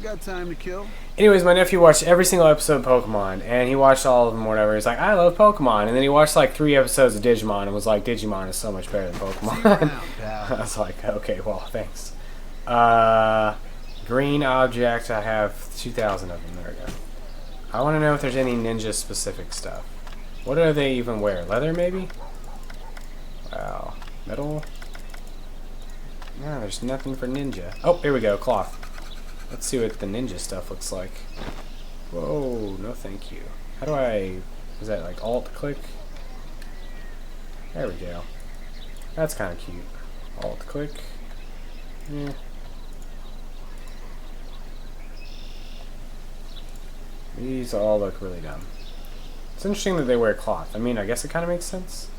got time to kill. Anyways, my nephew watched every single episode of Pokemon, and he watched all of them, whatever. He's like, I love Pokemon. And then he watched like 3 episodes of Digimon and was like, Digimon is so much better than Pokemon. I was like, okay, well, thanks. Green object, I have 2,000 of them. There we go. I want to know if there's any ninja specific stuff. What do they even wear? Leather, maybe? Wow. Metal? No, there's nothing for ninja. Oh, here we go. Cloth. Let's see what the ninja stuff looks like. Whoa, no thank you. How do I... Is that like alt-click? There we go. That's kind of cute. Alt-click. Yeah. These all look really dumb. It's interesting that they wear cloth. I mean, I guess it kind of makes sense.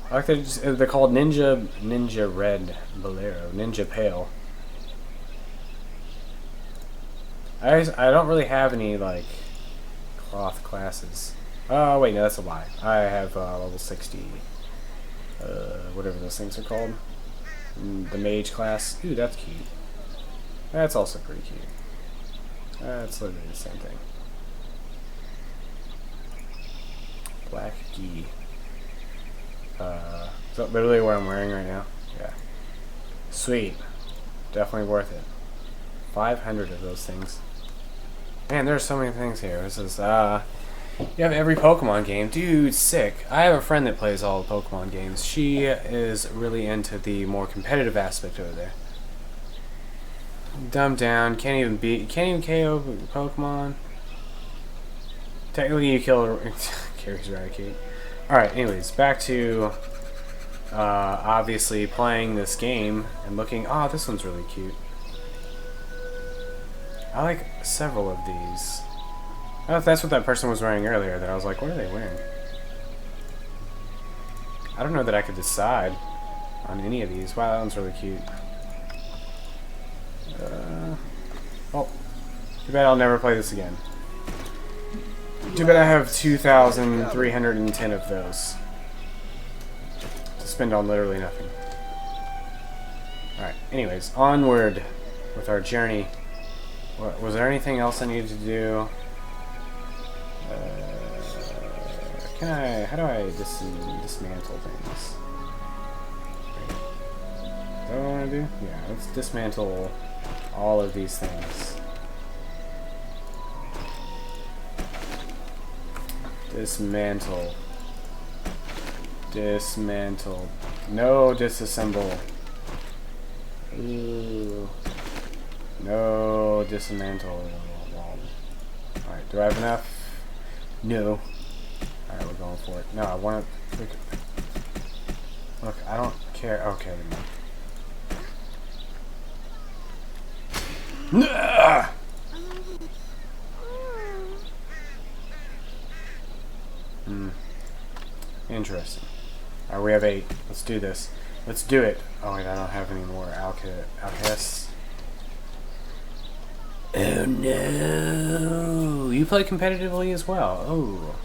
I like that they're called Ninja Red Bolero, Ninja Pale. I don't really have any like cloth classes. Oh wait, no, that's a lie. I have level 60. Whatever those things are called. The mage class. Ooh, that's cute. That's also pretty cute. That's literally the same thing. Black gi. Is that literally what I'm wearing right now? Yeah. Sweet. Definitely worth it. 500 of those things. Man, there's so many things here. This is, you have every Pokemon game. Dude, sick. I have a friend that plays all the Pokemon games. She is really into the more competitive aspect over there. Dumbed down. Can't even KO Pokemon. Technically, you kill Carries Eradicate. Alright, anyways, back to obviously playing this game and looking. Oh, this one's really cute. I like several of these. I don't know if that's what that person was wearing earlier, that I was like, what are they wearing? I don't know that I could decide on any of these. Wow, that one's really cute. Oh, too bad I'll never play this again. Too bad I have 2,310 of those to spend on literally nothing. Alright, anyways, onward with our journey. Was there anything else I needed to do? Can I? How do I dismantle things? Wait. Is that what I want to do? Yeah, let's dismantle all of these things. Dismantle. Dismantle. No, disassemble. Ooh. No, dismantle. Alright, do I have enough? No. Alright, we're going for it. No, I want to... Look, I don't care. Okay, no. Interesting. Alright, we have 8. Let's do this. Let's do it. Oh wait, I don't have any more alchemists. Oh no! You play competitively as well. Oh.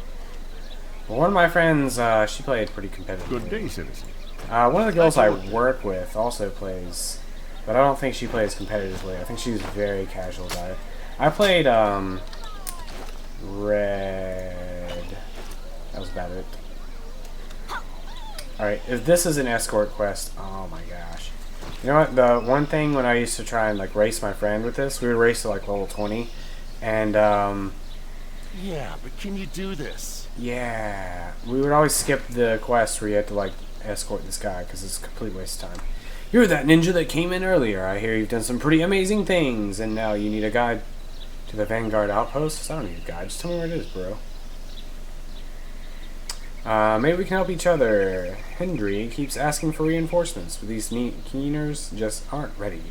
Well, one of my friends, she played pretty competitively. Good day, citizen. One of the girls I work with also plays, but I don't think she plays competitively. I think she's very casual about it. I played, Red. That was about it. Alright, if this is an escort quest, oh my gosh. You know what, the one thing when I used to try and like race my friend with this, we would race to like level 20, and Yeah, but can you do this? yeah, we would always skip the quest where you had to like escort this guy, because it's a complete waste of time. You're that ninja that came in earlier. I hear you've done some pretty amazing things, and now you need a guide to the Vanguard outpost? I don't need a guide, just tell me where it is, bro. Maybe we can help each other. Hendry keeps asking for reinforcements, but these keeners just aren't ready.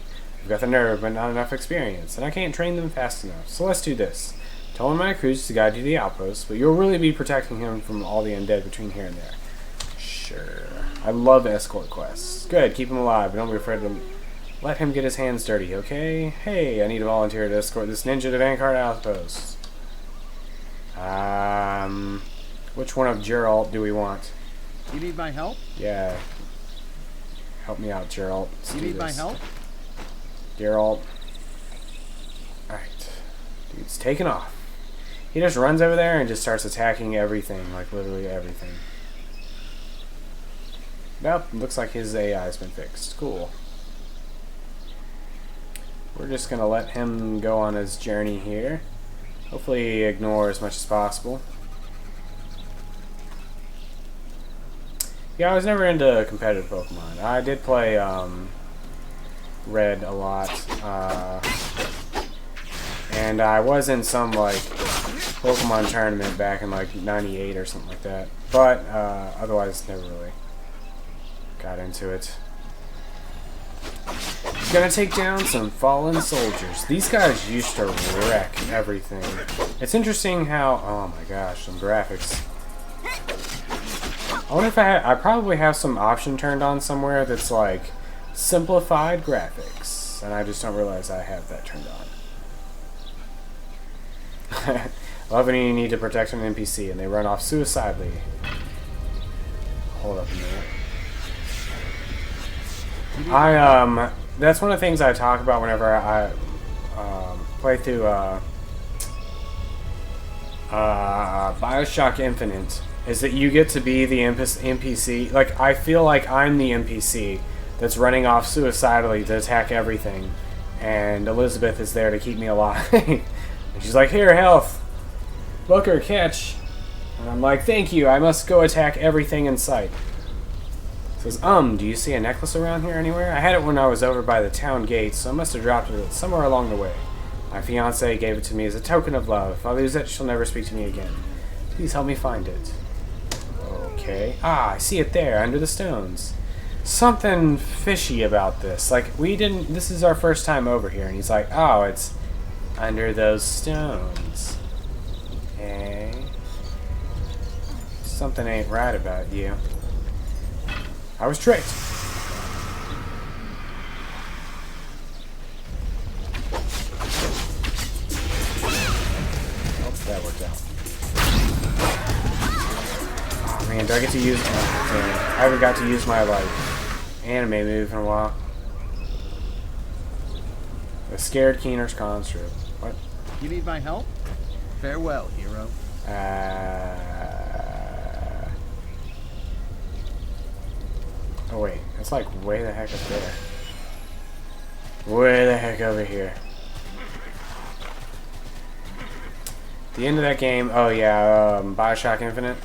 We've got the nerve, but not enough experience, and I can't train them fast enough. So let's do this. Tell one of my crews to guide you to the outpost, but you'll really be protecting him from all the undead between here and there. Sure. I love escort quests. Good, keep him alive, but don't be afraid to let him get his hands dirty, okay? Hey, I need a volunteer to escort this ninja to Vanguard outpost. Which one of Geralt do we want? You need my help? Yeah. Help me out, Geralt. Let's You do need my this. help? Geralt. Alright. Dude's taking off. He just runs over there and just starts attacking everything. Like, literally everything. Well, looks like his AI's been fixed. Cool. We're just gonna let him go on his journey here. Hopefully ignore as much as possible. Yeah, I was never into competitive Pokemon. I did play Red a lot, and I was in some like Pokemon tournament back in like '98 or something like that. But otherwise, never really got into it. Gonna take down some fallen soldiers. These guys used to wreck everything. It's interesting how, oh my gosh, some graphics. I wonder if I probably have some option turned on somewhere that's like simplified graphics, and I just don't realize I have that turned on. Love when you need to protect an NPC and they run off suicidally. Hold up a minute. That's one of the things I talk about whenever I play through BioShock Infinite, is that you get to be the NPC. Like, I feel like I'm the NPC that's running off suicidally to attack everything, and Elizabeth is there to keep me alive. And she's like, here, health, Booker, catch. And I'm like, thank you, I must go attack everything in sight. Says, do you see a necklace around here anywhere? I had it when I was over by the town gates, so I must have dropped it somewhere along the way. My fiancée gave it to me as a token of love. If I lose it, she'll never speak to me again. Please help me find it. Okay. I see it there, under the stones. Something fishy about this. Like, this is our first time over here, and he's like, oh, it's under those stones. Okay. Something ain't right about you. I was tricked. Oh, that worked out. Oh man, do I get to use? Oh, damn. I haven't got to use my like anime move in a while. The scared Keener's construct. What? You need my help? Farewell, hero. Oh wait, it's like way the heck up there. Way the heck over here. The end of that game, oh yeah, Bioshock Infinite.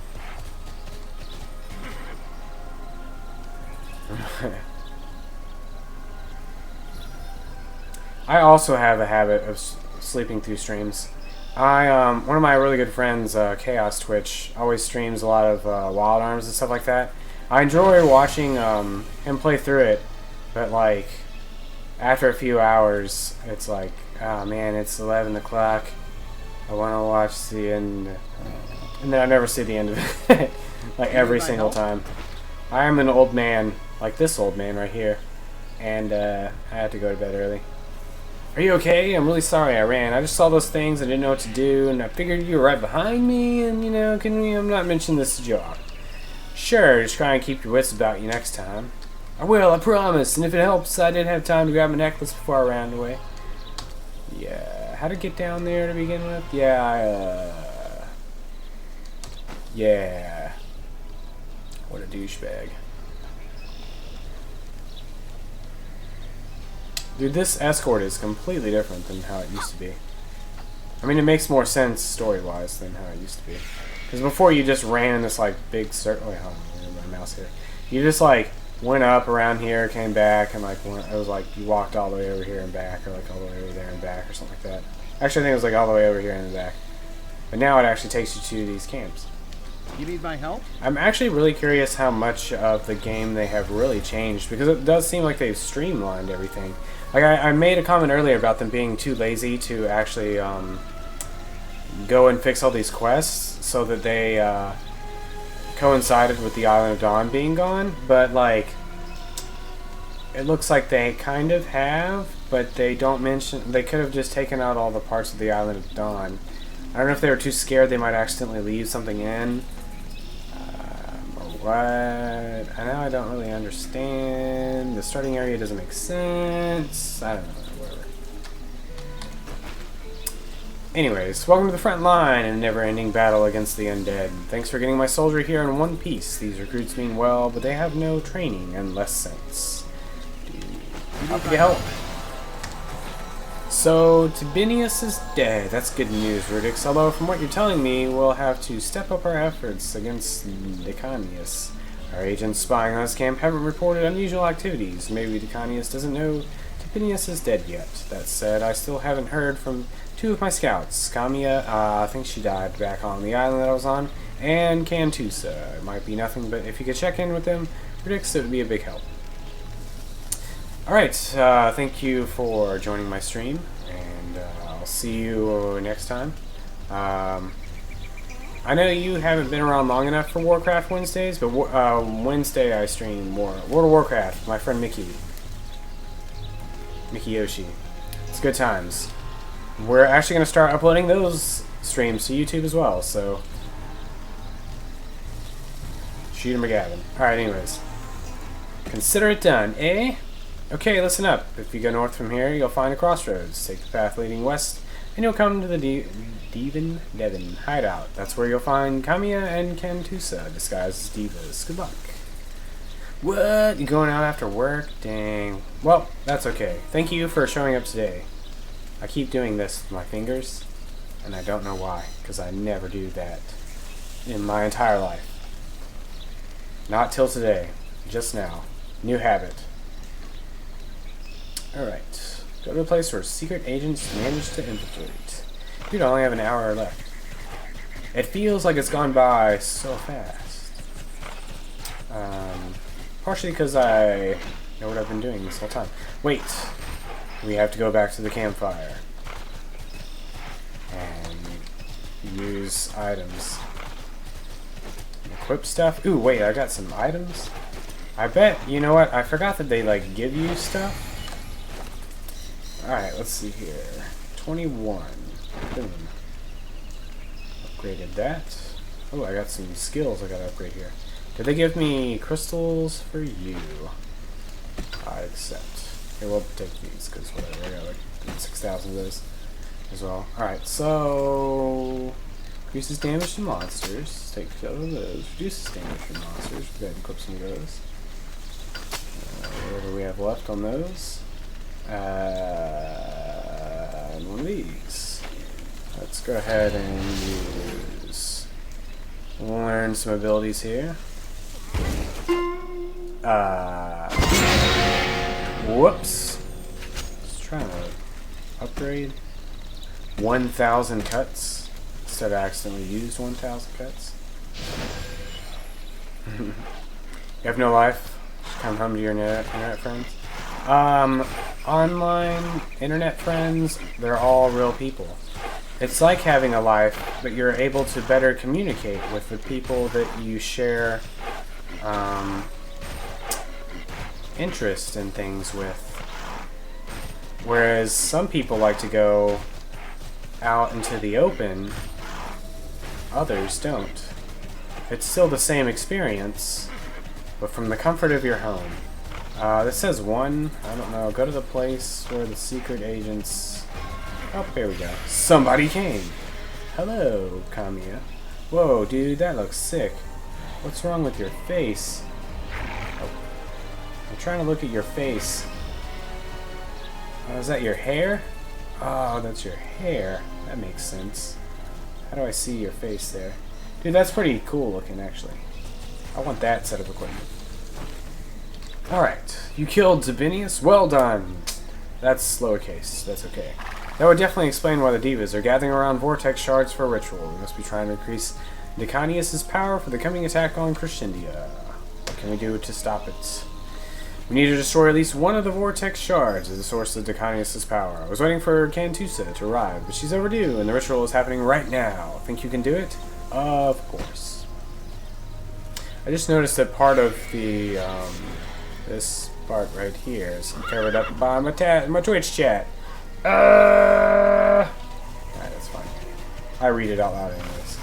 I also have a habit of sleeping through streams. One of my really good friends, Chaos Twitch, always streams a lot of Wild Arms and stuff like that. I enjoy watching him play through it, but like after a few hours, it's like, oh man, it's 11 o'clock. I want to watch the end, and then I never see the end of it, like every single time. I am an old man, like this old man right here, and I had to go to bed early. Are you okay? I'm really sorry I ran. I just saw those things, I didn't know what to do, and I figured you were right behind me, and you know, I'm not mentioning this job. Sure, just try and keep your wits about you next time. I will, I promise, and if it helps, I did have time to grab my necklace before I ran away. Yeah, how to get down there to begin with? Yeah, yeah. What a douchebag. Dude, this escort is completely different than how it used to be. I mean, it makes more sense story-wise than how it used to be. Because before you just ran in this, like, big circle. Wait, hold on, my mouse here. You just, like, went up around here, came back, and, like, it was like you walked all the way over here and back, or, like, all the way over there and back, or something like that. Actually, I think it was, like, all the way over here and back. But now it actually takes you to these camps. You need my help? I'm actually really curious how much of the game they have really changed, because it does seem like they've streamlined everything. Like, I made a comment earlier about them being too lazy to actually go and fix all these quests so that they coincided with the Island of Dawn being gone, but like it looks like they kind of have, but they don't mention. They could have just taken out all the parts of the Island of Dawn. I don't know if they were too scared they might accidentally leave something in. What? I know I don't really understand. The starting area doesn't make sense. I don't know. Whatever. Anyways, welcome to the front line in a never-ending battle against the undead. Thanks for getting my soldier here in one piece. These recruits mean well, but they have no training and less sense. How can you help? So, Tibinius is dead. That's good news, Rudix. Although, from what you're telling me, we'll have to step up our efforts against Decanius. Our agents spying on his camp haven't reported unusual activities. Maybe Decanius doesn't know Tibinius is dead yet. That said, I still haven't heard from two of my scouts. Camia, I think she died back on the island that I was on, and Cantusa. It might be nothing, but if you could check in with them, Rudix, it would be a big help. Alright, thank you for joining my stream, and I'll see you next time. I know you haven't been around long enough for Warcraft Wednesdays, but Wednesday I stream World of Warcraft, my friend Mickey Yoshi. It's good times. We're actually going to start uploading those streams to YouTube as well, so shoot 'em a Gavin. Alright, anyways. Consider it done, eh? Okay, listen up. If you go north from here, you'll find a crossroads. Take the path leading west, and you'll come to the Devon hideout. That's where you'll find Kamiya and Cantusa, disguised as divas. Good luck. What? You going out after work? Dang. Well, that's okay. Thank you for showing up today. I keep doing this with my fingers, and I don't know why, because I never do that in my entire life. Not till today. Just now. New habit. Alright. Go to a place where secret agents manage to infiltrate. Dude, I only have an hour left. It feels like it's gone by so fast. Partially because I know what I've been doing this whole time. Wait. We have to go back to the campfire. And use items. Equip stuff. Ooh, wait, I got some items? I bet, you know what? I forgot that they, like, give you stuff. Alright, let's see here. 21. Boom. Upgraded that. Oh, I got some skills I gotta upgrade here. Did they give me crystals for you? I accept. Okay, we'll take these, because whatever, I got like 6,000 of those as well. Alright, so increases damage to monsters. Take care of those. Reduces damage to monsters. Go ahead and equip some of those. What do we have left on those? And one of these. Let's go ahead and use... learn some abilities here. Whoops. Just trying to upgrade. 1,000 cuts. Instead of accidentally used 1,000 cuts. You have no life. Just come home to your internet friends. Online internet friends, they're all real people. It's like having a life, but you're able to better communicate with the people that you share interest in things with. Whereas some people like to go out into the open, others don't. It's still the same experience, but from the comfort of your home. This says 1. I don't know. Go to the place where the secret agents... Oh, here we go. Somebody came. Hello, Kamiya. Whoa, dude, that looks sick. What's wrong with your face? Oh. I'm trying to look at your face. Oh, is that your hair? Oh, that's your hair. That makes sense. How do I see your face there? Dude, that's pretty cool looking, actually. I want that set of equipment. Alright, you killed Zabinius? Well done! That's lowercase, that's okay. That would definitely explain why the Divas are gathering around Vortex Shards for a ritual. We must be trying to increase Decanius' power for the coming attack on Crescendia. What can we do to stop it? We need to destroy at least one of the Vortex Shards as the source of Decanius' power. I was waiting for Cantusa to arrive, but she's overdue, and the ritual is happening right now. Think you can do it? Of course. I just noticed that part of the, this part right here is covered up by my Twitch chat. Alright, that's fine. I read it out loud anyways.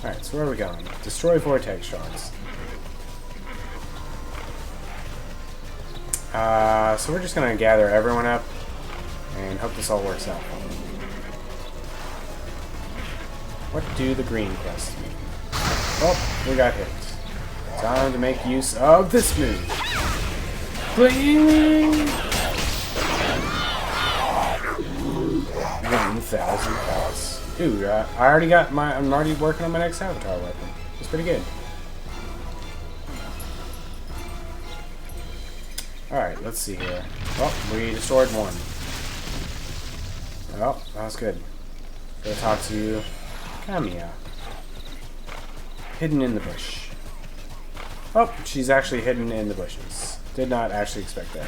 Alright, so where are we going? Destroy Vortex Shards. So we're just gonna gather everyone up and hope this all works out. What do the green quests mean? Oh, we got hit. Time to make use of this move. Bling! 1,000 pounds. Dude, I already got my. I'm already working on my next avatar weapon. It's pretty good. Alright, let's see here. Oh, we destroyed one. Oh, that was good. Gotta talk to you. Kamiya. Hidden in the bush. Oh, she's actually hidden in the bushes. Did not actually expect that.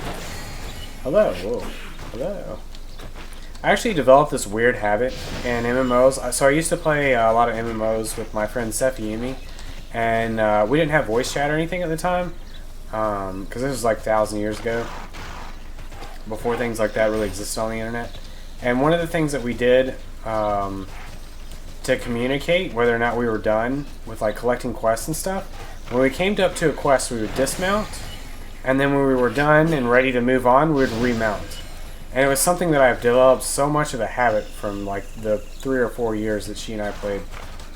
Hello. Whoa. Hello. I actually developed this weird habit in MMOs. So I used to play a lot of MMOs with my friend Sefiyumi, and we didn't have voice chat or anything at the time, because this was like 1,000 years ago, before things like that really existed on the internet. And one of the things that we did to communicate whether or not we were done with like collecting quests and stuff, when we came up to a quest, we would dismount, and then when we were done and ready to move on, we would remount. And it was something that I've developed so much of a habit from like the 3 or 4 years that she and I played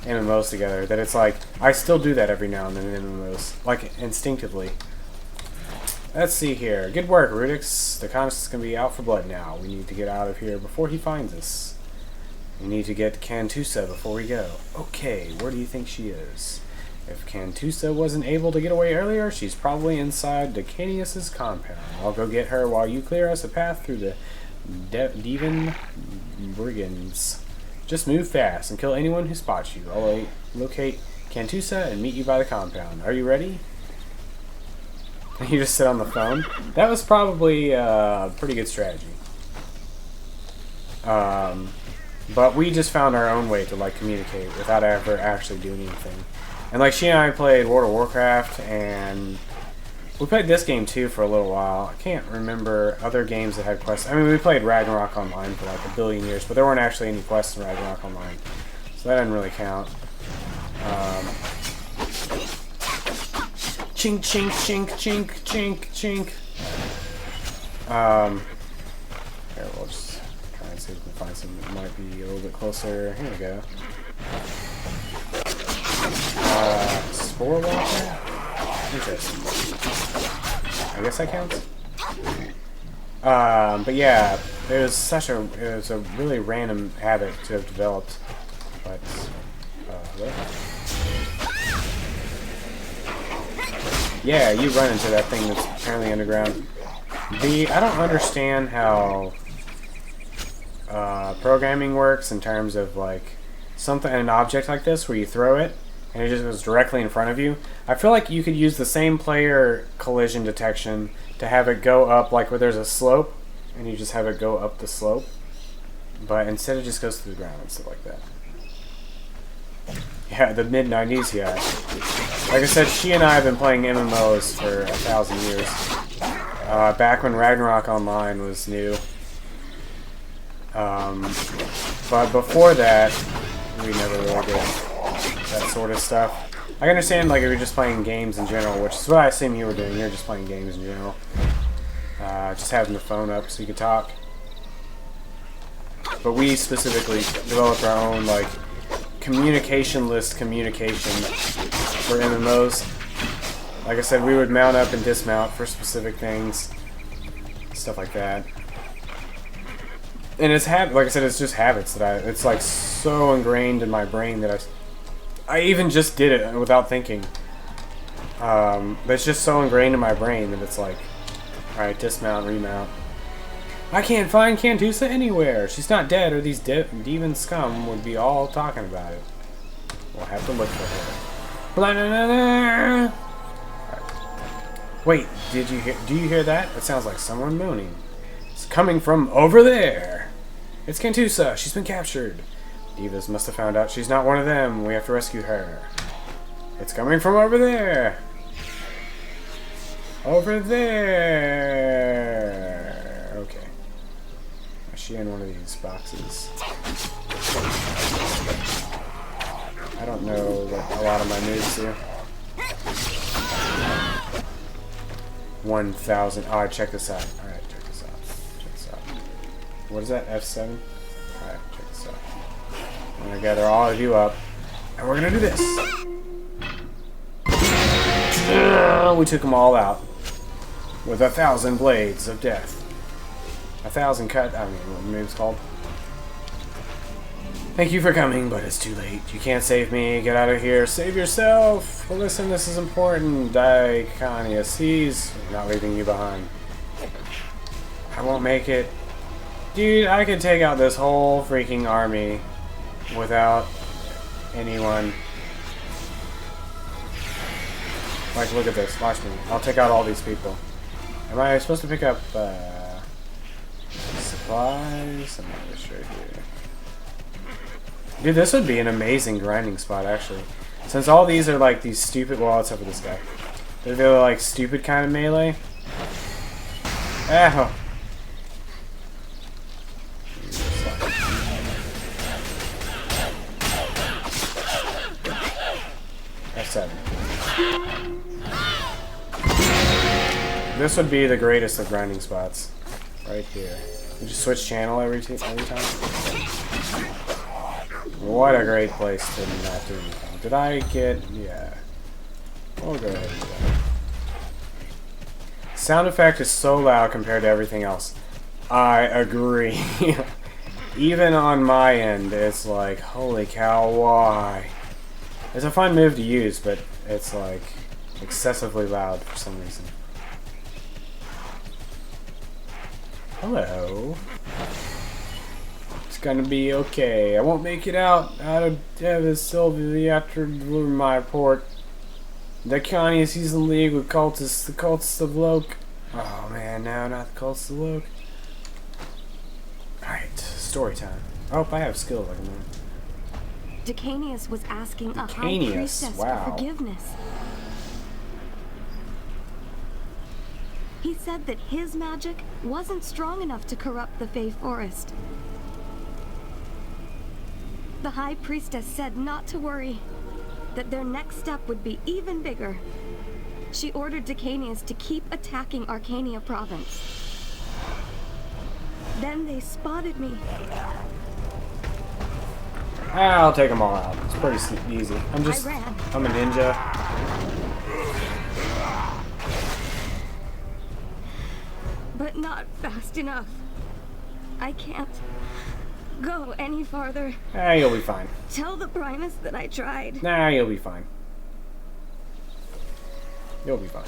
MMOs together, that it's like I still do that every now and then in MMOs, like instinctively. Let's see here. Good work, Rudix. The Conus is going to be out for blood now. We need to get out of here before he finds us. We need to get Cantusa before we go. Okay, where do you think she is? If Cantusa wasn't able to get away earlier, she's probably inside Decanius' compound. I'll go get her while you clear us a path through the Devon Brigands. Just move fast and kill anyone who spots you. I'll locate Cantusa and meet you by the compound. Are you ready? You just sit on the phone. That was probably a pretty good strategy. But we just found our own way to like communicate without ever actually doing anything. And like she and I played World of Warcraft, and we played this game too for a little while. I can't remember other games that had quests. I mean, we played Ragnarok Online for like 1 billion years, but there weren't actually any quests in Ragnarok Online, so that doesn't really count. Chink, chink, chink, chink, chink, chink. Here, we'll just try and see if we can find something that might be a little bit closer. Here we go. Spore Walker? Interesting. I guess that counts. But yeah, it was a really random habit to have developed. But yeah, you run into that thing that's apparently underground. I don't understand how programming works in terms of like an object like this where you throw it and it just goes directly in front of you. I feel like you could use the same player collision detection to have it go up like where there's a slope and you just have it go up the slope, but instead it just goes to the ground and stuff like that. Yeah, the mid-90s, yeah. Like I said, she and I have been playing MMOs for 1,000 years. Back when Ragnarok Online was new. But before that, we never really did that sort of stuff. I understand, like, if you're just playing games in general, which is what I assume you were doing. You're just playing games in general. Just having the phone up so you could talk. But we specifically developed our own, like, communication-less communication for MMOs. Like I said, we would mount up and dismount for specific things. Stuff like that. And it's like I said, it's just habits that it's like so ingrained in my brain that I even just did it without thinking. But it's just so ingrained in my brain that it's like, alright, dismount, remount. I can't find Cantusa anywhere. She's not dead, or these demon scum would be all talking about it. We'll have to look for her. Blah, blah, blah, blah. Right. Wait, do you hear that? It sounds like someone moaning. It's coming from over there. It's Cantusa. She's been captured. Divas must have found out she's not one of them. We have to rescue her. It's coming from over there. Over there. Okay. Is she in one of these boxes? I don't know what a lot of my moves do. 1,000. Alright, check this out. Alright, check this out. Check this out. What is that? F7? Alright, check this out. I'm gonna gather all of you up, and we're gonna do this. We took them all out with 1,000 blades of death. 1,000 cut. I mean, what the move's called. Thank you for coming, but it's too late. You can't save me. Get out of here. Save yourself. Well, listen, this is important. Diconius, he's not leaving you behind. I won't make it. Dude, I could take out this whole freaking army without anyone. Like, look at this. Watch me. I'll take out all these people. Am I supposed to pick up supplies? I'm not sure here. Dude, this would be an amazing grinding spot, actually. Since all these are like these stupid... Well, except for this guy. They're like stupid kind of melee. Ow. F7. This would be the greatest of grinding spots. Right here. You just switch channel every time. What a great place to not do anything. Did I get... Yeah. We'll go ahead and do that. Sound effect is so loud compared to everything else. I agree. Even on my end, it's like, holy cow, why? It's a fun move to use, but it's like excessively loud for some reason. Hello. It's gonna be okay. I won't make it out of Sylvia after my report. Diconius, he's in league with cultists, the cultists of Loke. Oh man, no, not the cultists of Loke. Alright, story time. Oh, I have skills I can learn. Dicanius was asking a high priestess for forgiveness. He said that his magic wasn't strong enough to corrupt the Fey Forest. The high priestess said not to worry, that their next step would be even bigger. She ordered Dicanius to keep attacking Arcania province. Then they spotted me. I'll take them all out. It's pretty easy. I'm a ninja. but not fast enough. I can't go any farther. Ah, you'll be fine. Tell the Primus that I tried. Nah, you'll be fine. You'll be fine.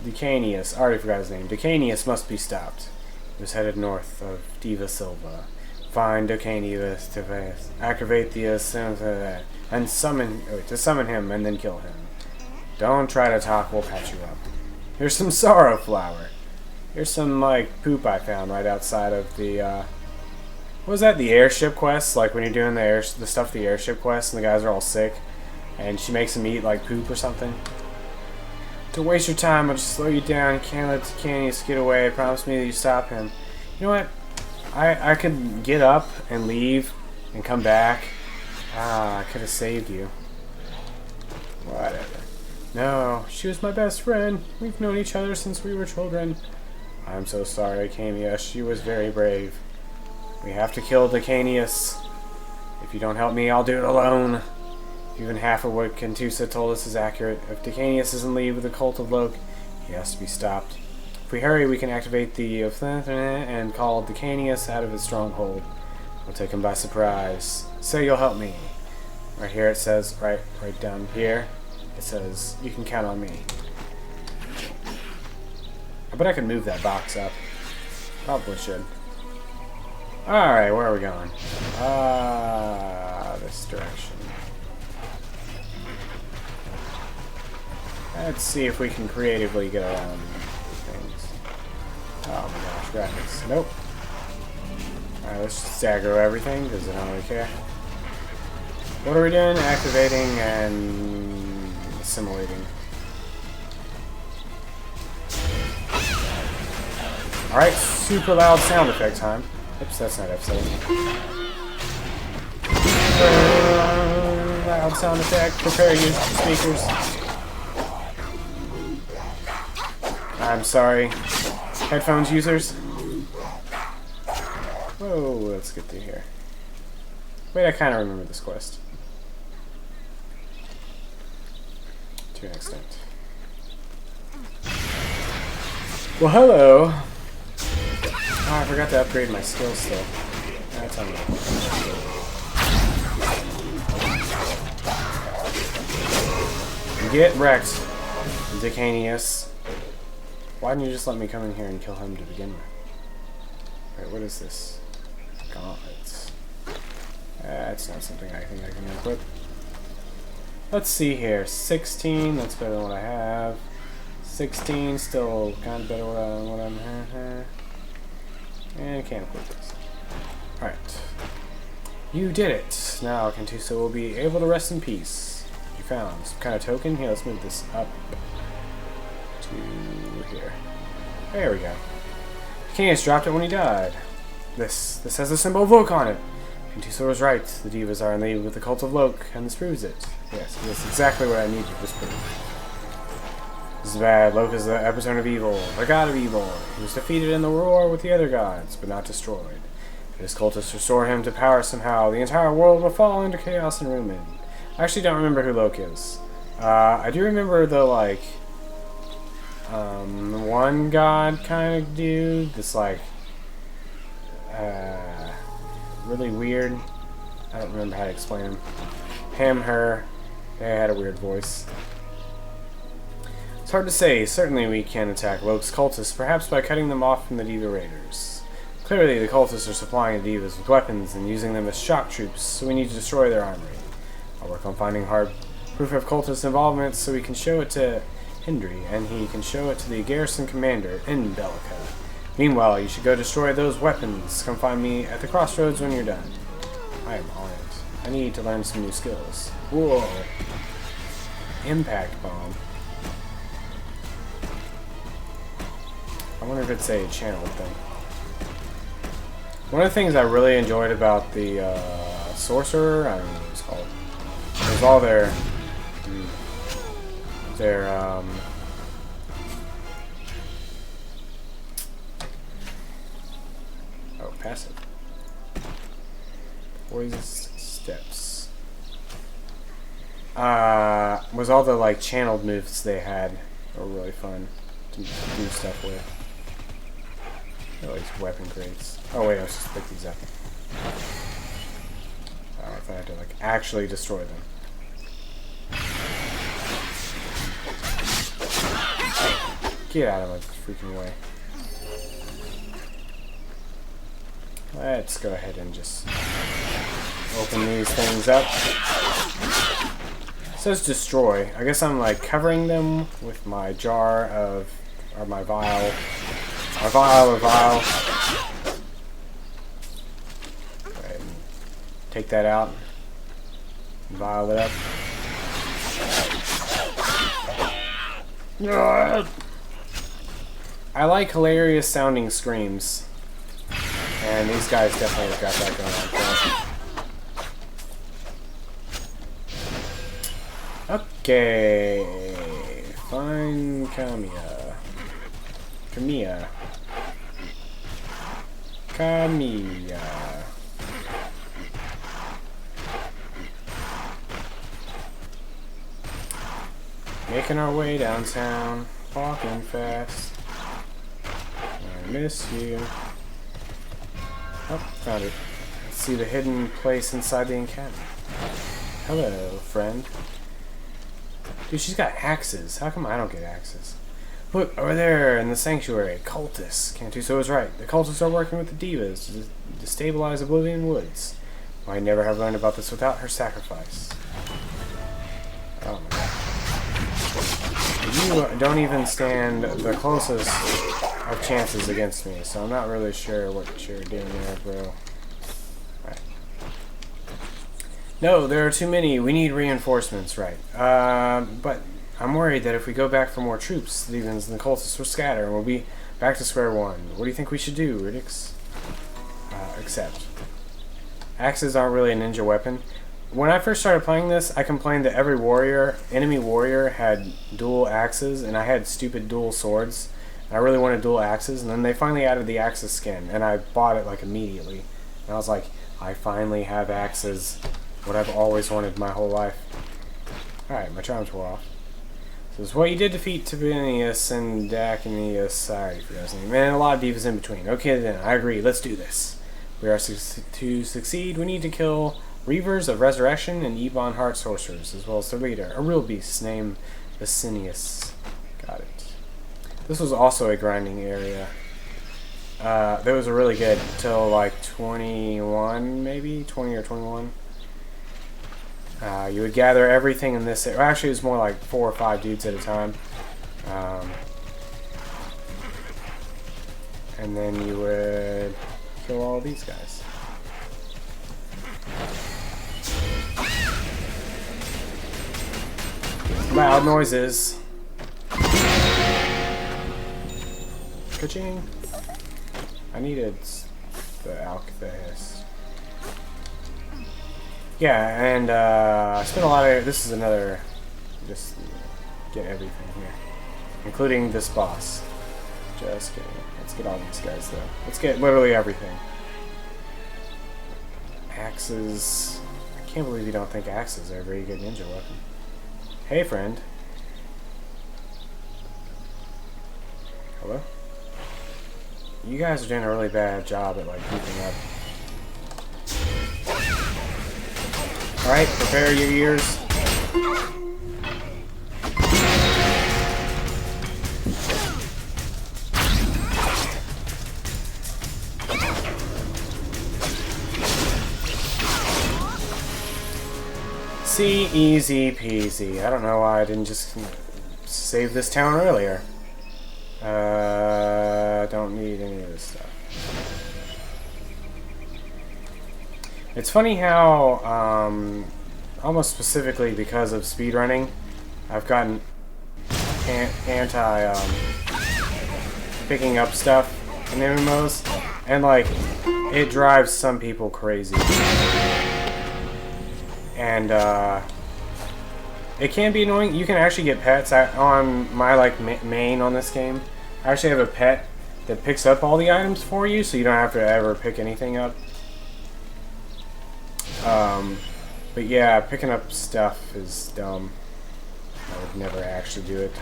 Decanius, I already forgot his name. Decanius must be stopped. He was headed north of Diva Silva. Find Decanius to activate the and summon him and then kill him. Don't try to talk, we'll patch you up. Here's some sorrow flower. Here's some like poop I found right outside of the what was that, the airship quest? Like when you're doing the stuff, the airship quest, and the guys are all sick, and she makes them eat like poop or something. Don't waste your time, I'll just slow you down. You can't let Decanius get away. Promise me that you stop him. You know what? I could get up and leave and come back. Ah, I could have saved you. Whatever. No, she was my best friend. We've known each other since we were children. I'm so sorry, Decanius. She was very brave. We have to kill Decanius. If you don't help me, I'll do it alone. Even half of what Kentusa told us is accurate. If Decanius is in league with the Cult of Loke, he has to be stopped. If we hurry, we can activate the and call Decanius out of his stronghold. We'll take him by surprise. Say you'll help me. Right here it says, right down here, it says, you can count on me. I bet I could move that box up. Probably should. Alright, where are we going? This direction. Let's see if we can creatively get around things. Oh my gosh, graphics. Nope. Alright, let's just aggro everything because I don't really care. What are we doing? Activating and assimilating. Alright, super loud sound effect time. Oops, that's not F7. Loud sound effect. Prepare your speakers. I'm sorry, headphones users. Whoa, let's get through here. Wait, I kind of remember this quest. To an extent. Well, hello. Oh, I forgot to upgrade my skills still. That's on me. Get wrecked, Decanius. Why didn't you just let me come in here and kill him to begin with? Wait, what is this? Gauntlets. That's not something I think I can equip. Let's see here. 16, that's better than what I have. 16, still kind of better than what I'm... And I can't equip this. Alright. You did it! Now Kentusa will be able to rest in peace. You found some kind of token? Here, let's move this up to here. There we go. Decanius dropped it when he died. This has the symbol of Loke on it. Kentusa was right. The Divas are in league with the Cult of Loke, and this proves it. Yes, that's exactly what I needed to prove. This is bad. Loke is the epicenter of evil, the god of evil. He was defeated in the war with the other gods, but not destroyed. If his cultists restore him to power somehow, the entire world will fall into chaos and ruin. I actually don't remember who Loke is. I do remember the, like, one god kind of dude. This, like, really weird. I don't remember how to explain him. Him, her. They had a weird voice. It's hard to say. Certainly we can attack Loke's cultists, perhaps by cutting them off from the Diva Raiders. Clearly the cultists are supplying the Divas with weapons and using them as shock troops, so we need to destroy their armory. I'll work on finding hard proof of cultist involvement so we can show it to Hendry, and he can show it to the garrison commander in Bellica. Meanwhile, you should go destroy those weapons. Come find me at the crossroads when you're done. I am on it. I need to learn some new skills. Whoa. Impact bomb. I wonder if it's a channel thing. One of the things I really enjoyed about the sorcerer, I don't know what it's called. It was all their passive. Poison steps. Was all the like channeled moves they had were really fun do stuff with. Oh, these weapon crates. Oh wait, I was just pick these up. Oh, I thought I had to like actually destroy them. Get out of my freaking way. Let's go ahead and just open these things up. It says destroy. I guess I'm like covering them with my jar of, or my vial. A vial. Go ahead and take that out. Vial it up. I like hilarious sounding screams. And these guys definitely have got that going on. Okay. Fine Kamiya. Making our way downtown, walking fast. I miss you. Oh, found it. Let's see the hidden place inside the encampment. Hello, friend. Dude, she's got axes. How come I don't get axes? Look, over there in the sanctuary, cultists. Cantuso was right. The cultists are working with the divas to destabilize Oblivion Woods. Might never have learned about this without her sacrifice. Oh my god. You don't even stand the closest of chances against me, so I'm not really sure what you're doing there, bro. Right. No, there are too many. We need reinforcements, right? But I'm worried that if we go back for more troops, the demons and the cultists will scatter, and we'll be back to square one. What do you think we should do, Ridix? Accept. Axes aren't really a ninja weapon. When I first started playing this, I complained that every enemy warrior had dual axes, and I had stupid dual swords. I really wanted dual axes, and then they finally added the axes skin, and I bought it like immediately. And I was like, I finally have axes, what I've always wanted my whole life. Alright, my charms wore off. So it's what you did defeat Tibinius and Dacinius. Sorry for those names. Man, a lot of divas in between. Okay then, I agree, let's do this. We are to succeed, we need to kill Reavers of Resurrection and Ebon Heart Sorcerers, as well as their leader, a real beast named Vicinius. Got it. This was also a grinding area. That was really good till like 21, maybe 20 or 21. You would gather everything in this. Actually, it was more like 4 or 5 dudes at a time, and then you would kill all these guys. Loud noises. Ka-ching. I needed the alchemist. Yeah, and I spent a lot of. This is another. Just get everything here, including this boss. Just kidding. Let's get all these guys though. Let's get literally everything. Axes. I can't believe you don't think axes are a very good ninja weapon. Hey, friend. Hello? You guys are doing a really bad job at like keeping up. Alright, prepare your ears. See, easy peasy. I don't know why I didn't just save this town earlier. Don't need any of this stuff. It's funny how, almost specifically because of speedrunning, I've gotten anti, picking up stuff in MMOs, and like, it drives some people crazy. And, it can be annoying. You can actually get pets. On my, like, main on this game, I actually have a pet that picks up all the items for you, so you don't have to ever pick anything up. But yeah, picking up stuff is dumb. I would never actually do it.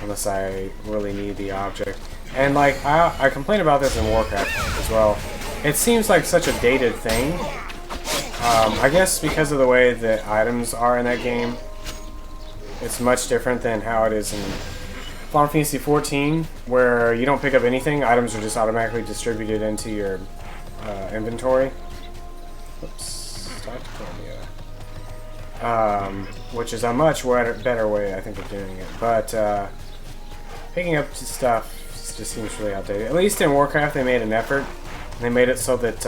unless I really need the object. And like, I complain about this in Warcraft as well. It seems like such a dated thing. I guess because of the way that items are in that game, it's much different than how it is in Final Fantasy XIV, where you don't pick up anything. Items are just automatically distributed into your inventory. Oops, stop which is a much better way, I think, of doing it. But picking up stuff just seems really outdated. At least in Warcraft, they made an effort. They made it so that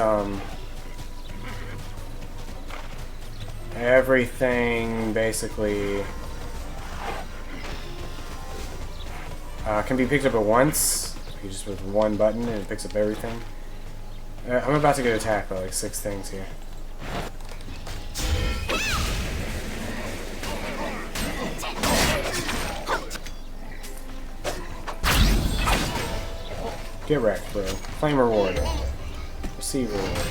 everything basically can be picked up at once. You just with one button and it picks up everything. I'm about to get attacked by like 6 things here. Get wrecked, bro. Claim reward. Receive reward.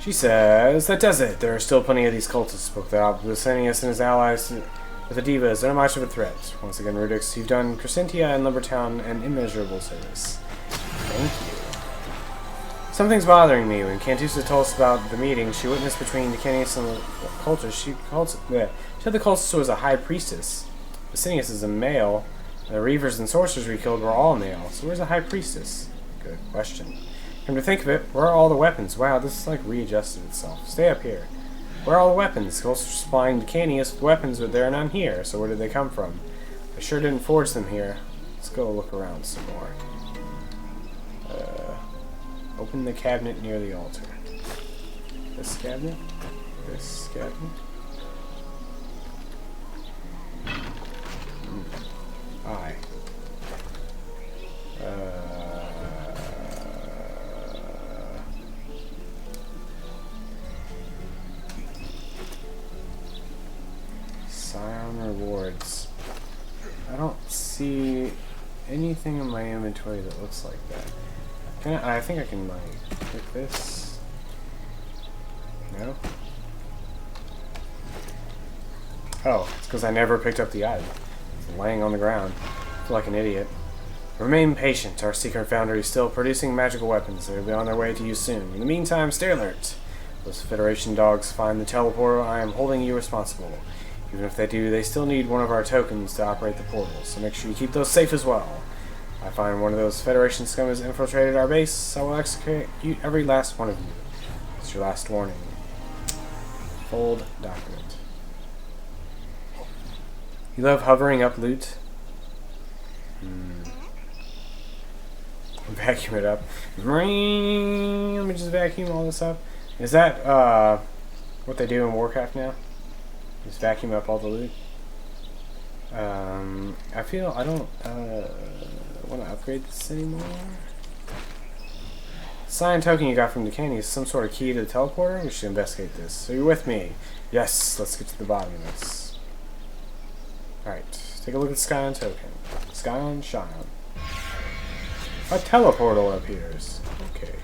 She says, that does it. There are still plenty of these cultists, both Visenius and his allies with the Divas. They're not much of a threat. Once again, Rudix, you've done Crescentia and Lumbertown an immeasurable service. Thank you. Something's bothering me. When Cantusa told us about the meeting she witnessed between Decanius and the cultists, she said the cultist was a high priestess. Visenius is a male. The reavers and sorcerers we killed were all male. So where's the high priestess? Good question. Come to think of it, where are all the weapons? Wow, this is like readjusted itself. Stay up here. Where are all the weapons? Cultists were supplying Decanius with weapons, but there are none here. So where did they come from? I sure didn't forge them here. Let's go look around some more. Open the cabinet near the altar. This cabinet? This cabinet? Aye. Scion rewards. I don't see anything in my inventory that looks like that. I think I can like click this. No? Oh, it's because I never picked up the item. It's laying on the ground. I feel like an idiot. Remain patient. Our secret foundry is still producing magical weapons. They'll be on their way to you soon. In the meantime, stay alert. Those Federation dogs find the teleportal. I am holding you responsible. Even if they do, they still need one of our tokens to operate the portal, so make sure you keep those safe as well. If I find one of those Federation scum has infiltrated our base, I will execute every last one of you. It's your last warning. Fold document. You love hovering up loot? Vacuum it up. Let me just vacuum all this up. Is that what they do in Warcraft now? Just vacuum up all the loot? I feel I don't want to upgrade this anymore. Sign token you got from Decani is some sort of key to the teleporter? We should investigate this. So you're with me? Yes, let's get to the bottom of this. Alright, take a look at Scion token. Scion Shine. A teleportal appears. Okay.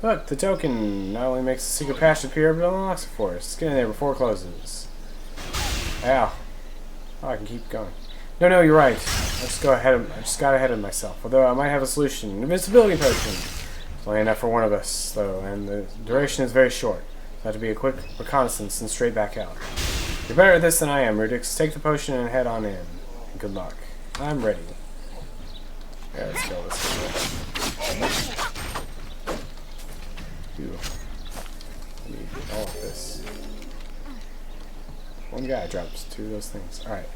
Look, the token not only makes the secret passage appear, but unlocks it for us. Get in there before it closes. Ow. Oh, I can keep going. No, you're right. I just got ahead of myself. Although I might have a solution. An invisibility potion. It's only enough for one of us, though, and the duration is very short. So have to be a quick reconnaissance and straight back out. You're better at this than I am, Rudix. Take the potion and head on in. And good luck. I'm ready. Yeah, let's kill this. Ooh. I need all of this. One guy drops 2 of those things. Alright.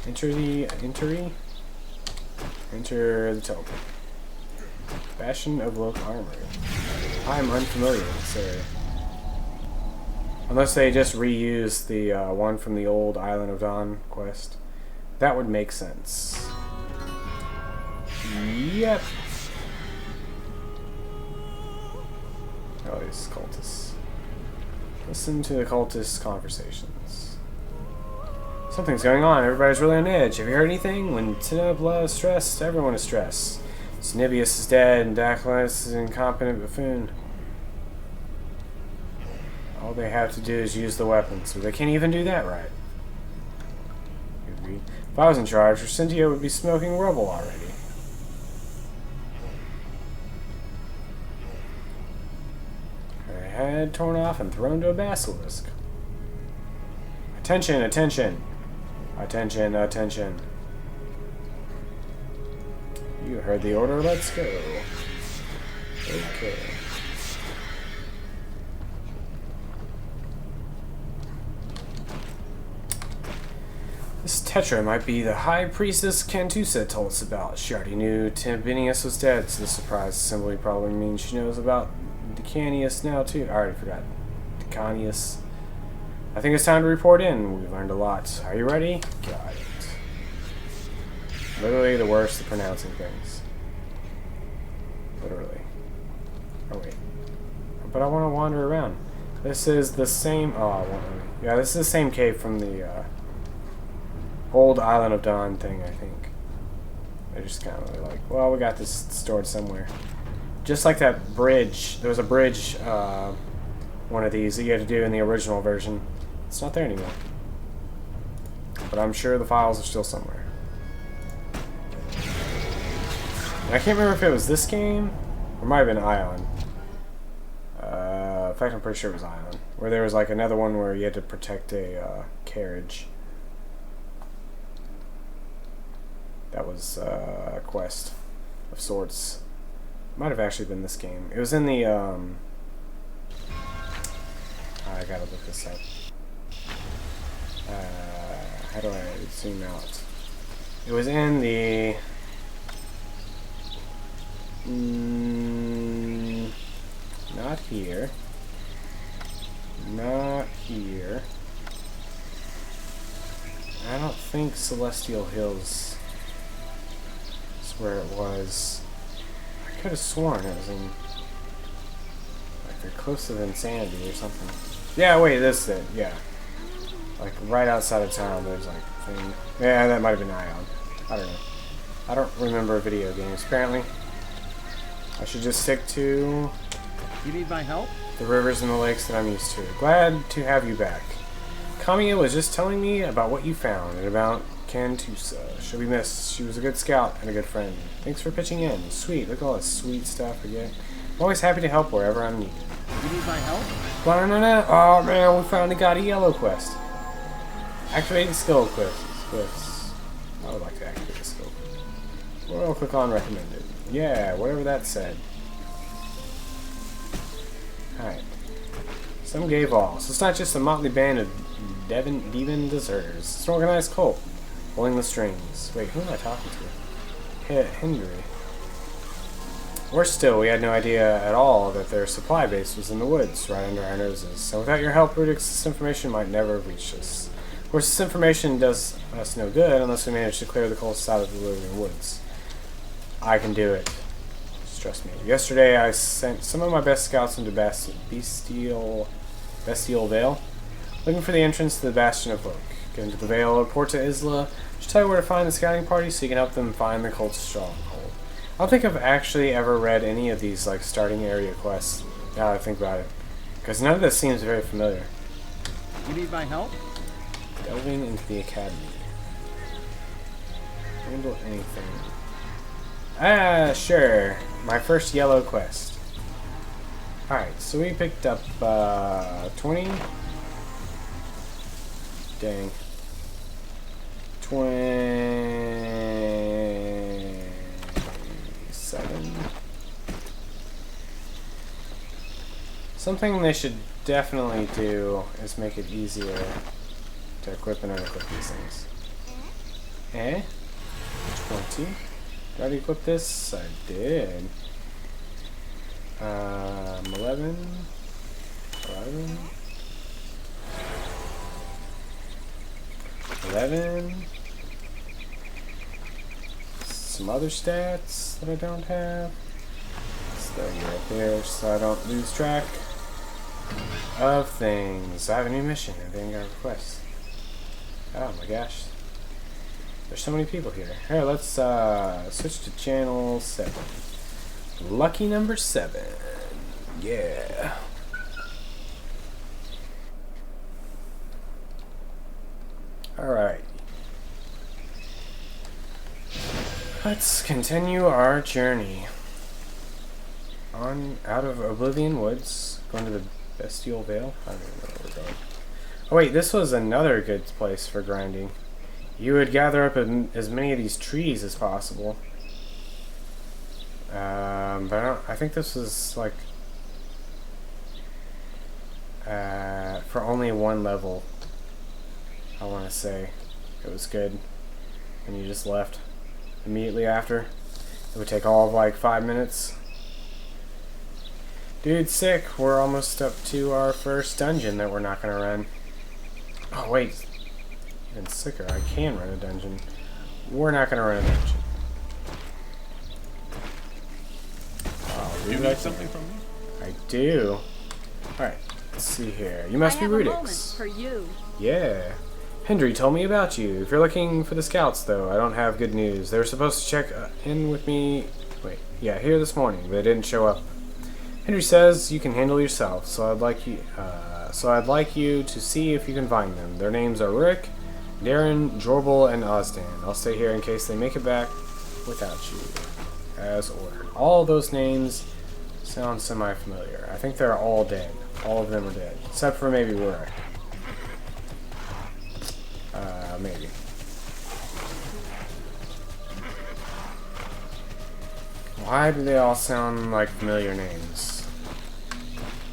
Enter the teleport. Bastion of Loc Armory. I'm unfamiliar with this area. Unless they just reuse the one from the old Island of Dawn quest. That would make sense. Yep. Oh, these cultists. Listen to the cultist conversations. Something's going on. Everybody's really on edge. Have you heard anything? When Tinebla is stressed, everyone is stressed. Snibius is dead, and Daclus is an incompetent buffoon. All they have to do is use the weapons, but they can't even do that right. If I was in charge, Cynthia would be smoking rubble already. Her head torn off and thrown to a basilisk. Attention, attention. Attention, attention. You heard the order, let's go. Okay. This Tetra might be the High Priestess Cantusa told us about. She already knew Tibinius was dead, so the surprise assembly probably means she knows about Decanius now too. I already forgot. Decanius. I think it's time to report in. We've learned a lot. Are you ready? Got it. Literally the worst at pronouncing things. Literally. Oh wait. But I want to wander around. This is the same... Oh, yeah, this is the same cave from the old Island of Dawn thing, I think. They're just kind of like, well, we got this stored somewhere. Just like that bridge. There was a bridge, one of these that you had to do in the original version. It's not there anymore. But I'm sure the files are still somewhere. And I can't remember if it was this game, or it might have been Island. In fact, I'm pretty sure it was Island. Where there was like another one where you had to protect a carriage. That was a quest of sorts. Might have actually been this game. It was in the, I gotta look this up. How do I zoom out? It was in the... not here. Not here. I don't think Celestial Hills is where it was. I could have sworn it was in... like they're close to Insanity or something. Yeah, wait, this is it. Yeah. Like right outside of town, there's like thing. Yeah, that might have been Ion. I don't know. I don't remember video games. Apparently, I should just stick to You need my help? the rivers and the lakes that I'm used to. Glad to have you back. Kamiya was just telling me about what you found and about Cantusa. She'll be missed. She was a good scout and a good friend. Thanks for pitching in. Sweet. Look at all this sweet stuff we get. I'm always happy to help wherever I'm needed. You need my help? Oh man, we finally got a yellow quest. Activating skill quests. I would like to activate a skill quest. Or I'll click on recommended. Yeah, whatever that said. Alright. Some gave all. So it's not just a motley band of Devon deserters. It's an organized cult. Pulling the strings. Wait, who am I talking to? Hendry. Worse still, we had no idea at all that their supply base was in the woods, right under our noses. So without your help, Rudix, this information might never have reached us. Of course, this information does us no good unless we manage to clear the cultists out of the living woods. I can do it. Just trust me. Yesterday, I sent some of my best scouts into Bestial Vale, looking for the entrance to the Bastion of Oak. Get into the Vale or Porta Isla. Just tell you where to find the scouting party so you can help them find the cult's stronghold. I don't think I've actually ever read any of these like starting area quests, now that I think about it. Because none of this seems very familiar. You need my help? Delving into the academy. Handle anything. Ah, sure. My first yellow quest. Alright, so we picked up 20. Dang. 27. Something they should definitely do is make it easier to equip and unequip these things. 20. Did I already equip this? I did. 11. 11. Some other stats that I don't have. Let's throw you right there so I don't lose track of things. I have a new mission. I didn't get a request. Oh my gosh. There's so many people here. Here, let's switch to channel 7. Lucky number 7. Yeah. Alright. Let's continue our journey. On out of Oblivion Woods, going to the Bestial Vale. I don't even know where we're going. Oh wait, this was another good place for grinding. You would gather up as many of these trees as possible. But I think this was like for only one level. I want to say it was good, and you just left immediately after. It would take all of like 5 minutes. Dude, sick. We're almost up to our first dungeon that we're not gonna run. Oh wait, even sicker. I can run a dungeon. We're not gonna run a dungeon. Do you need something from me? I do. Alright, let's see here. You must be I have a moment Rudix. for you. Yeah. Hendry told me about you. If you're looking for the scouts, though, I don't have good news. They were supposed to check in with me. Wait, yeah, here this morning, but they didn't show up. Hendry says you can handle yourself, so I'd like you to see if you can find them. Their names are Rick, Darren, Jorbel, and Ozdan. I'll stay here in case they make it back without you, as ordered. All those names sound semi-familiar. I think they're all dead. All of them are dead, except for maybe Rick. Maybe. Why do they all sound like familiar names?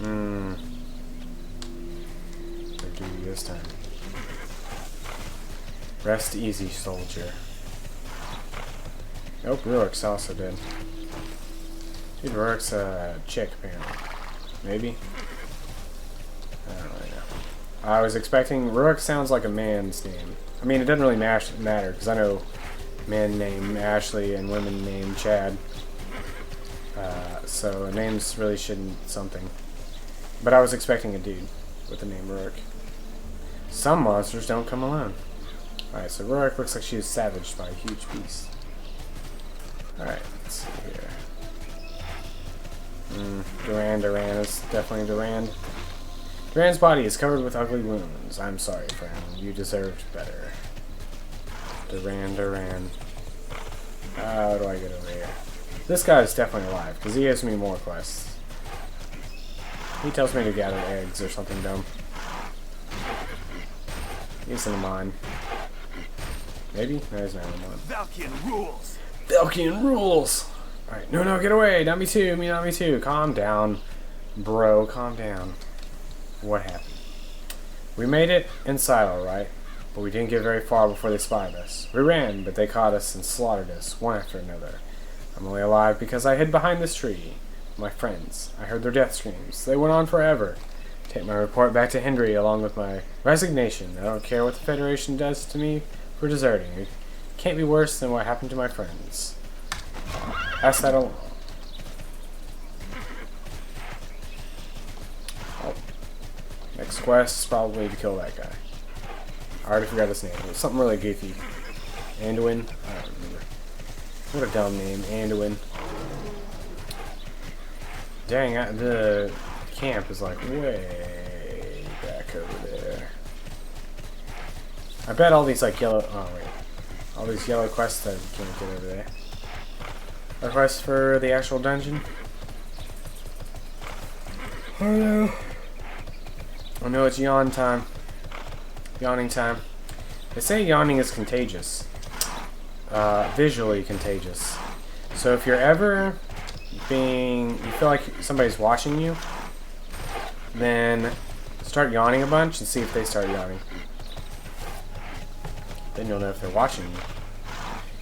Their duty this time. Rest easy, soldier. Nope, Rurik's also dead. Dude, Rurik's a chick, apparently. Maybe? I don't really know. I was expecting... Rurik sounds like a man's name. I mean, it doesn't really matter, because I know men named Ashley and women named Chad. So names really shouldn't something. But I was expecting a dude with the name Rurik. Some monsters don't come alone. Alright, so Rurik looks like she was savaged by a huge beast. Alright, let's see here. Duran is definitely Duran. Duran's body is covered with ugly wounds. I'm sorry, friend. You deserved better. Duran. How do I get over here? This guy is definitely alive, because he gives me more quests. He tells me to gather eggs or something dumb. He's in the mine. Maybe? No, he's not in the mine. Valkian rules! Valkian rules! Alright, no, get away! Not me too, not me too. Calm down. Bro, calm down. What happened? We made it inside alright, but we didn't get very far before they spied us. We ran, but they caught us and slaughtered us, one after another. I'm only alive because I hid behind this tree. My friends. I heard their death screams. They went on forever. Take my report back to Hendry along with my resignation. I don't care what the Federation does to me for deserting. It can't be worse than what happened to my friends. Pass that along. Oh. Next quest is probably to kill that guy. I already forgot his name. It was something really goofy. Anduin? I don't remember. What a dumb name. Anduin. Dang, the camp is like way back over there. I bet all these like yellow... Oh, wait. All these yellow quests that you can't get over there. A quest for the actual dungeon? Oh no. Oh no, it's yawn time. Yawning time. They say yawning is contagious. Visually contagious. So if you're ever you feel like somebody's watching you, then start yawning a bunch and see if they start yawning. Then you'll know if they're watching you.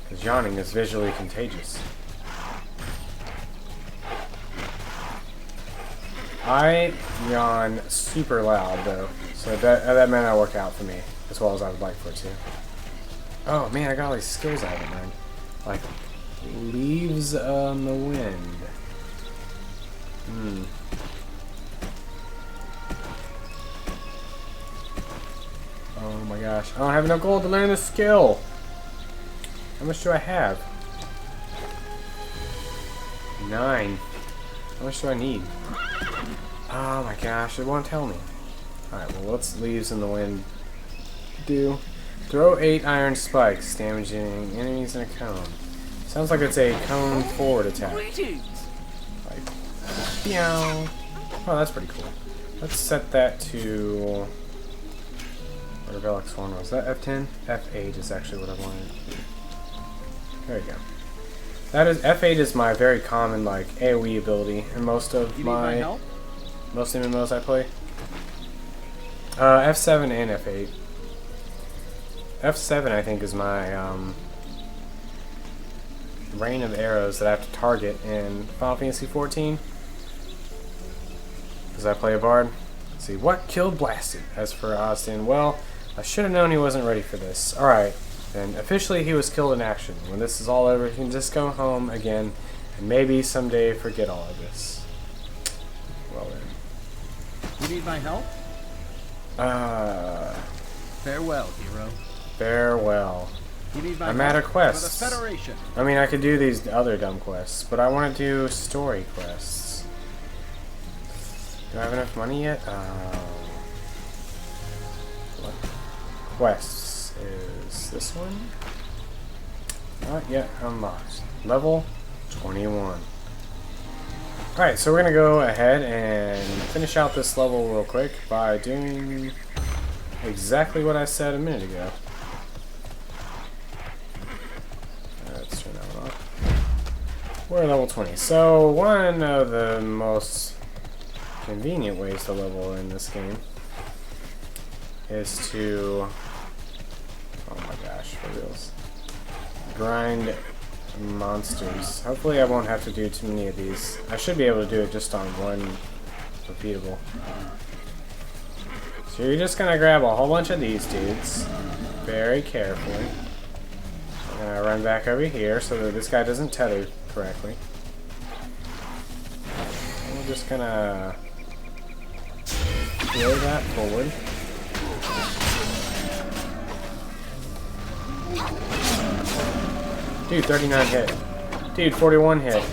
Because yawning is visually contagious. I yawn super loud though, so that may not work out for me as well as I would like for it to. Oh man, I got all these skills I haven't learned. Like, leaves on the wind. Oh my gosh, I don't have enough gold to learn this skill. How much do I have? 9. How much do I need? Oh my gosh, it won't tell me. Alright, well, what's leaves in the wind do? Throw 8 iron spikes, damaging enemies in a cone. Sounds like it's a cone forward attack. Like, meow. Oh, that's pretty cool. Let's set that to... What Relic Horn was that? F10? F8 is actually what I wanted. There you go. That is F8 is my very common like AoE ability in most of most MMOs I play. F7 and F8. F7 I think is my rain of arrows that I have to target in Final Fantasy XIV. Because I play a bard. Let's see, what killed Blasted? As for Austin, well, I should have known he wasn't ready for this. Alright, then officially he was killed in action. When this is all over, he can just go home again and maybe someday forget all of this. Well then. You need my help? Farewell, hero. Farewell. You need my I'm help? out of quests. For the Federation. I mean, I could do these other dumb quests, but I want to do story quests. Do I have enough money yet? What? Quests is this one? Not yet unlocked. Level 21. Alright, so we're going to go ahead and finish out this level real quick by doing exactly what I said a minute ago. Let's turn that one off. We're at level 20. So, one of the most convenient ways to level in this game is to... Oh my gosh, for reals. Grind monsters. Hopefully I won't have to do too many of these. I should be able to do it just on one repeatable. So you're just gonna grab a whole bunch of these dudes very carefully. I'm gonna run back over here so that this guy doesn't tether correctly. And we're just gonna throw that forward. Dude, 39 hit. Dude, 41 hit.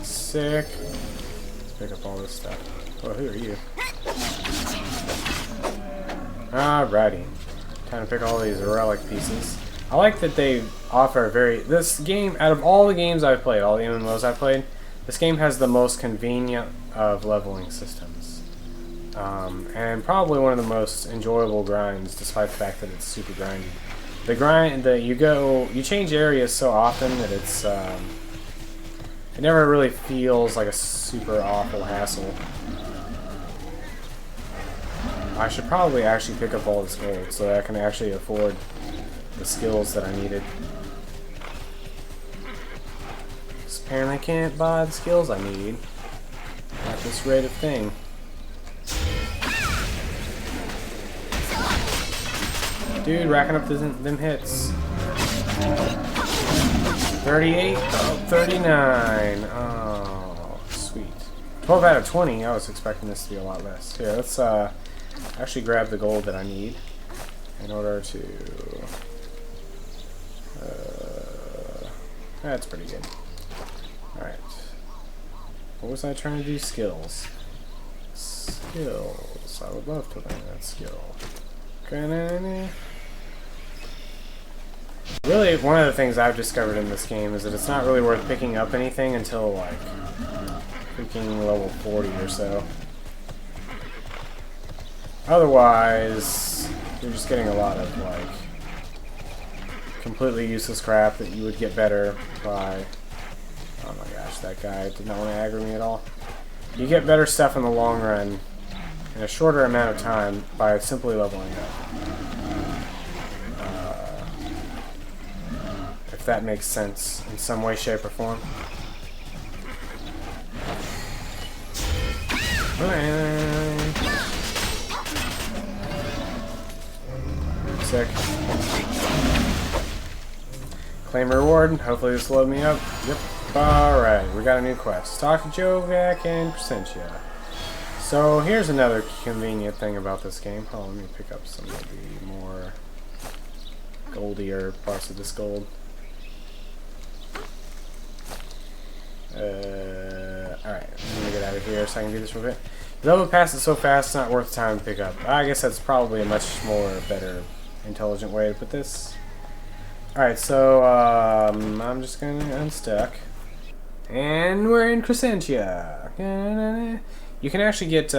Sick. Let's pick up all this stuff. Oh, who are you? Alrighty. Time to pick all these relic pieces. I like that they offer this game, out of all the games I've played, all the MMOs I've played, this game has the most convenient of leveling systems. And probably one of the most enjoyable grinds, despite the fact that it's super grindy. The grind that you change areas so often that it's it never really feels like a super awful hassle. I should probably actually pick up all this gold so that I can actually afford the skills that I needed. Apparently I can't buy the skills I need at this rate of thing. Dude, racking up them hits. 38? Oh, 39. Oh, sweet. 12 out of 20. I was expecting this to be a lot less. Here, let's actually grab the gold that I need in order to... that's pretty good. Alright. What was I trying to do? Skills. Skills. I would love to learn that skill. Really, one of the things I've discovered in this game is that it's not really worth picking up anything until, like, freaking level 40 or so. Otherwise, you're just getting a lot of, like, completely useless crap that you would get better by... Oh my gosh, that guy did not want to aggro me at all. You get better stuff in the long run in a shorter amount of time by simply leveling up. If that makes sense in some way, shape, or form. Sick. Claim reward. Hopefully this will load me up. Yep. Alright, we got a new quest. Talk to Jovac and Crescentia. So here's another convenient thing about this game. Oh, let me pick up some of the more goldier parts of this gold. Alright, I'm gonna get out of here so I can do this real quick. The level pass is so fast, it's not worth the time to pick up. I guess that's probably a much more better, intelligent way to put this. Alright, so I'm just gonna unstuck. And we're in Crescentia. You can actually get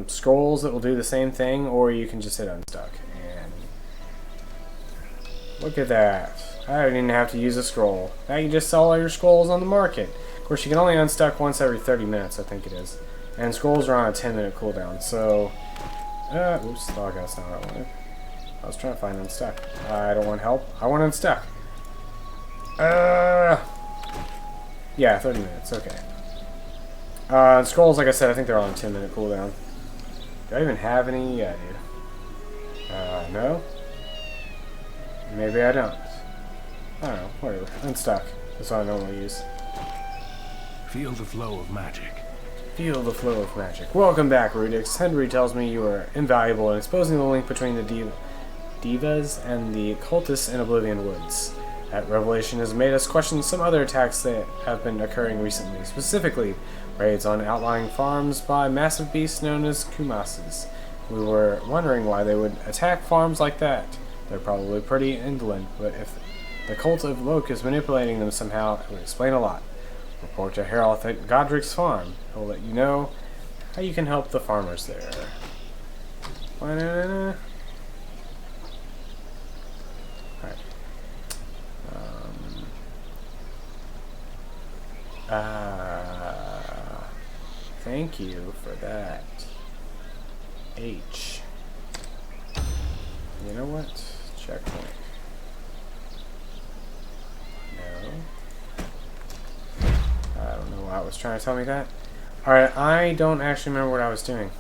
scrolls that will do the same thing, or you can just hit unstuck. And look at that. I didn't even have to use a scroll. Now you just sell all your scrolls on the market. Of course, you can only unstuck once every 30 minutes, I think it is. And scrolls are on a 10-minute cooldown, so... oops, oh, that's not what I wanted. I was trying to find unstuck. I don't want help. I want unstuck. Yeah, 30 minutes, okay. Scrolls, like I said, I think they're on a 10-minute cooldown. Do I even have any? Yeah, I do. No? Maybe I don't. I don't know, whatever. Unstuck. That's what I normally use. Feel the flow of magic. Feel the flow of magic. Welcome back, Rudix. Henry tells me you are invaluable in exposing the link between the divas and the cultists in Oblivion Woods. That revelation has made us question some other attacks that have been occurring recently, specifically raids on outlying farms by massive beasts known as kumases. We were wondering why they would attack farms like that. They're probably pretty indolent, but if the cult of Loke is manipulating them somehow, it would explain a lot. Report to Harold at Godric's farm. He'll let you know how you can help the farmers there. Alright. Thank you for that. H. You know what? Checkpoint. No. I don't know why it was trying to tell me that. Alright, I don't actually remember what I was doing.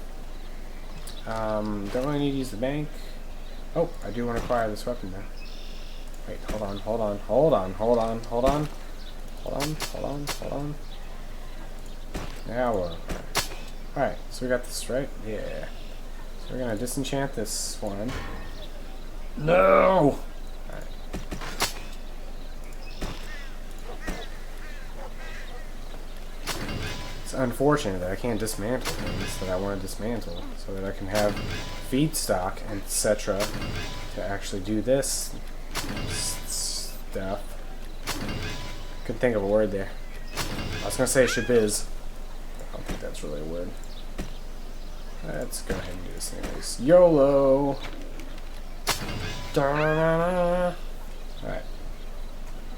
Don't really need to use the bank. Oh, I do want to acquire this weapon though. Wait, hold on. Now we're... Alright, so we got this right? Yeah. So we're gonna disenchant this one. No! Alright. It's unfortunate that I can't dismantle things that I want to dismantle, so that I can have feedstock, etc. to actually do this stuff. Couldn't think of a word there. I was gonna say shabiz. I don't think that's really a word. Let's go ahead and do this anyways. YOLO! Alright.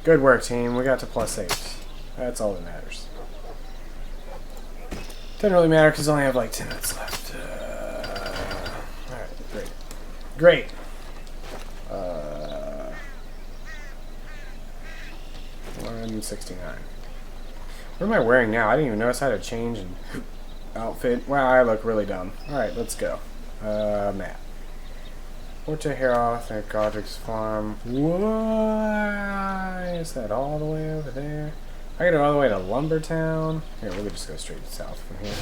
Good work, team. We got to +8. That's all that matters. Doesn't really matter because I only have like 10 minutes left. Alright, great. Great! 169. What am I wearing now? I didn't even notice I had to change an outfit. Wow, I look really dumb. Alright, let's go. Map. Porta Heroth at Godric's farm. Why is that all the way over there? I gotta go all the way to Lumbertown. Here, we'll just go straight south from here.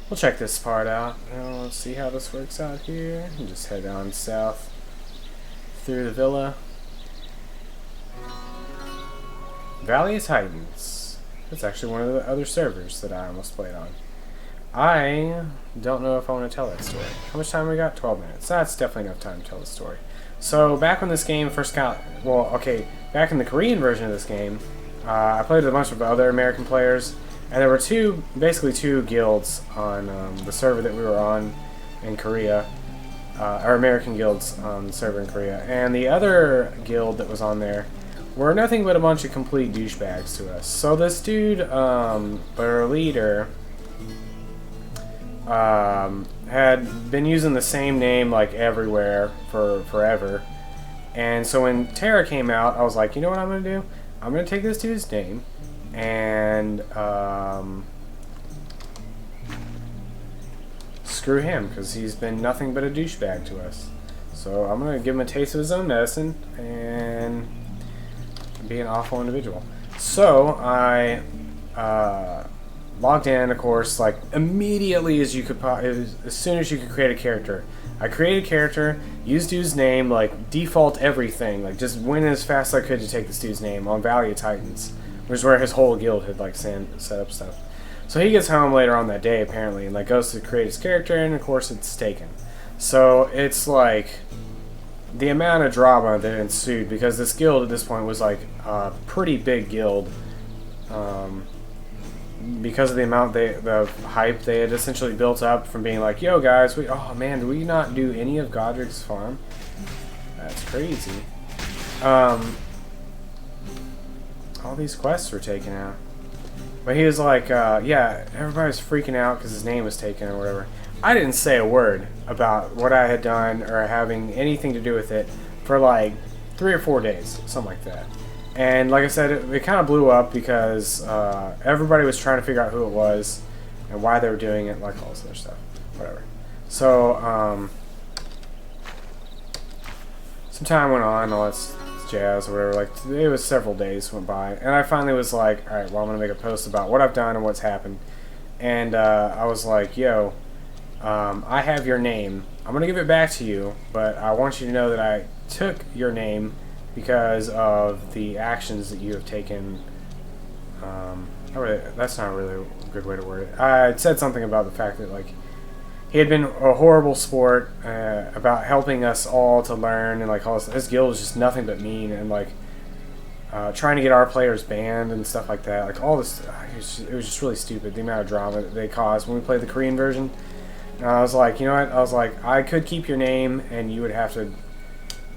We'll check this part out. Now, let's see how this works out here. And just head on south through the villa. Valley of Titans. That's actually one of the other servers that I almost played on. I don't know if I want to tell that story. How much time we got? 12 minutes. That's definitely enough time to tell the story. So, back when this game first got... Well, okay, back in the Korean version of this game, I played with a bunch of other American players, and there were basically two guilds on the server that we were on in Korea. Or American guilds on the server in Korea. And the other guild that was on there were nothing but a bunch of complete douchebags to us. So this dude, their leader, had been using the same name like everywhere for forever. And so when TERA came out, I was like, you know what I'm going to do? I'm going to take this dude's name and screw him, because he's been nothing but a douchebag to us. So I'm going to give him a taste of his own medicine and be an awful individual. So I logged in, of course, like immediately as you could, as soon as you could create a character. I created a character, used dude's name, like default everything, like just went as fast as I could to take this dude's name on Valley of Titans, which is where his whole guild had like set up stuff. So he gets home later on that day apparently, and like goes to create his character, and of course it's taken. So it's like the amount of drama that ensued, because this guild at this point was like a pretty big guild, because of the amount the hype they had essentially built up from being like, yo guys, oh man, did we not do any of Godric's farm? That's crazy. All these quests were taken out. But he was like, yeah, everybody was freaking out because his name was taken or whatever. I didn't say a word about what I had done or having anything to do with it for like 3 or 4 days, something like that. And like I said, it kind of blew up because everybody was trying to figure out who it was and why they were doing it, like all this other stuff, whatever. So some time went on, all that jazz or whatever. Like it was several days went by, and I finally was like, all right, well, I'm gonna make a post about what I've done and what's happened. And I was like, yo, I have your name. I'm gonna give it back to you, but I want you to know that I took your name because of the actions that you have taken. That's not really a good way to word it. I said something about the fact that like he had been a horrible sport about helping us all to learn, and like all this guild was just nothing but mean, and like trying to get our players banned and stuff like that. Like all this, it was just really stupid. The amount of drama that they caused when we played the Korean version. And I was like, you know what? I was like, I could keep your name, and you would have to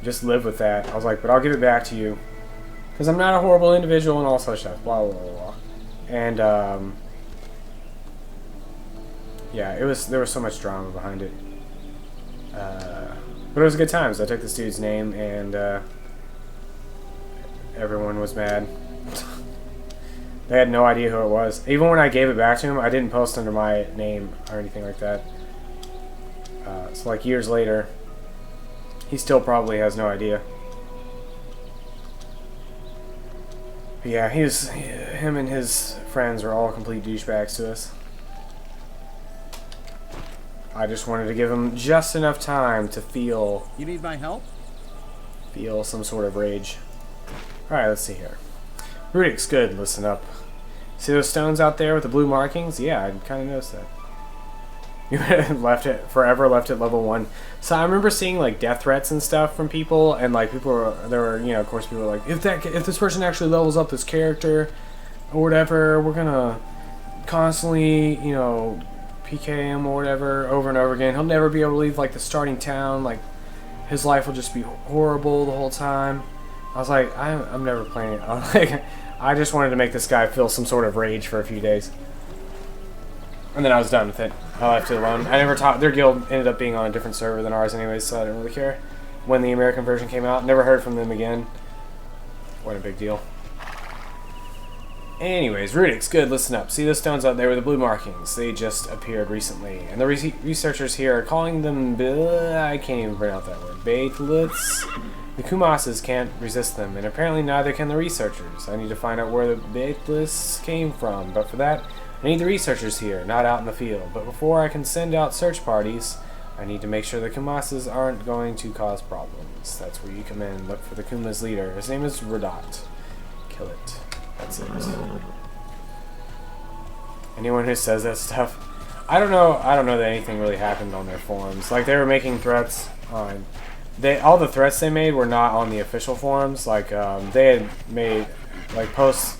just live with that. I was like, but I'll give it back to you because I'm not a horrible individual and all such stuff. Blah blah blah blah. And yeah, there was so much drama behind it. But it was good times. I took this dude's name, and everyone was mad. They had no idea who it was. Even when I gave it back to him, I didn't post under my name or anything like that. So like years later, he still probably has no idea. But yeah, him and his friends were all complete douchebags to us. I just wanted to give him just enough time to feel... You need my help? Feel some sort of rage. Alright, let's see here. Rudix, good, listen up. See those stones out there with the blue markings? Yeah, I kind of noticed that. You left it level 1. So I remember seeing like death threats and stuff from people, and like people were, there were, you know, of course people were like, if this person actually levels up this character or whatever, we're gonna constantly, you know, PK him or whatever over and over again. He'll never be able to leave like the starting town. Like his life will just be horrible the whole time. I was like, I'm never playing it. I just wanted to make this guy feel some sort of rage for a few days. And then I was done with it. I left it alone. I never taught. Their guild ended up being on a different server than ours anyways, so I didn't really care. When the American version came out, never heard from them again. What a big deal. Anyways, Rudix, good, listen up. See those stones out there with the blue markings? They just appeared recently. And the researchers here are calling them... I can't even pronounce that word. Baithlets? The Kumases can't resist them, and apparently neither can the researchers. I need to find out where the Baithlets came from, but for that, I need the researchers here, not out in the field. But before I can send out search parties, I need to make sure the Kumases aren't going to cause problems. That's where you come in. Look for the Kuma's leader. His name is Radat. Kill it. That's it. Anyone who says that stuff, I don't know that anything really happened on their forums. Like they were making threats on, all the threats they made were not on the official forums. Like they had made like posts.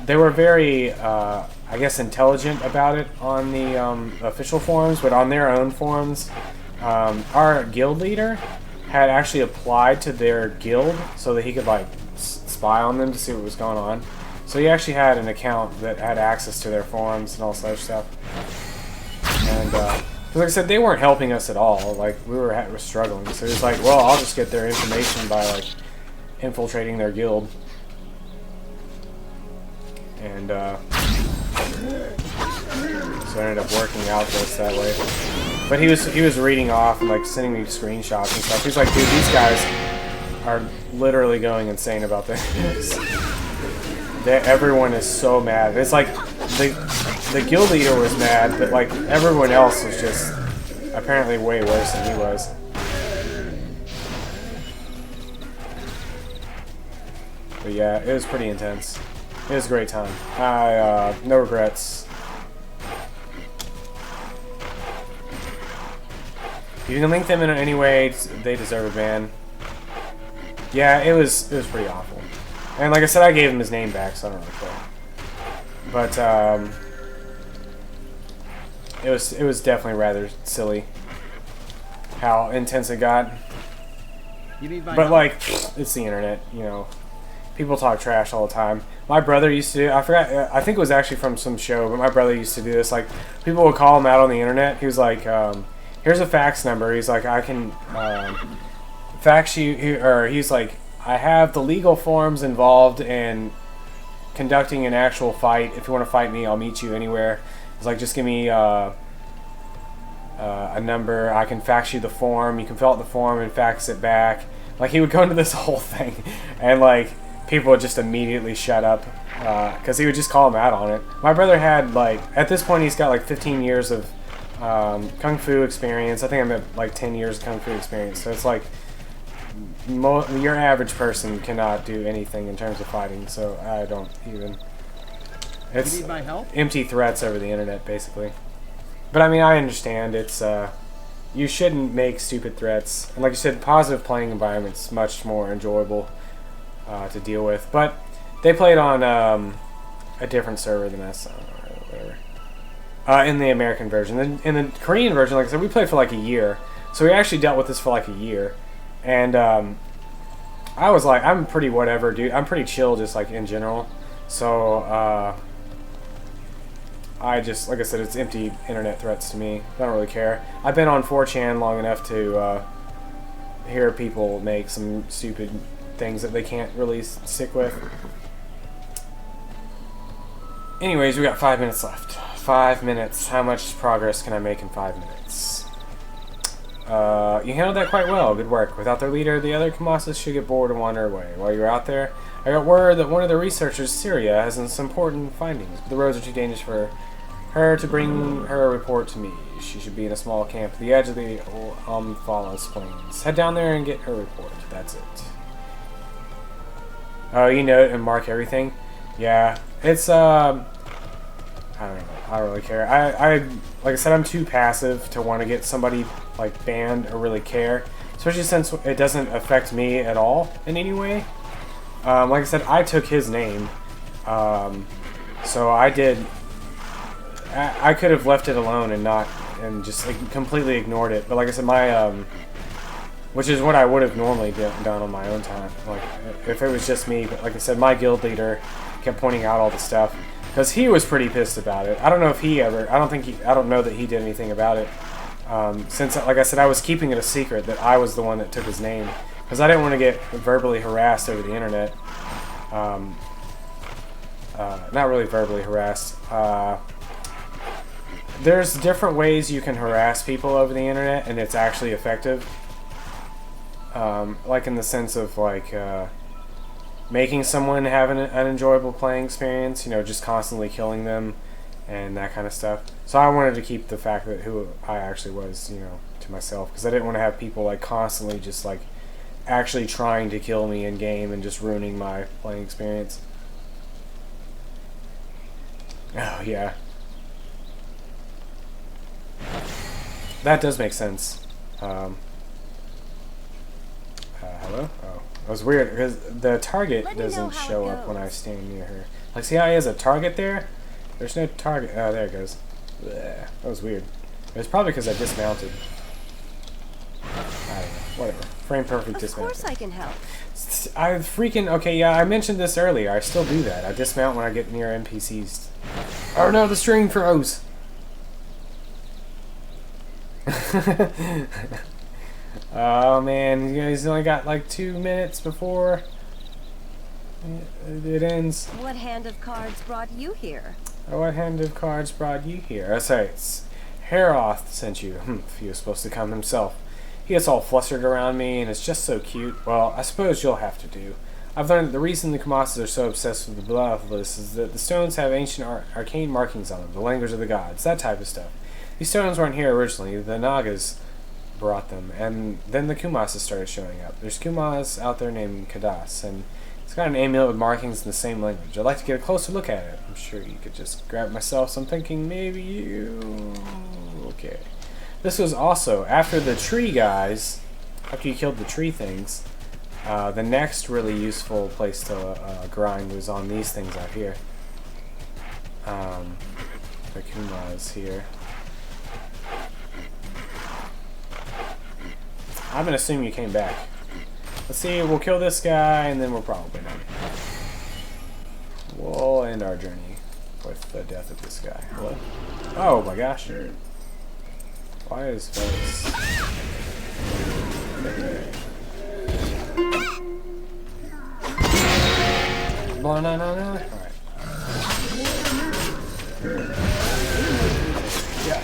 They were very, I guess, intelligent about it on the official forums, but on their own forums, our guild leader had actually applied to their guild so that he could like spy on them to see what was going on. So he actually had an account that had access to their forums and all such stuff. And like I said, they weren't helping us at all. Like we were struggling. So he was like, well, I'll just get their information by like infiltrating their guild. And so it ended up working out just that way. But he was reading off and like sending me screenshots and stuff. He's like, dude, these guys are literally going insane about this. Everyone is so mad. It's like the guild leader was mad, but like everyone else was just apparently way worse than he was. But yeah, it was pretty intense. It was a great time. No regrets. If you can link them in any way, they deserve a ban. Yeah, it was pretty awful. And like I said, I gave him his name back, so I don't really care. But it was definitely rather silly how intense it got. You need my But help? like, it's the internet, you know. People talk trash all the time. My brother used to do, I forgot, I think it was actually from some show, but my brother used to do this. Like, people would call him out on the internet. He was like, here's a fax number. He's like, I can fax you, or he's like, I have the legal forms involved in conducting an actual fight. If you want to fight me, I'll meet you anywhere. He's like, just give me a number. I can fax you the form. You can fill out the form and fax it back. Like, he would go into this whole thing, and like, people would just immediately shut up because he would just call him out on it. My brother had, like, at this point, he's got like 15 years of kung fu experience. I think I'm at like 10 years of kung fu experience. So it's like your average person cannot do anything in terms of fighting. So I don't even. It's You need my help? empty threats over the internet, basically. But I mean, I understand. It's you shouldn't make stupid threats. And like you said, positive playing environment's much more enjoyable to deal with. But they played on a different server than us. Whatever. In the American version. In the Korean version, like I said, we played for like a year. So we actually dealt with this for like a year. And I was like, I'm pretty whatever, dude. I'm pretty chill just like in general. So I just, like I said, it's empty internet threats to me. I don't really care. I've been on 4chan long enough to hear people make some stupid things that they can't really stick with. Anyways, we got 5 minutes left. 5 minutes. How much progress can I make in 5 minutes? You handled that quite well. Good work. Without their leader, the other Kamasas should get bored and wander away. While you're out there, I got word that one of the researchers, Syria, has some important findings. The roads are too dangerous for her to bring her a report to me. She should be in a small camp at the edge of the Umphalos Plains. Head down there and get her report. That's it. Oh, you note and mark everything? Yeah. It's, I don't know. I don't really care. I like I said, I'm too passive to want to get somebody, like, banned or really care. Especially since it doesn't affect me at all in any way. Like I said, I took his name. So I did... I could have left it alone and just like, completely ignored it. But like I said, my which is what I would have normally done on my own time. Like if it was just me. But like I said, my guild leader kept pointing out all the stuff because he was pretty pissed about it. I don't know if he ever. I don't know that he did anything about it. Since like I said, I was keeping it a secret that I was the one that took his name because I didn't want to get verbally harassed over the internet. Not really verbally harassed. There's different ways you can harass people over the internet, and it's actually effective. Like in the sense of like making someone have an unenjoyable playing experience, you know, just constantly killing them and that kind of stuff. So I wanted to keep the fact that who I actually was, you know, to myself, because I didn't want to have people like constantly just like actually trying to kill me in game and just ruining my playing experience. Oh yeah. That does make sense. Hello? Oh. It was weird, because the target doesn't show up when I stand near her. Like, see how he has a target there? There's no target. Oh, there it goes. Blech. That was weird. It was probably because I dismounted. I don't know. Whatever. Frame perfect dismount. Of course I can help. I freaking... Okay, yeah, I mentioned this earlier. I still do that. I dismount when I get near NPCs. Oh no, the string froze! Oh man, you guys only got like 2 minutes before it ends. What hand of cards brought you here? What hand of cards brought you here? Sorry, it's Heroth sent you. He was supposed to come himself. He gets all flustered around me and it's just so cute. Well, I suppose you'll have to do. I've learned that the reason the Kamasas are so obsessed with the Bloodless is that the stones have ancient arcane markings on them, the language of the gods, that type of stuff. These stones weren't here originally. The Nagas brought them, and then the Kumasas started showing up. There's Kumas out there named Kadas, and it's got an amulet with markings in the same language. I'd like to get a closer look at it. I'm sure you could just grab myself, so I'm thinking maybe you... Okay. This was also, after the tree guys, after you killed the tree things, the next really useful place to grind was on these things out here. The Kumas here. I'm gonna assume you came back. Let's see, we'll kill this guy and then we're probably done. We'll end our journey with the death of this guy. Hello? Oh my gosh. Why is face? Banana. Alright. Yeah.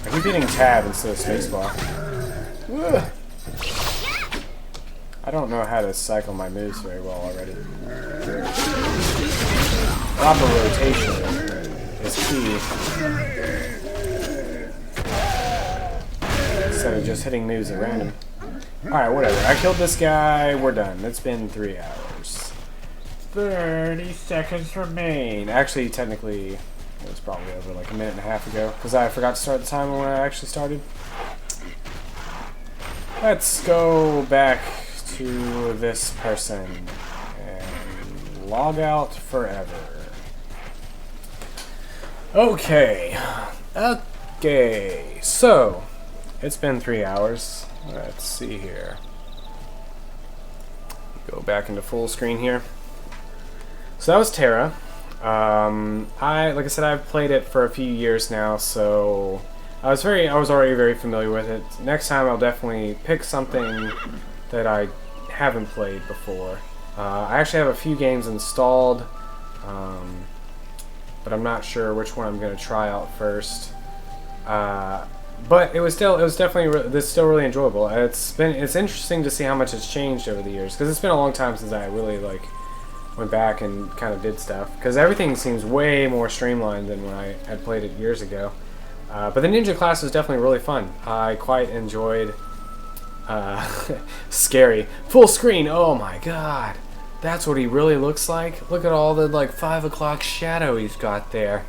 I keep hitting tab instead of spacebar. I don't know how to cycle my moves very well already. Proper rotation is key. Instead of just hitting moves at random. Alright, whatever. I killed this guy. We're done. It's been 3 hours. 30 seconds remain. Actually, technically, it was probably over like a minute and a half ago. Because I forgot to start the timer when I actually started. Let's go back to this person and log out forever. Okay. Okay. So, it's been 3 hours. Let's see here. Go back into full screen here. So that was TERA. Like I said, I've played it for a few years now, so I was already very familiar with it. Next time I'll definitely pick something that I haven't played before. I actually have a few games installed, but I'm not sure which one I'm going to try out first. But it was definitely this is still really enjoyable. It's interesting to see how much it's changed over the years, because it's been a long time since I really went back and kind of did stuff, because everything seems way more streamlined than when I had played it years ago. But the ninja class was definitely really fun. I quite enjoyed scary full screen. Oh my god, that's what he really looks like. Look at all the 5 o'clock shadow he's got there.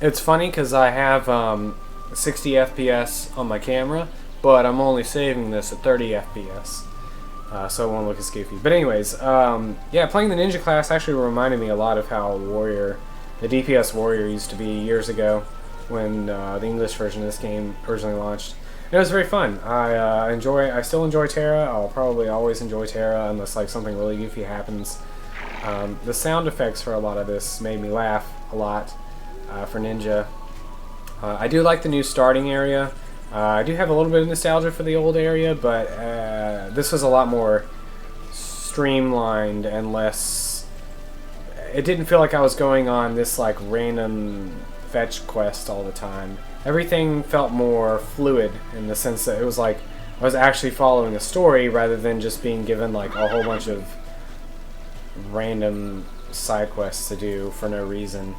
It's funny because I have 60 FPS on my camera, but I'm only saving this at 30 FPS, so it won't look as goofy. But anyways, yeah, playing the ninja class actually reminded me a lot of how the DPS Warrior used to be years ago when the English version of this game originally launched. And it was very fun. I still enjoy TERA. I'll probably always enjoy TERA unless something really goofy happens. The sound effects for a lot of this made me laugh a lot for Ninja. I do like the new starting area. I do have a little bit of nostalgia for the old area, but this was a lot more streamlined and less... It didn't feel like I was going on this random fetch quest all the time. Everything felt more fluid in the sense that it was like I was actually following a story rather than just being given a whole bunch of random side quests to do for no reason.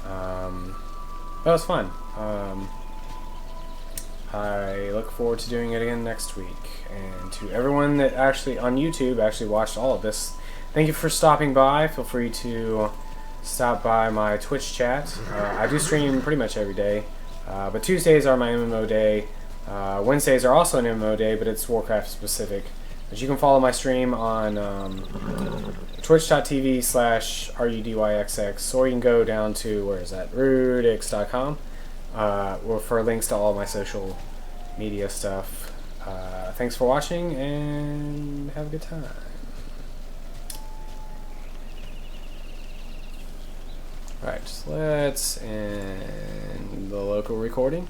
That was fun. I look forward to doing it again next week. And to everyone that actually on YouTube actually watched all of this, thank you for stopping by. Feel free to stop by my Twitch chat. I do stream pretty much every day, but Tuesdays are my MMO day. Wednesdays are also an MMO day, but it's Warcraft specific. But you can follow my stream on twitch.tv/RUDYXX, or you can go down to, where is that, rudix.com, for links to all my social media stuff. Thanks for watching, and have a good time. Alright, so let's end the local recording.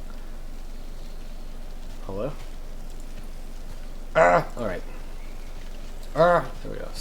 Hello? Alright. There we